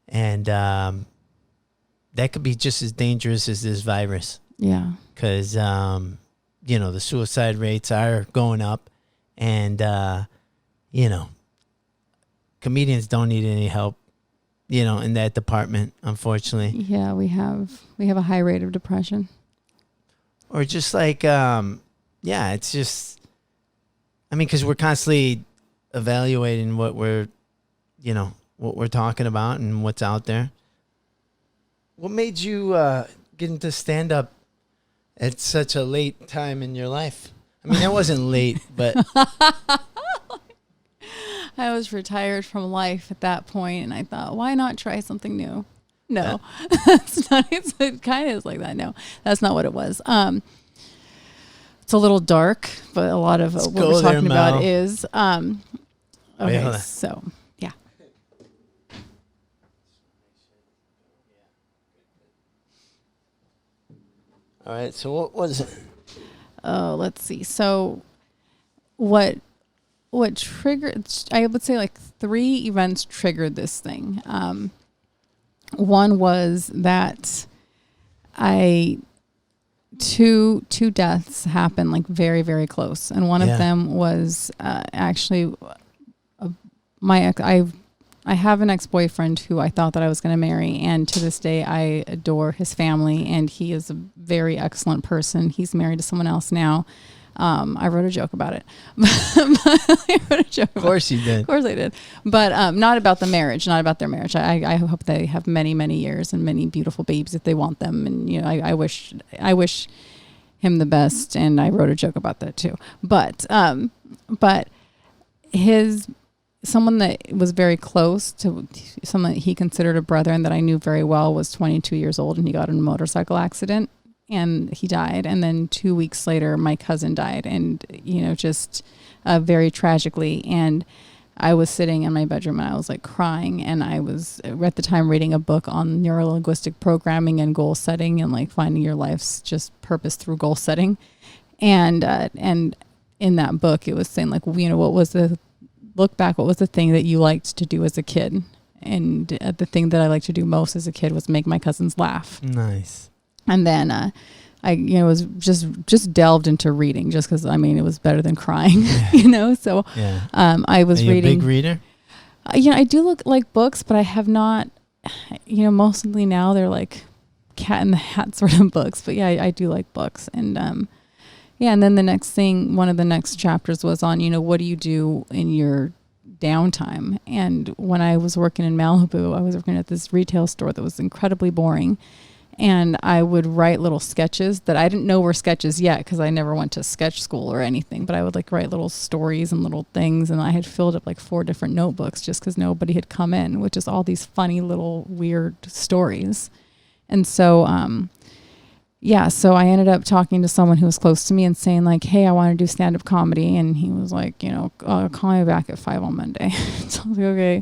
And that could be just as dangerous as this virus. Yeah. Because, you know, the suicide rates are going up. And, you know, comedians don't need any help, you know, in that department, unfortunately. Yeah, we have a high rate of depression. Or just like, yeah, it's just, I mean, because we're constantly evaluating what we're, you know, what we're talking about and what's out there. What made you get into stand-up at such a late time in your life? I mean, that wasn't late, but... I was retired from life at that point, and I thought, why not try something new? No, that's not. It kind of is like that. No, that's not what it was. It's a little dark, but a lot of what we're talking about is. Okay, so yeah. All right. So what was it? Oh, let's see. So what triggered, I would say like 3 events triggered this thing. One was that two deaths happened like very, very close. And one of them was actually my ex. I have an ex-boyfriend who I thought that I was going to marry. And to this day, I adore his family. And he is a very excellent person. He's married to someone else now. I wrote a joke about it. Of course you did. Of course I did. But not about the marriage, not about their marriage. I hope they have many, many years and many beautiful babies if they want them. And, you know, I wish him the best. And I wrote a joke about that too. But someone that was very close to someone that he considered a brother and that I knew very well was 22 years old, and he got in a motorcycle accident. And he died. And then 2 weeks later, my cousin died. And, you know, just very tragically. And I was sitting in my bedroom and I was like crying. And I was at the time reading a book on neuro-linguistic programming and goal setting and like finding your life's just purpose through goal setting. And in that book, it was saying like, you know, what was the thing that you liked to do as a kid? And the thing that I liked to do most as a kid was make my cousins laugh. Nice. And then I, you know, was just delved into reading just because, I mean, it was better than crying, you know. So I was reading. Are you a big reader? You know, I do like books, but I have not, you know, mostly now they're like Cat in the Hat sort of books. But yeah, I do like books. And yeah, and then the next thing, one of the next chapters was on, you know, what do you do in your downtime? And when I was working in Malibu, I was working at this retail store that was incredibly boring. And I would write little sketches that I didn't know were sketches yet because I never went to sketch school or anything. But I would like write little stories and little things. And I had filled up like 4 different notebooks just because nobody had come in, which is all these funny little weird stories. And so, so I ended up talking to someone who was close to me and saying like, hey, I want to do stand-up comedy. And he was like, you know, call me back at 5 on Monday. So I was like, okay.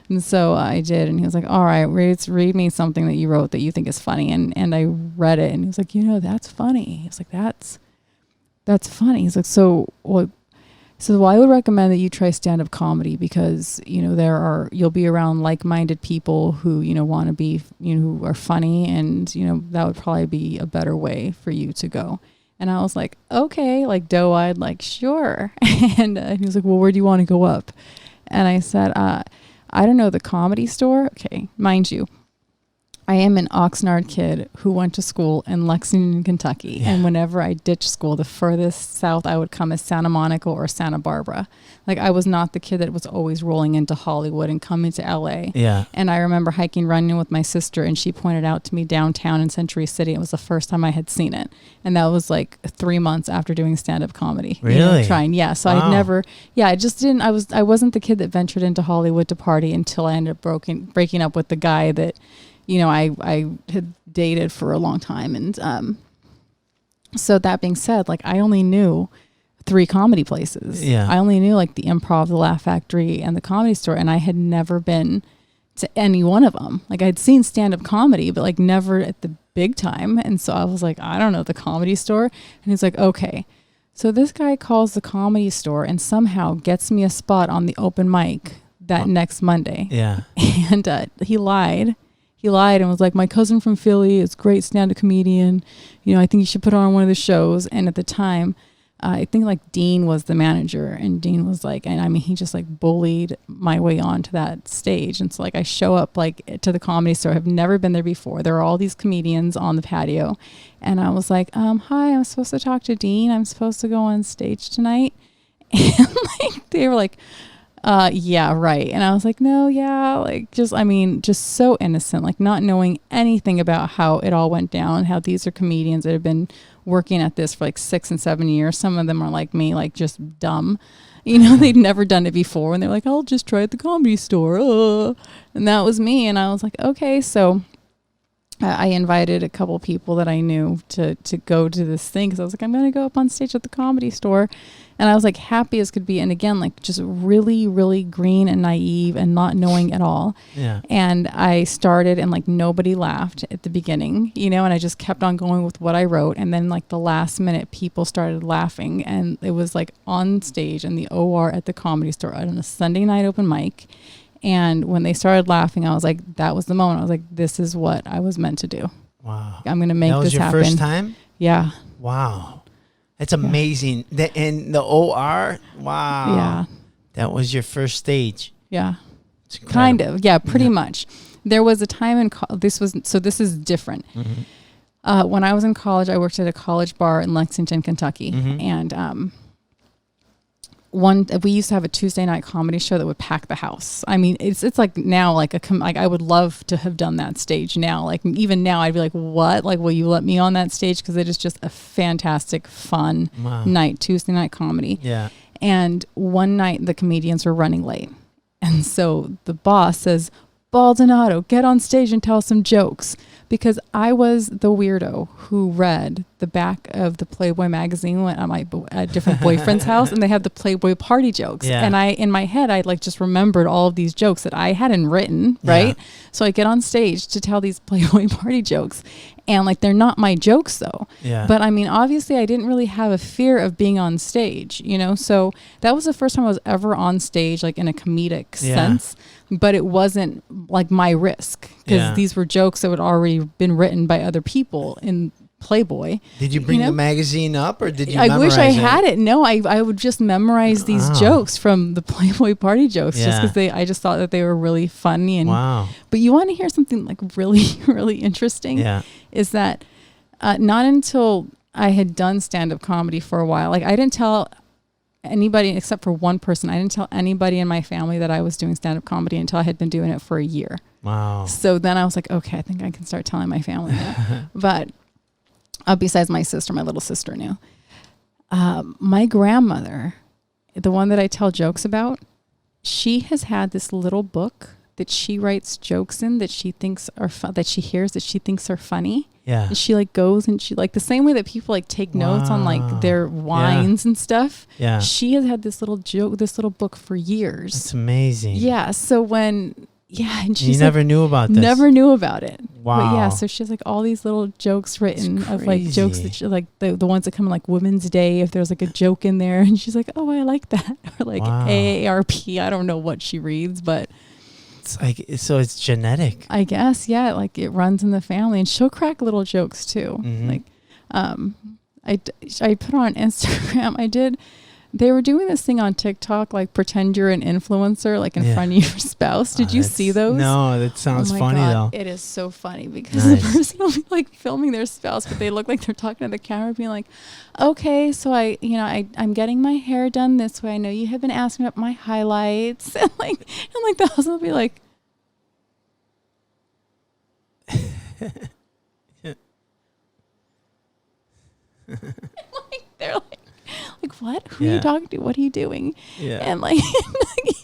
And so I did, and he was like, all right, read me something that you wrote that you think is funny. And I read it, and he was like, you know, that's funny. He was like, that's funny. He's like, so So well, I would recommend that you try stand-up comedy because, you'll be around like-minded people who, want to be, who are funny, and, that would probably be a better way for you to go. And I was like, okay, like doe-eyed, like, sure. And he was like, well, where do you want to go up? And I said, I don't know, the Comedy Store. Okay, mind you, I am an Oxnard kid who went to school in Lexington, Kentucky. Yeah. And whenever I ditched school, the furthest south I would come is Santa Monica or Santa Barbara. Like, I was not the kid that was always rolling into Hollywood and coming to LA. Yeah. And I remember hiking, running with my sister, and she pointed out to me downtown in Century City. It was the first time I had seen it. And that was like 3 months after doing stand-up comedy. Really? Trying. Yeah. So wow. I'd never, I just didn't, I wasn't the kid that ventured into Hollywood to party until I ended up breaking up with the guy that, I had dated for a long time. And so that being said, like, I only knew 3 comedy places. Yeah. I only knew like the Improv, the Laugh Factory, and the Comedy Store. And I had never been to any one of them. Like, I'd seen stand-up comedy, but like never at the big time. And so I was like, I don't know, the Comedy Store. And he's like, okay. So this guy calls the Comedy Store and somehow gets me a spot on the open mic that next Monday. Yeah. And he lied. He lied and was like, my cousin from Philly is a great stand-up comedian. I think you should put her on one of the shows. And at the time, I think like Dean was the manager, and Dean was like, and I mean, he just like bullied my way onto that stage. And so like, I show up like to the Comedy Store. I've never been there before. There are all these comedians on the patio. And I was like, hi, I'm supposed to talk to Dean. I'm supposed to go on stage tonight. And like, they were like, yeah, right. And I was like, no, yeah, like just so innocent, like not knowing anything about how it all went down, how these are comedians that have been working at this for like 6 and 7 years. Some of them are like me, like just dumb, they'd never done it before. And they're like, I'll just try at the Comedy Store. And that was me. And I was like, okay. So I invited a couple people that I knew to go to this thing, because I was like, I'm going to go up on stage at the Comedy Store. And I was like happy as could be. And again, like just really, really green and naive and not knowing at all. Yeah. And I started and like nobody laughed at the beginning, and I just kept on going with what I wrote. And then like the last minute people started laughing, and it was like on stage in the OR at the Comedy Store on a Sunday night open mic. And when they started laughing, I was like, that was the moment. I was like, this is what I was meant to do. Wow. I'm going to make this happen. That was your first time? Yeah. Wow. That's amazing. Yeah. In the OR? Wow. Yeah. That was your first stage. Yeah. Kind of. Yeah, pretty much. There was a time in this is different. Mm-hmm. When I was in college, I worked at a college bar in Lexington, Kentucky. Mm-hmm. And we used to have a Tuesday night comedy show that would pack the house. I mean, it's like now, like I would love to have done that stage now. Like even now, I'd be like, what? Like, will you let me on that stage? Because it is just a fantastic, fun night, Tuesday night comedy. Yeah. And one night the comedians were running late, and so the boss says, Baldonado, get on stage and tell some jokes. Because I was the weirdo who read the back of the Playboy magazine when I'm at different boyfriends' house, and they have the Playboy party jokes. Yeah. And in my head, I like just remembered all of these jokes that I hadn't written, right? Yeah. So I get on stage to tell these Playboy party jokes. And like, they're not my jokes though. Yeah. But I mean, obviously I didn't really have a fear of being on stage, so that was the first time I was ever on stage, like in a comedic sense, but it wasn't like my risk, because these were jokes that had already been written by other people in Playboy. Did you bring the magazine up, or did you I wish I had it. No, I would just memorize these jokes from the Playboy party jokes, just because I just thought that they were really funny. And but you want to hear something like really, really interesting? Yeah. Is that not until I had done stand-up comedy for a while, like I didn't tell anybody except for one person. I didn't tell anybody in my family that I was doing stand-up comedy until I had been doing it for a year. Wow. So then I was like, okay, I think I can start telling my family that. But besides my sister, my little sister knew. My grandmother, the one that I tell jokes about, she has had this little book that she writes jokes in that she thinks are that she hears that she thinks are funny. Yeah. And she like goes and she like the same way that people like take notes on like their wines and stuff. Yeah. She has had this little book for years. That's amazing. Yeah. So and she never knew about this. Never knew about it. Wow. But yeah, so she has like all these little jokes written of like jokes that she, like the ones that come in like Women's Day, if there's like a joke in there, and she's like, oh, I like that. Or like AARP. I don't know what she reads, but it's like, so it's genetic. I guess, yeah, like it runs in the family, and she'll crack little jokes too. Mm-hmm. Like, I put on Instagram, they were doing this thing on TikTok, like pretend you're an influencer, like in front of your spouse. Did you see those? No, that sounds funny though. It is so funny because the person will be like filming their spouse, but they look like they're talking to the camera, being like, okay, so I'm getting my hair done this way. I know you have been asking about my highlights. And like the husband will be like, like they're like, what? Who are you talking to? What are you doing? Yeah. And like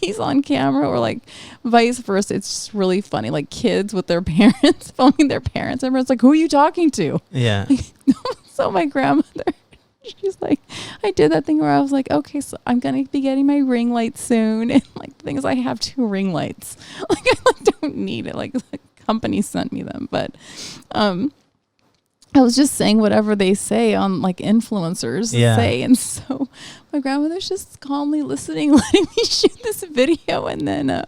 he's on camera, or like vice versa. It's just really funny. Like kids with their parents filming their parents. Everyone's like, who are you talking to? Yeah. So my grandmother, she's like, I did that thing where I was like, okay, so I'm going to be getting my ring light soon. And like the thing is, I have 2 ring lights. Like I don't need it. Like the company sent me them. But I was just saying whatever they say on like influencers say. And so my grandmother's just calmly listening, letting me shoot this video. And then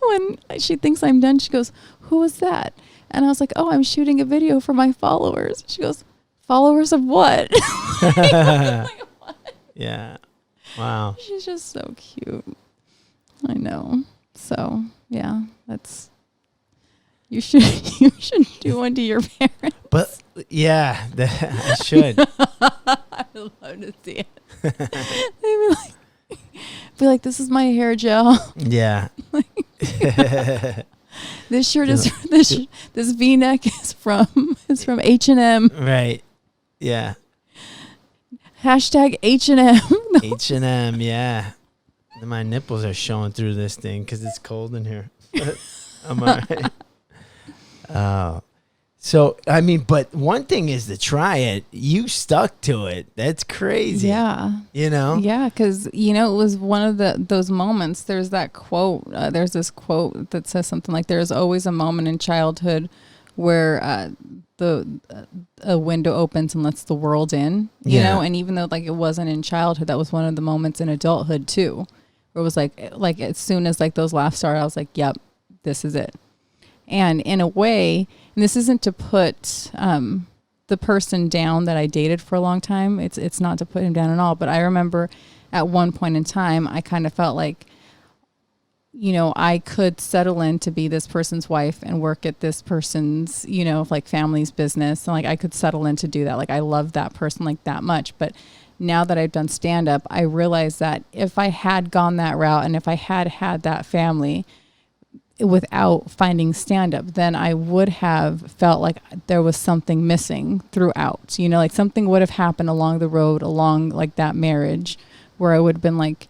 when she thinks I'm done, she goes, who was that? And I was like, oh, I'm shooting a video for my followers. She goes, followers of what? Like, what? Yeah. Wow. She's just so cute. I know. So yeah, you should do one to your parents. But yeah, I should. I would love to see it. They'd be like, this is my hair gel. Yeah. This shirt is this V-neck is from H&M. Right. Yeah. Hashtag H&M. H&M. Yeah. My nipples are showing through this thing because it's cold in here. I'm all right. Oh. So, I mean, but one thing is to try it. You stuck to it. That's crazy. Yeah. You know? Yeah, because, it was one of those moments. There's that quote. There's this quote that says something like, there's always a moment in childhood where a window opens and lets the world in, you know? And even though, like, it wasn't in childhood, that was one of the moments in adulthood, too. Where it was like as soon as, like, those laughs started, I was like, yep, this is it. And in a way, and this isn't to put the person down that I dated for a long time. It's not to put him down at all. But I remember at one point in time, I kind of felt like, I could settle in to be this person's wife and work at this person's, like family's business. And like I could settle in to do that. Like I love that person like that much. But now that I've done stand-up, I realize that if I had gone that route and if I had that family without finding stand-up, then I would have felt like there was something missing throughout, like something would have happened along the road, along like that marriage, where I would have been like,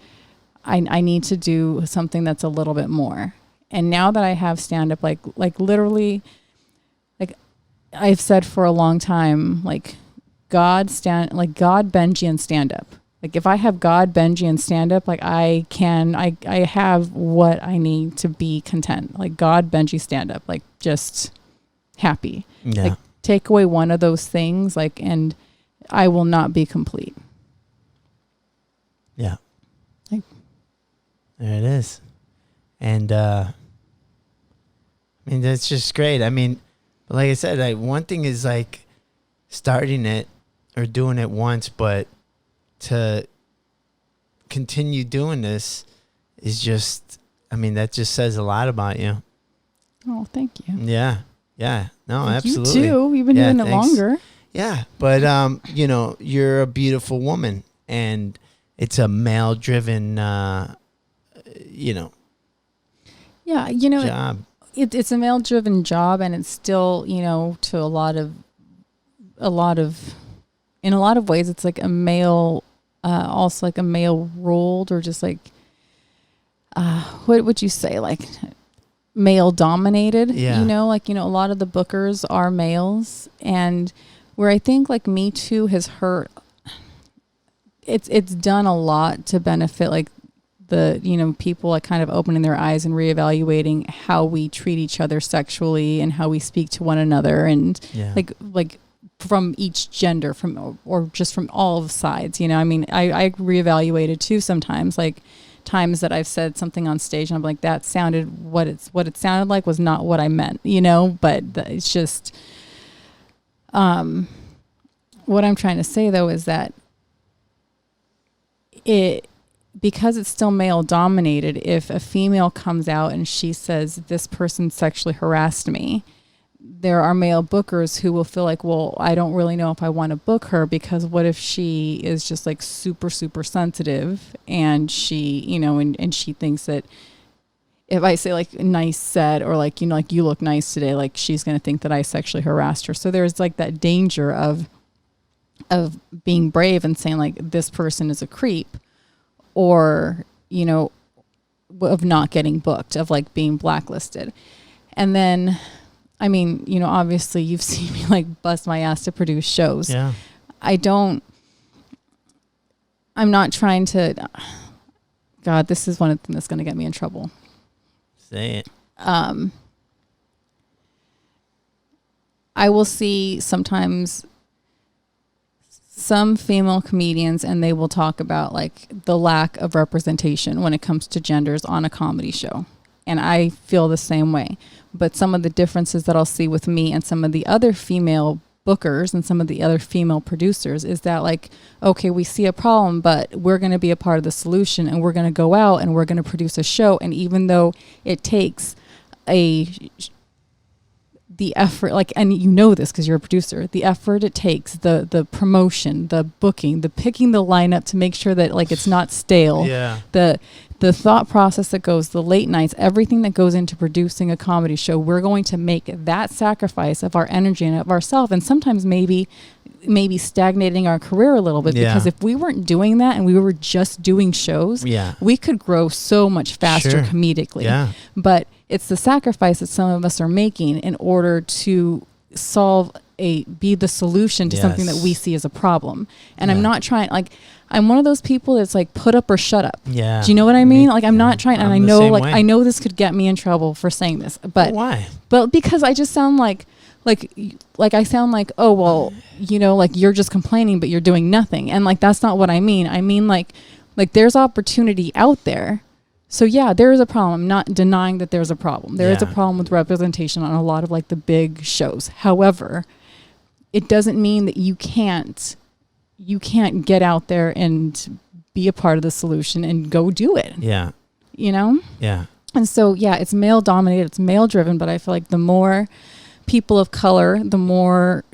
I need to do something that's a little bit more. And now that I have stand-up, like literally, like I've said for a long time, like God, Benji, and stand-up. Like if I have God, Benji, and stand-up, like I have what I need to be content. Like God, Benji, stand-up, like just happy. Yeah. Like take away one of those things, like, and I will not be complete. Yeah. Like, there it is. And I mean, that's just great. I mean, like I said, like one thing is like starting it or doing it once, but to continue doing this is just, I mean, that just says a lot about you. Oh, thank you. Yeah. Yeah. No, absolutely. You too. You've been doing it longer. Yeah. But, you're a beautiful woman and it's a male driven, Yeah. job. It's a male driven job and it's still, to a lot of, in a lot of ways, it's like a male, also like a male ruled or just like, what would you say? Like male dominated, Yeah. a lot of the bookers are males, and where I think like Me Too has hurt, it's done a lot to benefit like the, you know, people like kind of opening their eyes and reevaluating how we treat each other sexually and how we speak to one another, and like from each gender, or just from all sides, you know. I mean, I reevaluated too sometimes, like times that I've said something on stage and I'm like, that sounded what it sounded like was not what I meant, you know. But it's just what I'm trying to say though is that because it's still male dominated, if a female comes out and she says this person sexually harassed me, there are male bookers who will feel like, well, I don't really know if I want to book her, because what if she is just like super, super sensitive, and she, you know, and she thinks that if I say like nice set, or like, you know, like you look nice today, like she's going to think that I sexually harassed her. So there's like that danger of being brave and saying like, this person is a creep, or, you know, of not getting booked, of like being blacklisted. And then, I mean, you know, obviously you've seen me like bust my ass to produce shows. Yeah. I'm not trying to, God, this is one of the things that's going to get me in trouble. Say it. I will see sometimes some female comedians, and they will talk about like the lack of representation when it comes to genders on a comedy show. And I feel the same way. But some of the differences that I'll see with me and some of the other female bookers and some of the other female producers is that like, okay, we see a problem, but we're going to be a part of the solution, and we're going to go out and we're going to produce a show. And even though it takes the effort, like, and you know this because you're a producer, the effort it takes, the promotion, the booking, the picking the lineup to make sure that like it's not stale, the thought process that goes, the late nights, everything that goes into producing a comedy show, we're going to make that sacrifice of our energy and of ourselves, and sometimes maybe stagnating our career a little bit, because if we weren't doing that and we were just doing shows, we could grow so much faster comedically. But it's the sacrifice that some of us are making in order to be the solution to something that we see as a problem. And I'm not trying, like, I'm one of those people that's like, put up or shut up. Yeah. Do you know what I mean? Like, I'm not trying, and I know, like, I know this could get me in trouble for saying this, but why? But because I just sound like I sound like, oh, well, you know, like you're just complaining, but you're doing nothing. And like, that's not what I mean. I mean, like there's opportunity out there. So yeah, there is a problem. I'm not denying that there's a problem. There is a problem with representation on a lot of like the big shows. However, it doesn't mean that you can't get out there and be a part of the solution and go do it. Yeah. You know? Yeah. And so, yeah, it's male dominated, it's male driven, but I feel like the more people of color, the more,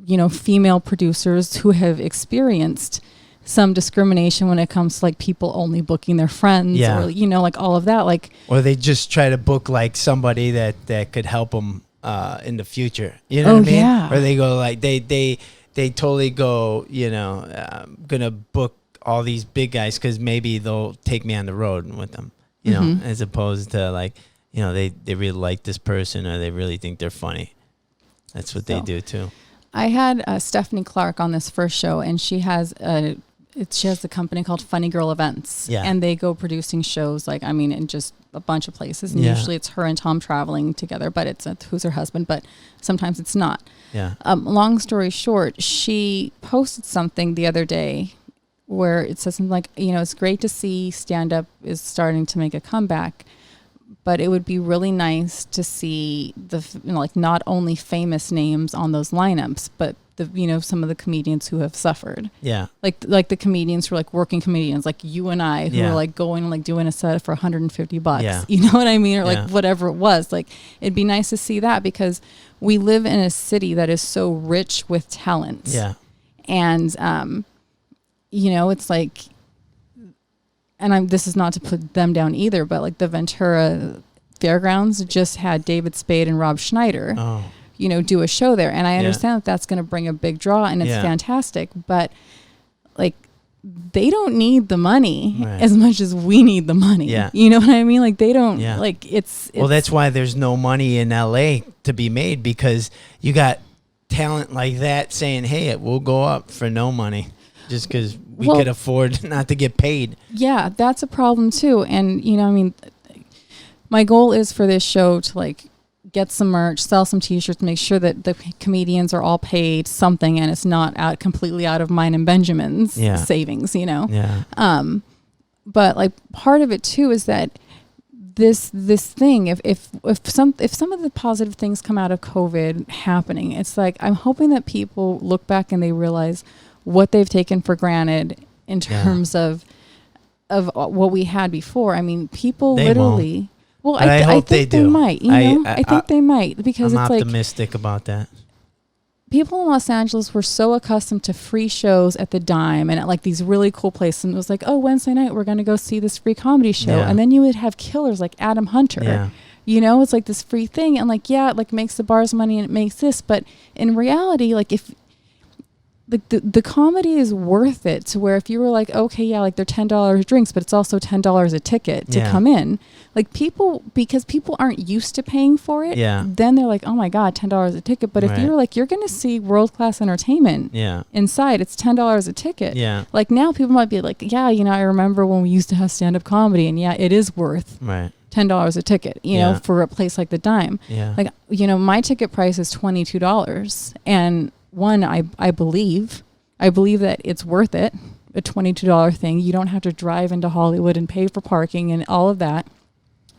you know, female producers who have experienced some discrimination when it comes to like people only booking their friends, or, you know, like all of that, like, or they just try to book like somebody that could help them in the future, you know what I mean? Yeah. Or they go like they totally go, you know, gonna book all these big guys because maybe they'll take me on the road with them, you know, as opposed to like, you know, they really like this person, or they really think they're funny. That's what they do too. I had Stephanie Clark on this first show, and she has the company called Funny Girl Events, and they go producing shows, like, I mean, in just a bunch of places, and usually it's her and Tom traveling together, but it's who's her husband, but sometimes it's not. Yeah. Long story short, she posted something the other day where it says something like, you know, it's great to see stand-up is starting to make a comeback, but it would be really nice to see like not only famous names on those lineups, but some of the comedians who have suffered. Yeah. Like the comedians who are like working comedians, like you and I, who are like going and like doing a set for $150. Yeah. You know what I mean? Or like whatever it was. Like, it'd be nice to see that, because we live in a city that is so rich with talent. Yeah. And, you know, it's like, and this is not to put them down either, but like the Ventura Fairgrounds just had David Spade and Rob Schneider. Oh. You know, do a show there. And I understand that that's going to bring a big draw, and it's fantastic, but like, they don't need the money as much as we need the money. Yeah. You know what I mean? Like, they don't, like, it's well, that's why there's no money in LA to be made, because you got talent like that saying, hey, it will go up for no money. just because we could afford not to get paid. Yeah, that's a problem too. And, you know, I mean, my goal is for this show to like get some merch, sell some t-shirts, make sure that the comedians are all paid something and it's not completely out of mine and Benjamin's savings, you know? Yeah. But like part of it too is that this thing, if some of the positive things come out of COVID happening, it's like I'm hoping that people look back and they realize what they've taken for granted in terms of what we had before. I mean, people literally. Won't. Well, I hope think they do. might. You know, I think they might because I'm it's like optimistic about that. People in Los Angeles were so accustomed to free shows at the Dime and at like these really cool places. And it was like, oh, Wednesday night, we're going to go see this free comedy show. Yeah. And then you would have killers like Adam Hunter. Yeah. You know, it's like this free thing. And like, yeah, it like makes the bars money and it makes this. But in reality, like if the comedy is worth it to where if you were like, okay, yeah, like they're $10 drinks, but it's also $10 a ticket to come in. Like people, because people aren't used to paying for it. Yeah. Then they're like, oh my God, $10 a ticket. But if you're like, you're going to see world-class entertainment inside, it's $10 a ticket. Yeah. Like now people might be like, yeah, you know, I remember when we used to have stand-up comedy and yeah, it is worth $10 a ticket, you know, for a place like the Dime. Yeah. Like, you know, my ticket price is $22 and I believe that it's worth it, a $22 thing. You don't have to drive into Hollywood and pay for parking and all of that.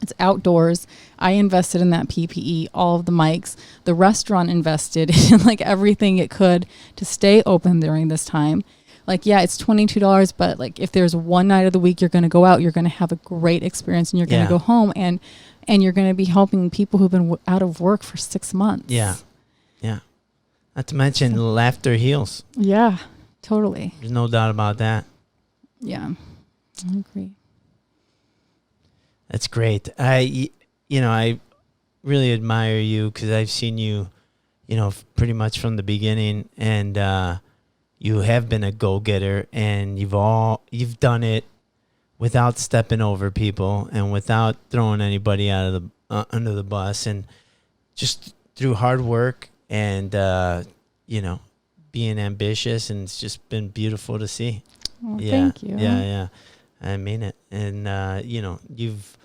It's outdoors. I invested in that PPE, all of the mics. The restaurant invested in like everything it could to stay open during this time. Like, yeah, it's $22, but like if there's one night of the week you're going to go out, you're going to have a great experience and you're going to go home and you're going to be helping people who've been out of work for 6 months. Yeah. Yeah. Not to mention laughter heals. Yeah, totally. There's no doubt about that. Yeah, I agree. That's great. I really admire you because I've seen you, you know, pretty much from the beginning, and you have been a go-getter, and you've done it without stepping over people and without throwing anybody out of the under the bus, and just through hard work and you know, being ambitious, and it's just been beautiful to see. Oh, thank you. Yeah, I mean it. And you know, you've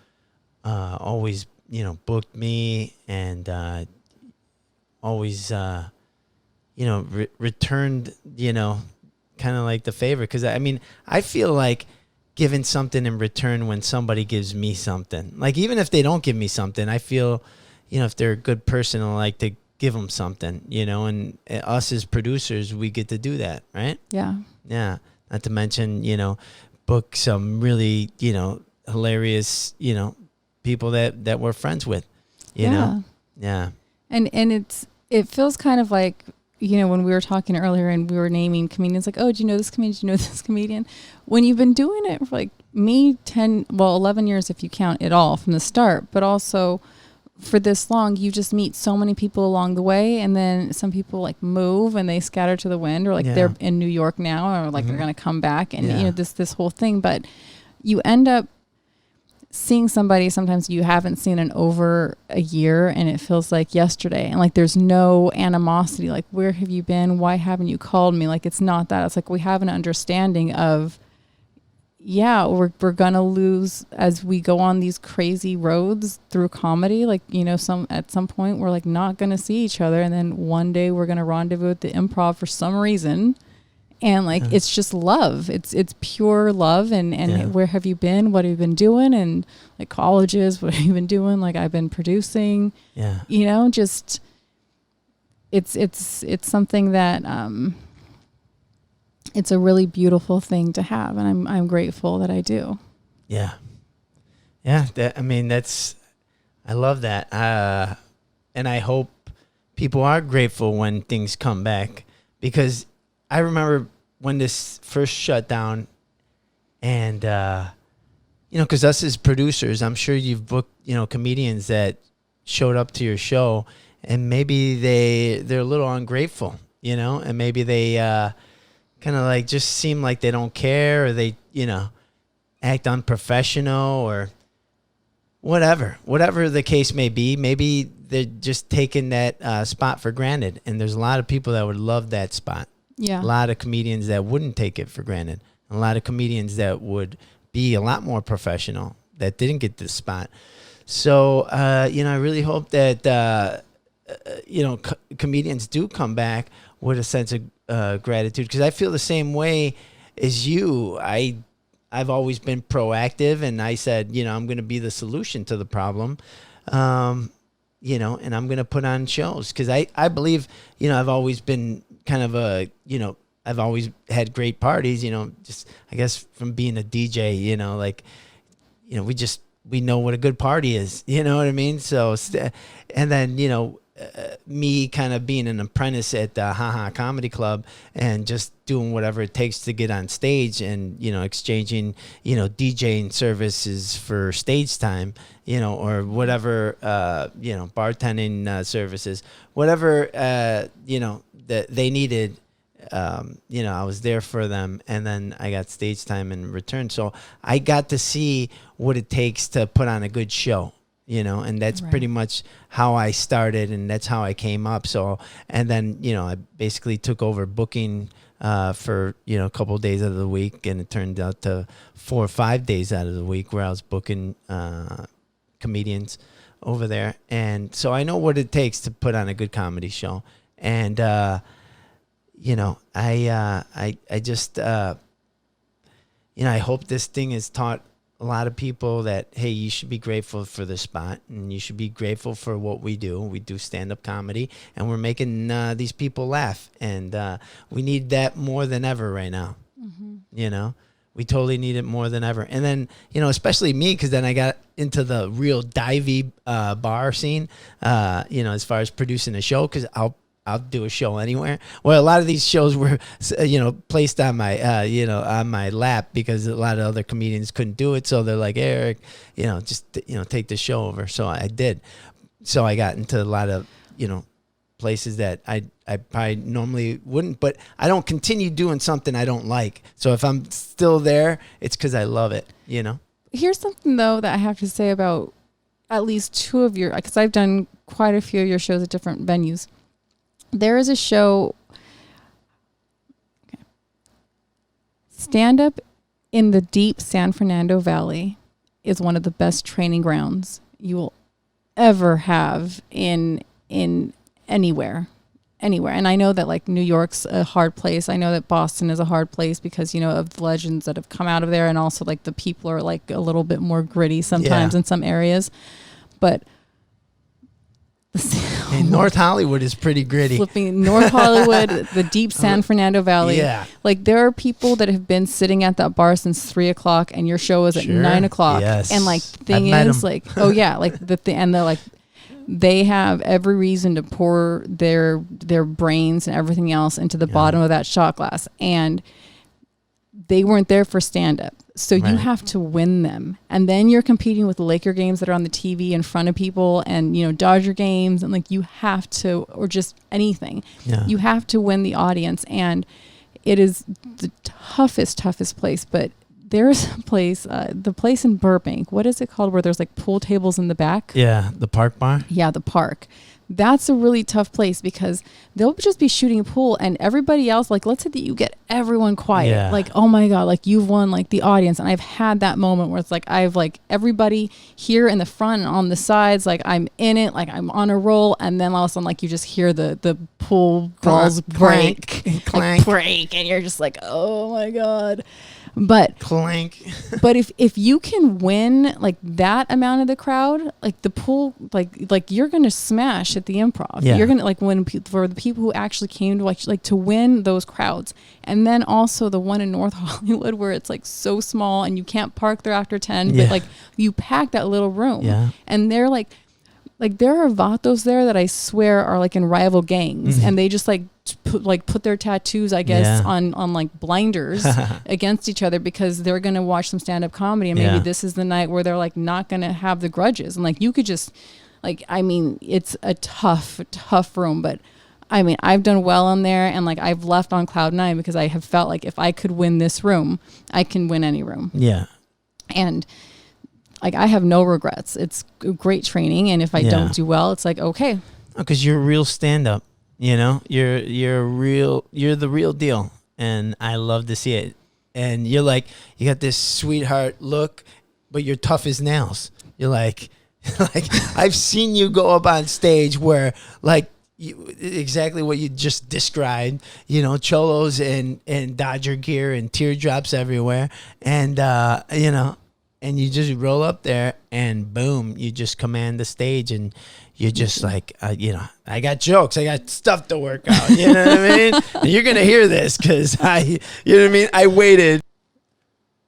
always, you know, booked me and always you know, returned, you know, kind of like the favor, because I mean, I feel like giving something in return when somebody gives me something. Like even if they don't give me something, I feel, you know, if they're a good person, I like to give them something, you know, and us as producers, we get to do that, right? Yeah. Yeah. Not to mention, you know, book some really, you know, hilarious, you know, people that we're friends with, you know? Yeah. And it feels kind of like, you know, when we were talking earlier and we were naming comedians, like, oh, do you know this comedian? Do you know this comedian? When you've been doing it for like 11 years, if you count it all from the start, but also for this long, you just meet so many people along the way, and then some people like move and they scatter to the wind, or like they're in New York now, or like they're going to come back, and you know, this whole thing. But you end up seeing somebody sometimes you haven't seen in over a year, and it feels like yesterday, and like there's no animosity, like where have you been, why haven't you called me? Like it's not that. It's like we have an understanding of, yeah, we're gonna lose as we go on these crazy roads through comedy. Like, you know, at some point we're like not gonna see each other, and then one day we're gonna rendezvous at the Improv for some reason, and like it's just love. It's pure love. And where have you been? What have you been doing? And like colleges, what have you been doing? Like I've been producing. Yeah, you know, just it's something that it's a really beautiful thing to have, and I'm grateful that I do. Yeah. Yeah. I love that. And I hope people are grateful when things come back, because I remember when this first shut down, and, you know, because us as producers, I'm sure you've booked, you know, comedians that showed up to your show, and maybe they're a little ungrateful, you know, and maybe they, kind of like just seem like they don't care, or they, you know, act unprofessional, or whatever the case may be. Maybe they're just taking that spot for granted, and there's a lot of people that would love that spot. Yeah. A lot of comedians that wouldn't take it for granted. A lot of comedians that would be a lot more professional that didn't get this spot. So, you know, I really hope that, you know, comedians do come back with a sense of gratitude, because I feel the same way as you. I've always been proactive, and I said, you know, I'm going to be the solution to the problem, you know, and I'm going to put on shows, because I believe, you know, I've always been kind of a, you know, I've always had great parties, you know, just, I guess from being a DJ, you know, like, you know, we know what a good party is, you know what I mean? So, and then, you know, me kind of being an apprentice at the Ha Comedy Club and just doing whatever it takes to get on stage, and, you know, exchanging, you know, DJing services for stage time, you know, or whatever, you know, bartending services, whatever, you know, that they needed. You know, I was there for them, and then I got stage time in return. So I got to see what it takes to put on a good show, you know, and that's pretty much how I started, and that's how I came up. So, and then, you know, I basically took over booking for, you know, a couple of days out of the week, and it turned out to 4 or 5 days out of the week where I was booking comedians over there. And so I know what it takes to put on a good comedy show. And, you know, I just, you know, I hope this thing has taught a lot of people that, hey, you should be grateful for the spot, and you should be grateful for what we do. We do stand-up comedy, and we're making these people laugh, and we need that more than ever right now. Mm-hmm. You know, we totally need it more than ever. And then, you know, especially me, because then I got into the real divey bar scene, you know, as far as producing a show, because I'll do a show anywhere. Well, a lot of these shows were, you know, placed on my, you know, on my lap, because a lot of other comedians couldn't do it. So they're like, hey, Eric, you know, just, you know, take the show over. So I did. So I got into a lot of, you know, places that I probably normally wouldn't, but I don't continue doing something I don't like. So if I'm still there, it's because I love it, you know? Here's something, though, that I have to say about at least 2 of your, because I've done quite a few of your shows at different venues. There is a show, Stand-Up in the deep San Fernando Valley is one of the best training grounds you will ever have in anywhere. And I know that, like, New York's a hard place. I know that Boston is a hard place because, you know, of the legends that have come out of there, and also, like, the people are, like, a little bit more gritty sometimes in some areas. But North Hollywood is pretty gritty. Flipping North Hollywood, the deep San Fernando Valley. Yeah. Like, there are people that have been sitting at that bar since 3:00, and your show is at 9:00. Yes. And, like, the thing is, like, oh yeah, like and they're like, they have every reason to pour their brains and everything else into the bottom of that shot glass, and they weren't there for stand-up. So you have to win them. And then you're competing with the Laker games that are on the TV in front of people, and, you know, Dodger games, and, like, you have to, or just anything. Yeah. You have to win the audience, and it is the toughest place. But there's a place, the place in Burbank, what is it called, where there's, like, pool tables in the back? Yeah, the Park Bar? Yeah, the Park. That's a really tough place, because they'll just be shooting pool, and everybody else, like, let's say that you get everyone quiet, like, oh my God, like, you've won, like, the audience. And I've had that moment where it's like, I've, like, everybody here in the front and on the sides, like, I'm in it, like, I'm on a roll, and then all of a sudden, like, you just hear the pool balls break, clank, like, break, and you're just like, oh my God. But clank. But if you can win, like, that amount of the crowd, like, the pool, like you're gonna smash at the Improv. Yeah. You're gonna, like, win for the people who actually came to watch, like, to win those crowds. And then also the one in North Hollywood, where it's, like, so small and you can't park there after 10, but, like, you pack that little room, and they're like there are vatos there that I swear are, like, in rival gangs, and they just, like, put their tattoos, I guess, on like blinders against each other, because they're gonna watch some stand-up comedy, and maybe this is the night where they're, like, not gonna have the grudges. And, like, you could just, like, I mean, it's a tough room, but I mean, I've done well in there, and, like, I've left on cloud 9, because I have felt like if I could win this room, I can win any room. Yeah. And, like, I have no regrets. It's great training, and if I don't do well, it's like, okay. Because you're a real stand-up. You know, you're the real deal, and I love to see it. And you're like, you got this sweetheart look, but you're tough as nails. You're like, like I've seen you go up on stage where like exactly what you just described, you know, cholos and Dodger gear and teardrops everywhere. And, you know, and you just roll up there and boom, you just command the stage and you're just like, you know, I got jokes. I got stuff to work out. You know what I mean? And you're going to hear this because you know what I mean? I waited.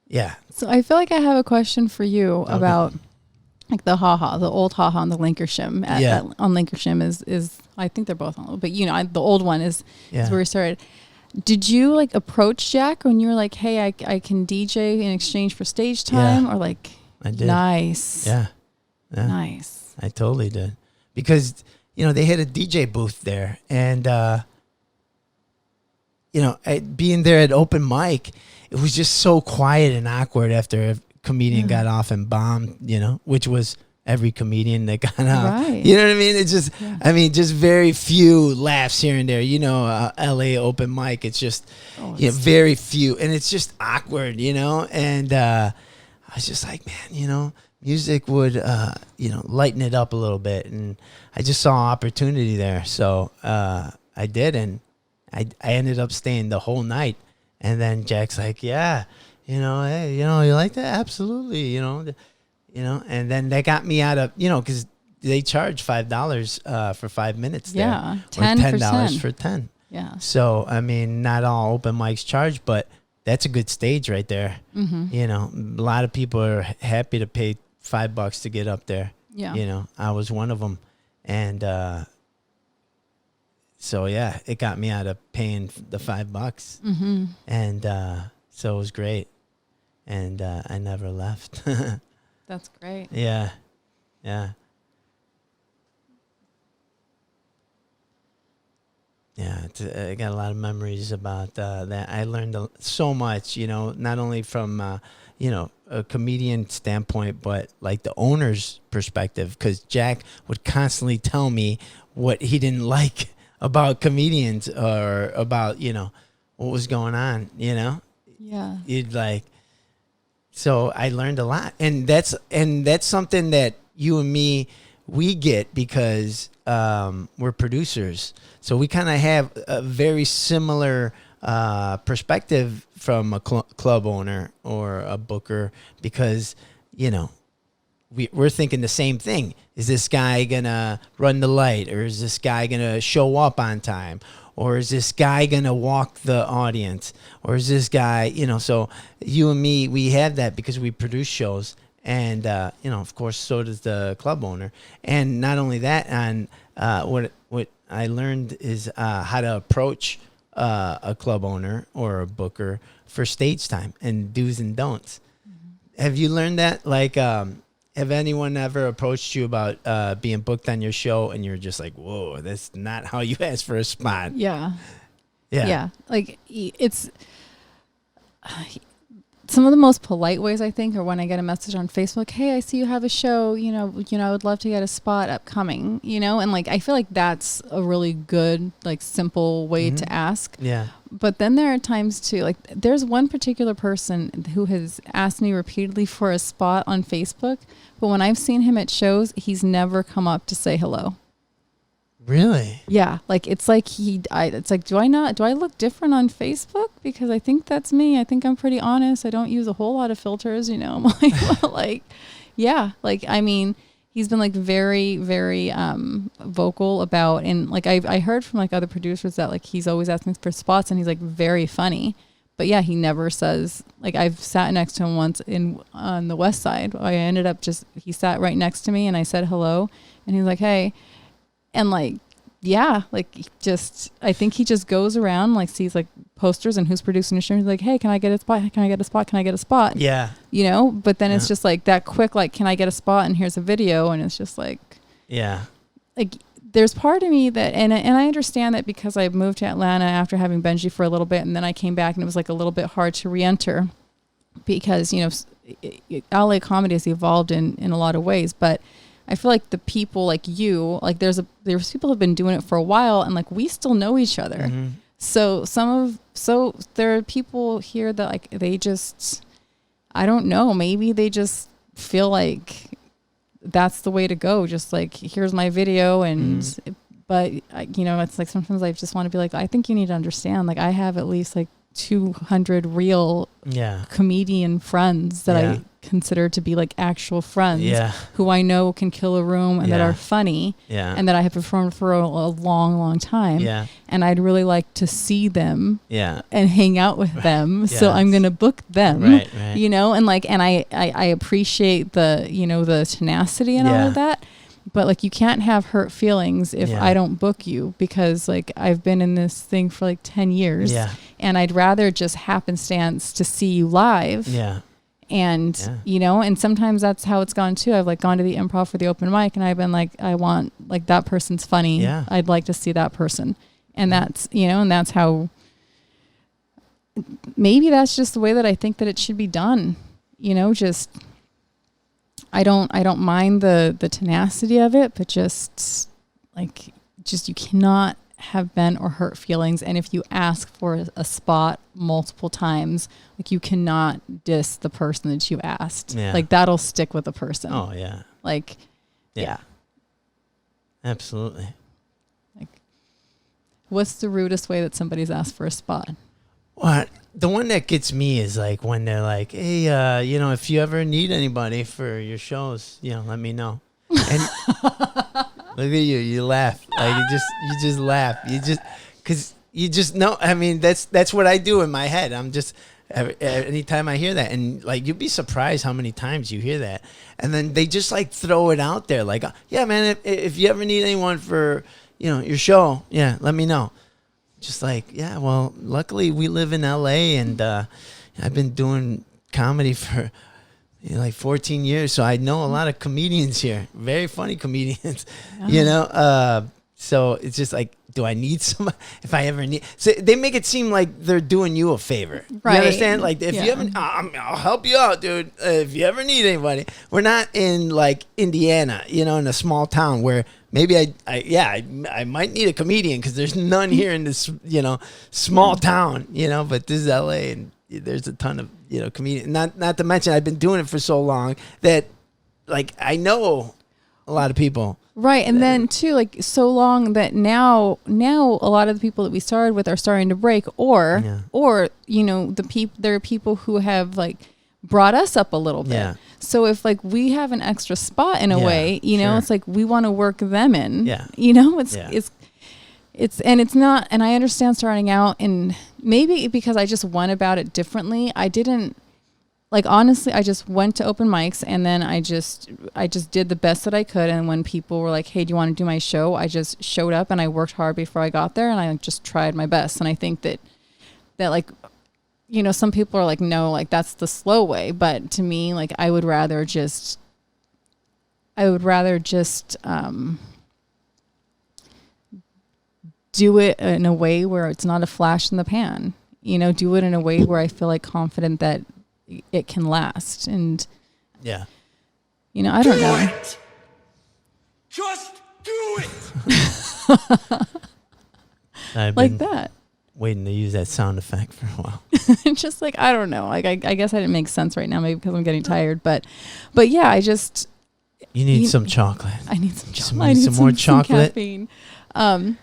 Yeah. So I feel like I have a question for you about like the old haha on the Lancashire on Lancashire is I think they're both on, but you know, the old one is where we started. Did you like approach Jack when you were like, hey, I can DJ in exchange for stage time, or like, I did. Nice. Yeah. Nice. I totally did. Because, you know, they had a DJ booth there. And, you know, being there at open mic, it was just so quiet and awkward after a comedian got off and bombed, you know, which was every comedian that got off. Right. You know what I mean? It's just, I mean, just very few laughs here and there. You know, L.A. open mic, it's just, you know, very few. And it's just awkward, you know? And I was just like, man, you know, music would, you know, lighten it up a little bit. And I just saw opportunity there. So I did. And I ended up staying the whole night. And then Jack's like, yeah, you know, hey, you know, you like that? Absolutely. You know, and then they got me out of, you know, because they charge $5 for 5 minutes there. Yeah. $10 for 10. Yeah. So, I mean, not all open mics charge, but that's a good stage right there. Mm-hmm. You know, a lot of people are happy to pay $5 to get up there. Yeah. You know, I was one of them. And so, yeah, it got me out of paying the $5. Mm-hmm. And so it was great. And I never left. That's great. Yeah. Yeah. Yeah, I got a lot of memories about that. I learned so much, you know, not only from, you know, a comedian standpoint, but like the owner's perspective, because Jack would constantly tell me what he didn't like about comedians or about, you know, what was going on, you know? Yeah. You'd like, so I learned a lot. And that's something that you and me, we get because we're producers. So we kind of have a very similar perspective from a club owner or a booker because, you know, we're thinking the same thing. Is this guy going to run the light, or is this guy going to show up on time? Or is this guy going to walk the audience? Or is this guy, you know, so you and me, we have that because we produce shows. And, you know, of course, so does the club owner. And not only that, and what I learned is how to approach a club owner or a booker for stage time and do's and don'ts. Mm-hmm. Have you learned that? Like, have anyone ever approached you about being booked on your show and you're just like, whoa, that's not how you ask for a spot? Yeah. Yeah. Yeah. Like it's some of the most polite ways, I think, are when I get a message on Facebook, hey, I see you have a show, you know, I would love to get a spot upcoming, you know, and like, I feel like that's a really good, like simple way to ask. Yeah. But then there are times too, like there's one particular person who has asked me repeatedly for a spot on Facebook, but when I've seen him at shows, he's never come up to say hello. Really? Yeah. Like, it's like it's like, do I look different on Facebook? Because I think that's me. I think I'm pretty honest. I don't use a whole lot of filters, you know, I'm like, well, like, yeah. Like, I mean, he's been like very, very, vocal about, and like, I heard from like other producers that like, he's always asking for spots and he's like very funny, but yeah, he never says, like, I've sat next to him once on the West Side. I ended up he sat right next to me and I said hello and he's like, hey. And like, yeah, like I think he just goes around, like sees like posters and who's producing a show. He's like, hey, can I get a spot? Can I get a spot? Can I get a spot? Yeah. You know, but then it's just like that quick, like, can I get a spot? And here's a video. And it's just like, yeah, like there's part of me that, and I understand that because I moved to Atlanta after having Benji for a little bit. And then I came back and it was like a little bit hard to re-enter because, you know, LA comedy has evolved in a lot of ways, but I feel like the people like you, like there's people who've been doing it for a while, and like we still know each other. Mm-hmm. So there are people here that like they just, I don't know, maybe they just feel like that's the way to go. Just like, here's my video, and but you know, it's like sometimes I just want to be like, I think you need to understand, like I have at least like 200 real comedian friends that I consider to be like actual friends who I know can kill a room and that are funny and that I have performed for a long time. And I'd really like to see them and hang out with them. So I'm going to book them, right. you know, and like, and I appreciate the, you know, the tenacity and all of that. But like, you can't have hurt feelings if I don't book you, because like I've been in this thing for like 10 years and I'd rather just happenstance to see you live. And, you know, and sometimes that's how it's gone too. I've like gone to the improv for the open mic and I've been like, I want, like, that person's funny. I'd like to see that person. And that's, you know, and that's how, maybe that's just the way that I think that it should be done. You know, just, I don't mind the tenacity of it, but just like, just, you cannot have bent or hurt feelings. And if you ask for a spot multiple times, like, you cannot diss the person that you asked. Like, that'll stick with the person. Oh yeah. Like, Absolutely. Like, what's the rudest way that somebody's asked for a spot? What? The one that gets me is like when they're like, hey, you know, if you ever need anybody for your shows, you know, let me know. And look at you laugh. Like, you just laugh. You just, cause you just know, I mean, that's what I do in my head. I'm just, anytime I hear that, and like, you'd be surprised how many times you hear that. And then they just like throw it out there. Like, yeah, man, if you ever need anyone for, you know, your show, let me know. Just like, yeah, well, luckily we live in L.A. and I've been doing comedy for like 14 years, so I know a lot of comedians here, very funny comedians, you know. So it's just like, do I need somebody? If I ever need, so they make it seem like they're doing you a favor. Right. You understand? Like, if you ever, I'll help you out, dude. If you ever need anybody, we're not in like Indiana, you know, in a small town where maybe I might need a comedian because there's none here in this, you know, small town, you know. But this is LA, and there's a ton of, you know, comedians. Not to mention, I've been doing it for so long that, like, I know a lot of people. Right. And then too, like, so long that now a lot of the people that we started with are starting to break, or, you know, there are people who have like brought us up a little bit. So if like we have an extra spot in a way, you know, it's like we want to work them in, you know, it's and it's not, and I understand starting out, and maybe because I just went about it differently. I didn't, like, honestly, I just went to open mics, and then I just did the best that I could. And when people were like, hey, do you want to do my show? I just showed up and I worked hard before I got there, and I just tried my best. And I think that like, you know, some people are like, no, like, that's the slow way. But to me, like, I would rather just do it in a way where it's not a flash in the pan, you know, do it in a way where I feel like confident that it can last. And you know, I don't know. It! Just do it. Like that. Waiting to use that sound effect for a while. Just like, I don't know. Like, I guess I didn't make sense right now, maybe because I'm getting tired. But yeah, you need some chocolate. I need some chocolate. I need some more chocolate. Some caffeine.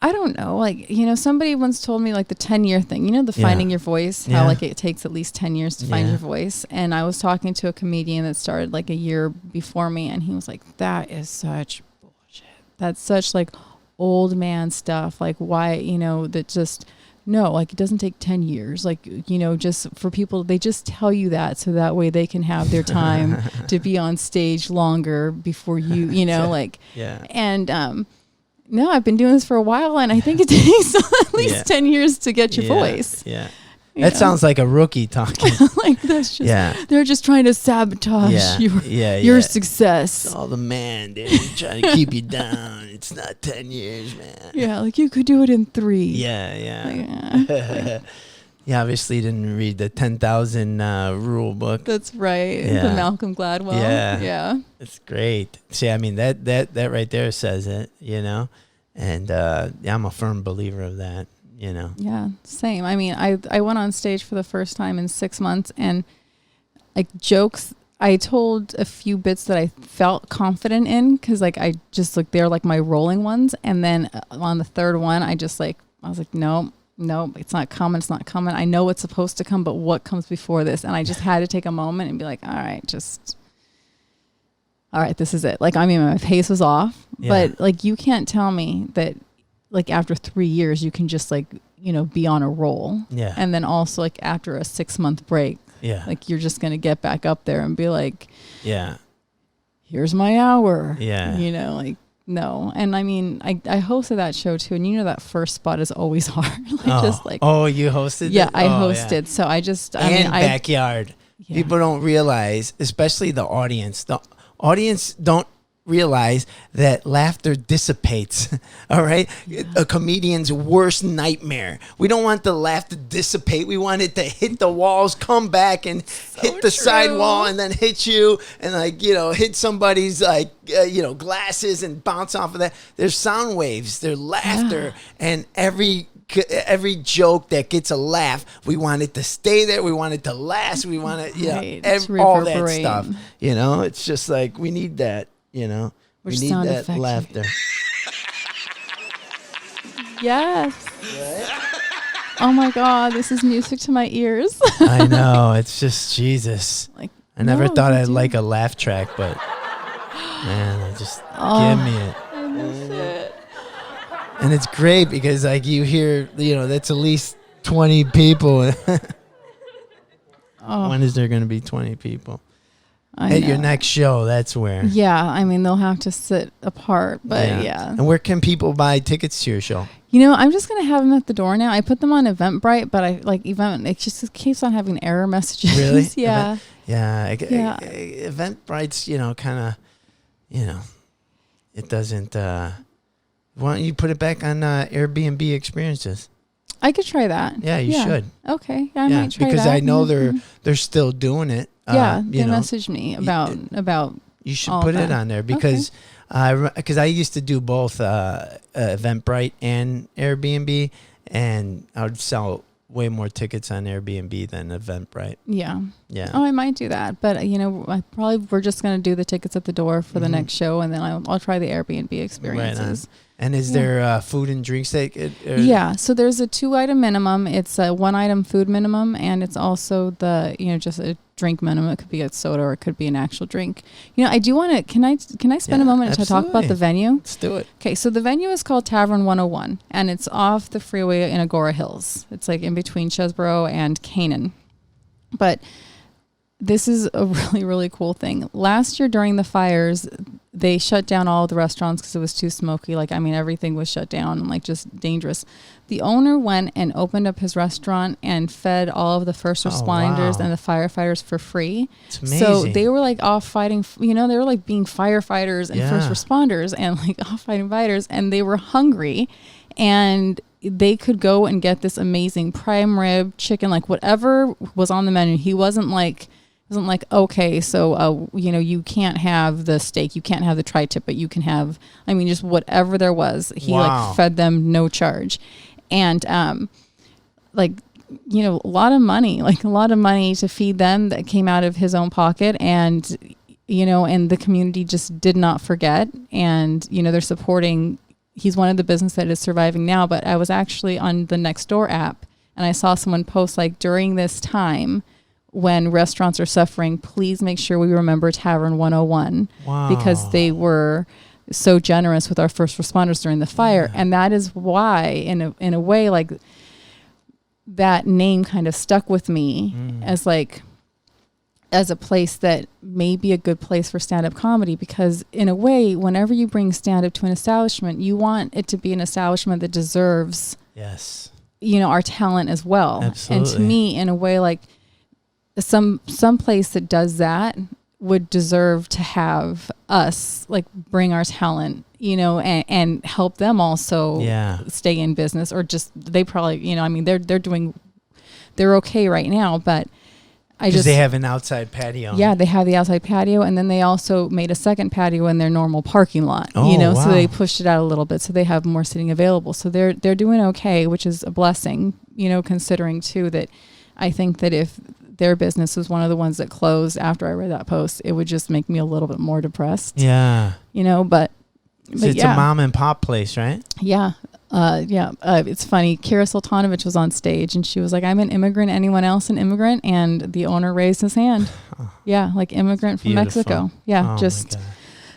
I don't know. Like, you know, somebody once told me like the 10-year thing, you know, the finding your voice, how like it takes at least 10 years to find your voice. And I was talking to a comedian that started like a year before me, and he was like, that is such bullshit. That's such like old man stuff. Like, why, you know, that just, no, like, it doesn't take 10 years. Like, you know, just for people, they just tell you that so that way they can have their time to be on stage longer before you know, like, and, no, I've been doing this for a while, and I think it takes at least 10 years to get your voice. That sounds like a rookie talking. Like, that's just, they're just trying to sabotage your success. It's all the man, dude, trying to keep you down. It's not 10 years, man. Yeah, like, you could do it in 3. Yeah. You obviously didn't read the 10,000 rule book. That's right. Yeah. The Malcolm Gladwell. Yeah. Yeah. It's great. See, I mean, that right there says it, you know? And yeah, I'm a firm believer of that, you know? Yeah, same. I mean, I went on stage for the first time in 6 months, and like jokes, I told a few bits that I felt confident in because like I just like they're like my rolling ones. And then on the third one, I was like, no, it's not coming. It's not coming. I know what's supposed to come, but what comes before this? And I just had to take a moment and be like, all right, this is it. Like, I mean, my pace was off, but like, you can't tell me that like after 3 years, you can just like, you know, be on a roll. Yeah. And then also like after a 6-month break, like you're just going to get back up there and be like, here's my hour. Yeah. You know, like, no. And I mean, I hosted that show too. And you know, that first spot is always hard. Oh, you hosted? Yeah, it? I hosted. So I just, backyard. People don't realize, especially the audience don't realize that laughter dissipates. All right. A comedian's worst nightmare. We don't want the laugh to dissipate. We want it to hit the walls, come back and hit the side wall and then hit you and like, you know, hit somebody's like, you know, glasses and bounce off of that. There's sound waves, there's laughter, and every joke that gets a laugh, we want it to stay there. We want it to last. We want it, all that stuff. You know, it's just like, we need that. You know, we need that laughter. Yes. Oh my God, this is music to my ears. I know. It's just Jesus. Like, I never thought I'd like a laugh track, but man, give me it. I miss it. And it's great because like you hear, you know, that's at least 20 people. When is there going to be 20 people? At your next show, that's where. Yeah, I mean, they'll have to sit apart, but yeah. And where can people buy tickets to your show? You know, I'm just going to have them at the door now. I put them on Eventbrite, but it just keeps on having error messages. Really? Yeah. Eventbrite's, you know, kind of, you know, it doesn't, why don't you put it back on Airbnb experiences? I could try that. Yeah, you should. Okay, I might try because that. I know they're still doing it. They messaged me about. You should put it on there because I used to do both Eventbrite and Airbnb, and I would sell way more tickets on Airbnb than Eventbrite. Yeah. Yeah. Oh, I might do that, but you know, we're just gonna do the tickets at the door for the next show, and then I'll try the Airbnb experiences. Right. And is there food and drinks? So there's a 2-item minimum. It's a 1-item food minimum, and it's also just a drink minimum. It could be a soda or it could be an actual drink. You know, I do want to. Can I spend a moment to talk about the venue? Let's do it. Okay, so the venue is called Tavern 101, and it's off the freeway in Agora Hills. It's like in between Chesborough and Canaan, but. This is a really, really cool thing. Last year during the fires, they shut down all the restaurants because it was too smoky. Like, I mean, everything was shut down and like just dangerous. The owner went and opened up his restaurant and fed all of the first responders and the firefighters for free. It's amazing. So they were like off fighting, you know, they were like being firefighters and first responders and like off fighting fighters, and they were hungry, and they could go and get this amazing prime rib chicken, like whatever was on the menu. He wasn't like, okay, so, you know, you can't have the steak, you can't have the tri-tip, but you can have, I mean, just whatever there was. He like fed them no charge. And like, you know, a lot of money to feed them that came out of his own pocket. And, you know, and the community just did not forget. And, you know, they're supporting, he's one of the business that is surviving now. But I was actually on the Nextdoor app, and I saw someone post like, during this time, when restaurants are suffering, please make sure we remember Tavern 101 because they were so generous with our first responders during the fire. And that is why, in a way, like that name kind of stuck with me as a place that may be a good place for stand-up comedy, because in a way, whenever you bring stand-up to an establishment, you want it to be an establishment that deserves, you know, our talent as well. Absolutely. And to me, in a way, like, some place that does that would deserve to have us like bring our talent, you know, and help them also stay in business, or just, they probably, you know, I mean, they're doing they're okay right now, but I Because just they have an outside patio. yeah, they have the outside patio, and then they also made a second patio in their normal parking lot. Oh, you know, wow. so they pushed it out a little bit, so they have more seating available. So they're doing okay, which is a blessing. You know, considering too that I think that if their business was one of the ones that closed after I read that post, it would just make me a little bit more depressed. Yeah. You know, but So it's yeah. a mom and pop place, right? Yeah. It's funny. Kira Sultanovich was on stage and she was like, I'm an immigrant. Anyone else an immigrant? And the owner raised his hand. Yeah. Like immigrant from Beautiful. Mexico. Yeah. Oh, just, my God.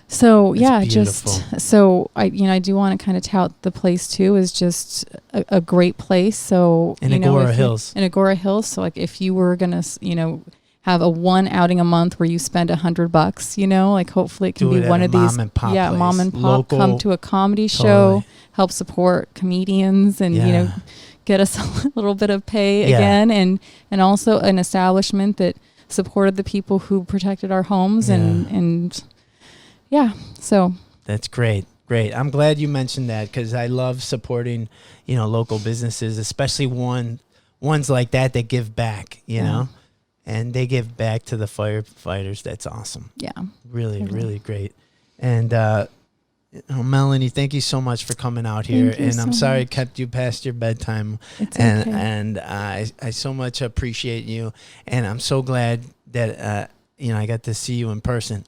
so That's yeah, beautiful. just, so I do want to kind of tout the place too, is just a great place. So, In you know, Agora if you- Hills. in Agora Hills. So like if you were going to, have a one outing a month where you spend $100, like hopefully it can Do it be at one a of these. mom and pop Yeah. place. Mom and pop, Local. come to a comedy show, Totally. help support comedians and, Yeah. get us a little bit of pay Yeah. again. And also an establishment that supported the people who protected our homes Yeah. and yeah. So That's great. Great. I'm glad you mentioned that because I love supporting, local businesses, especially ones like that give back, you Yeah. know, and they give back to the firefighters. That's awesome. yeah. Really, Totally. really great. And, Melanie, thank you so much for coming out here. Thank you And I'm so sorry I much. kept you past your bedtime. It's And okay. and I so much appreciate you. And I'm so glad that, I got to see you in person.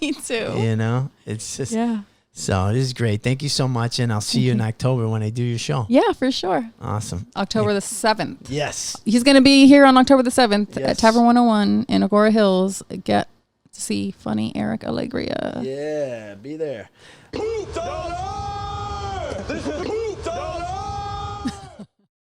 Me too. It's just, Yeah. so it is great. Thank you so much. And I'll see you in October when I do your show. Yeah, for sure. Awesome. October the 7th. Yes. He's going to be here on October the 7th Yes. at Tavern 101 in Agora Hills. Get to see funny Eric Allegria. Yeah, be there. This is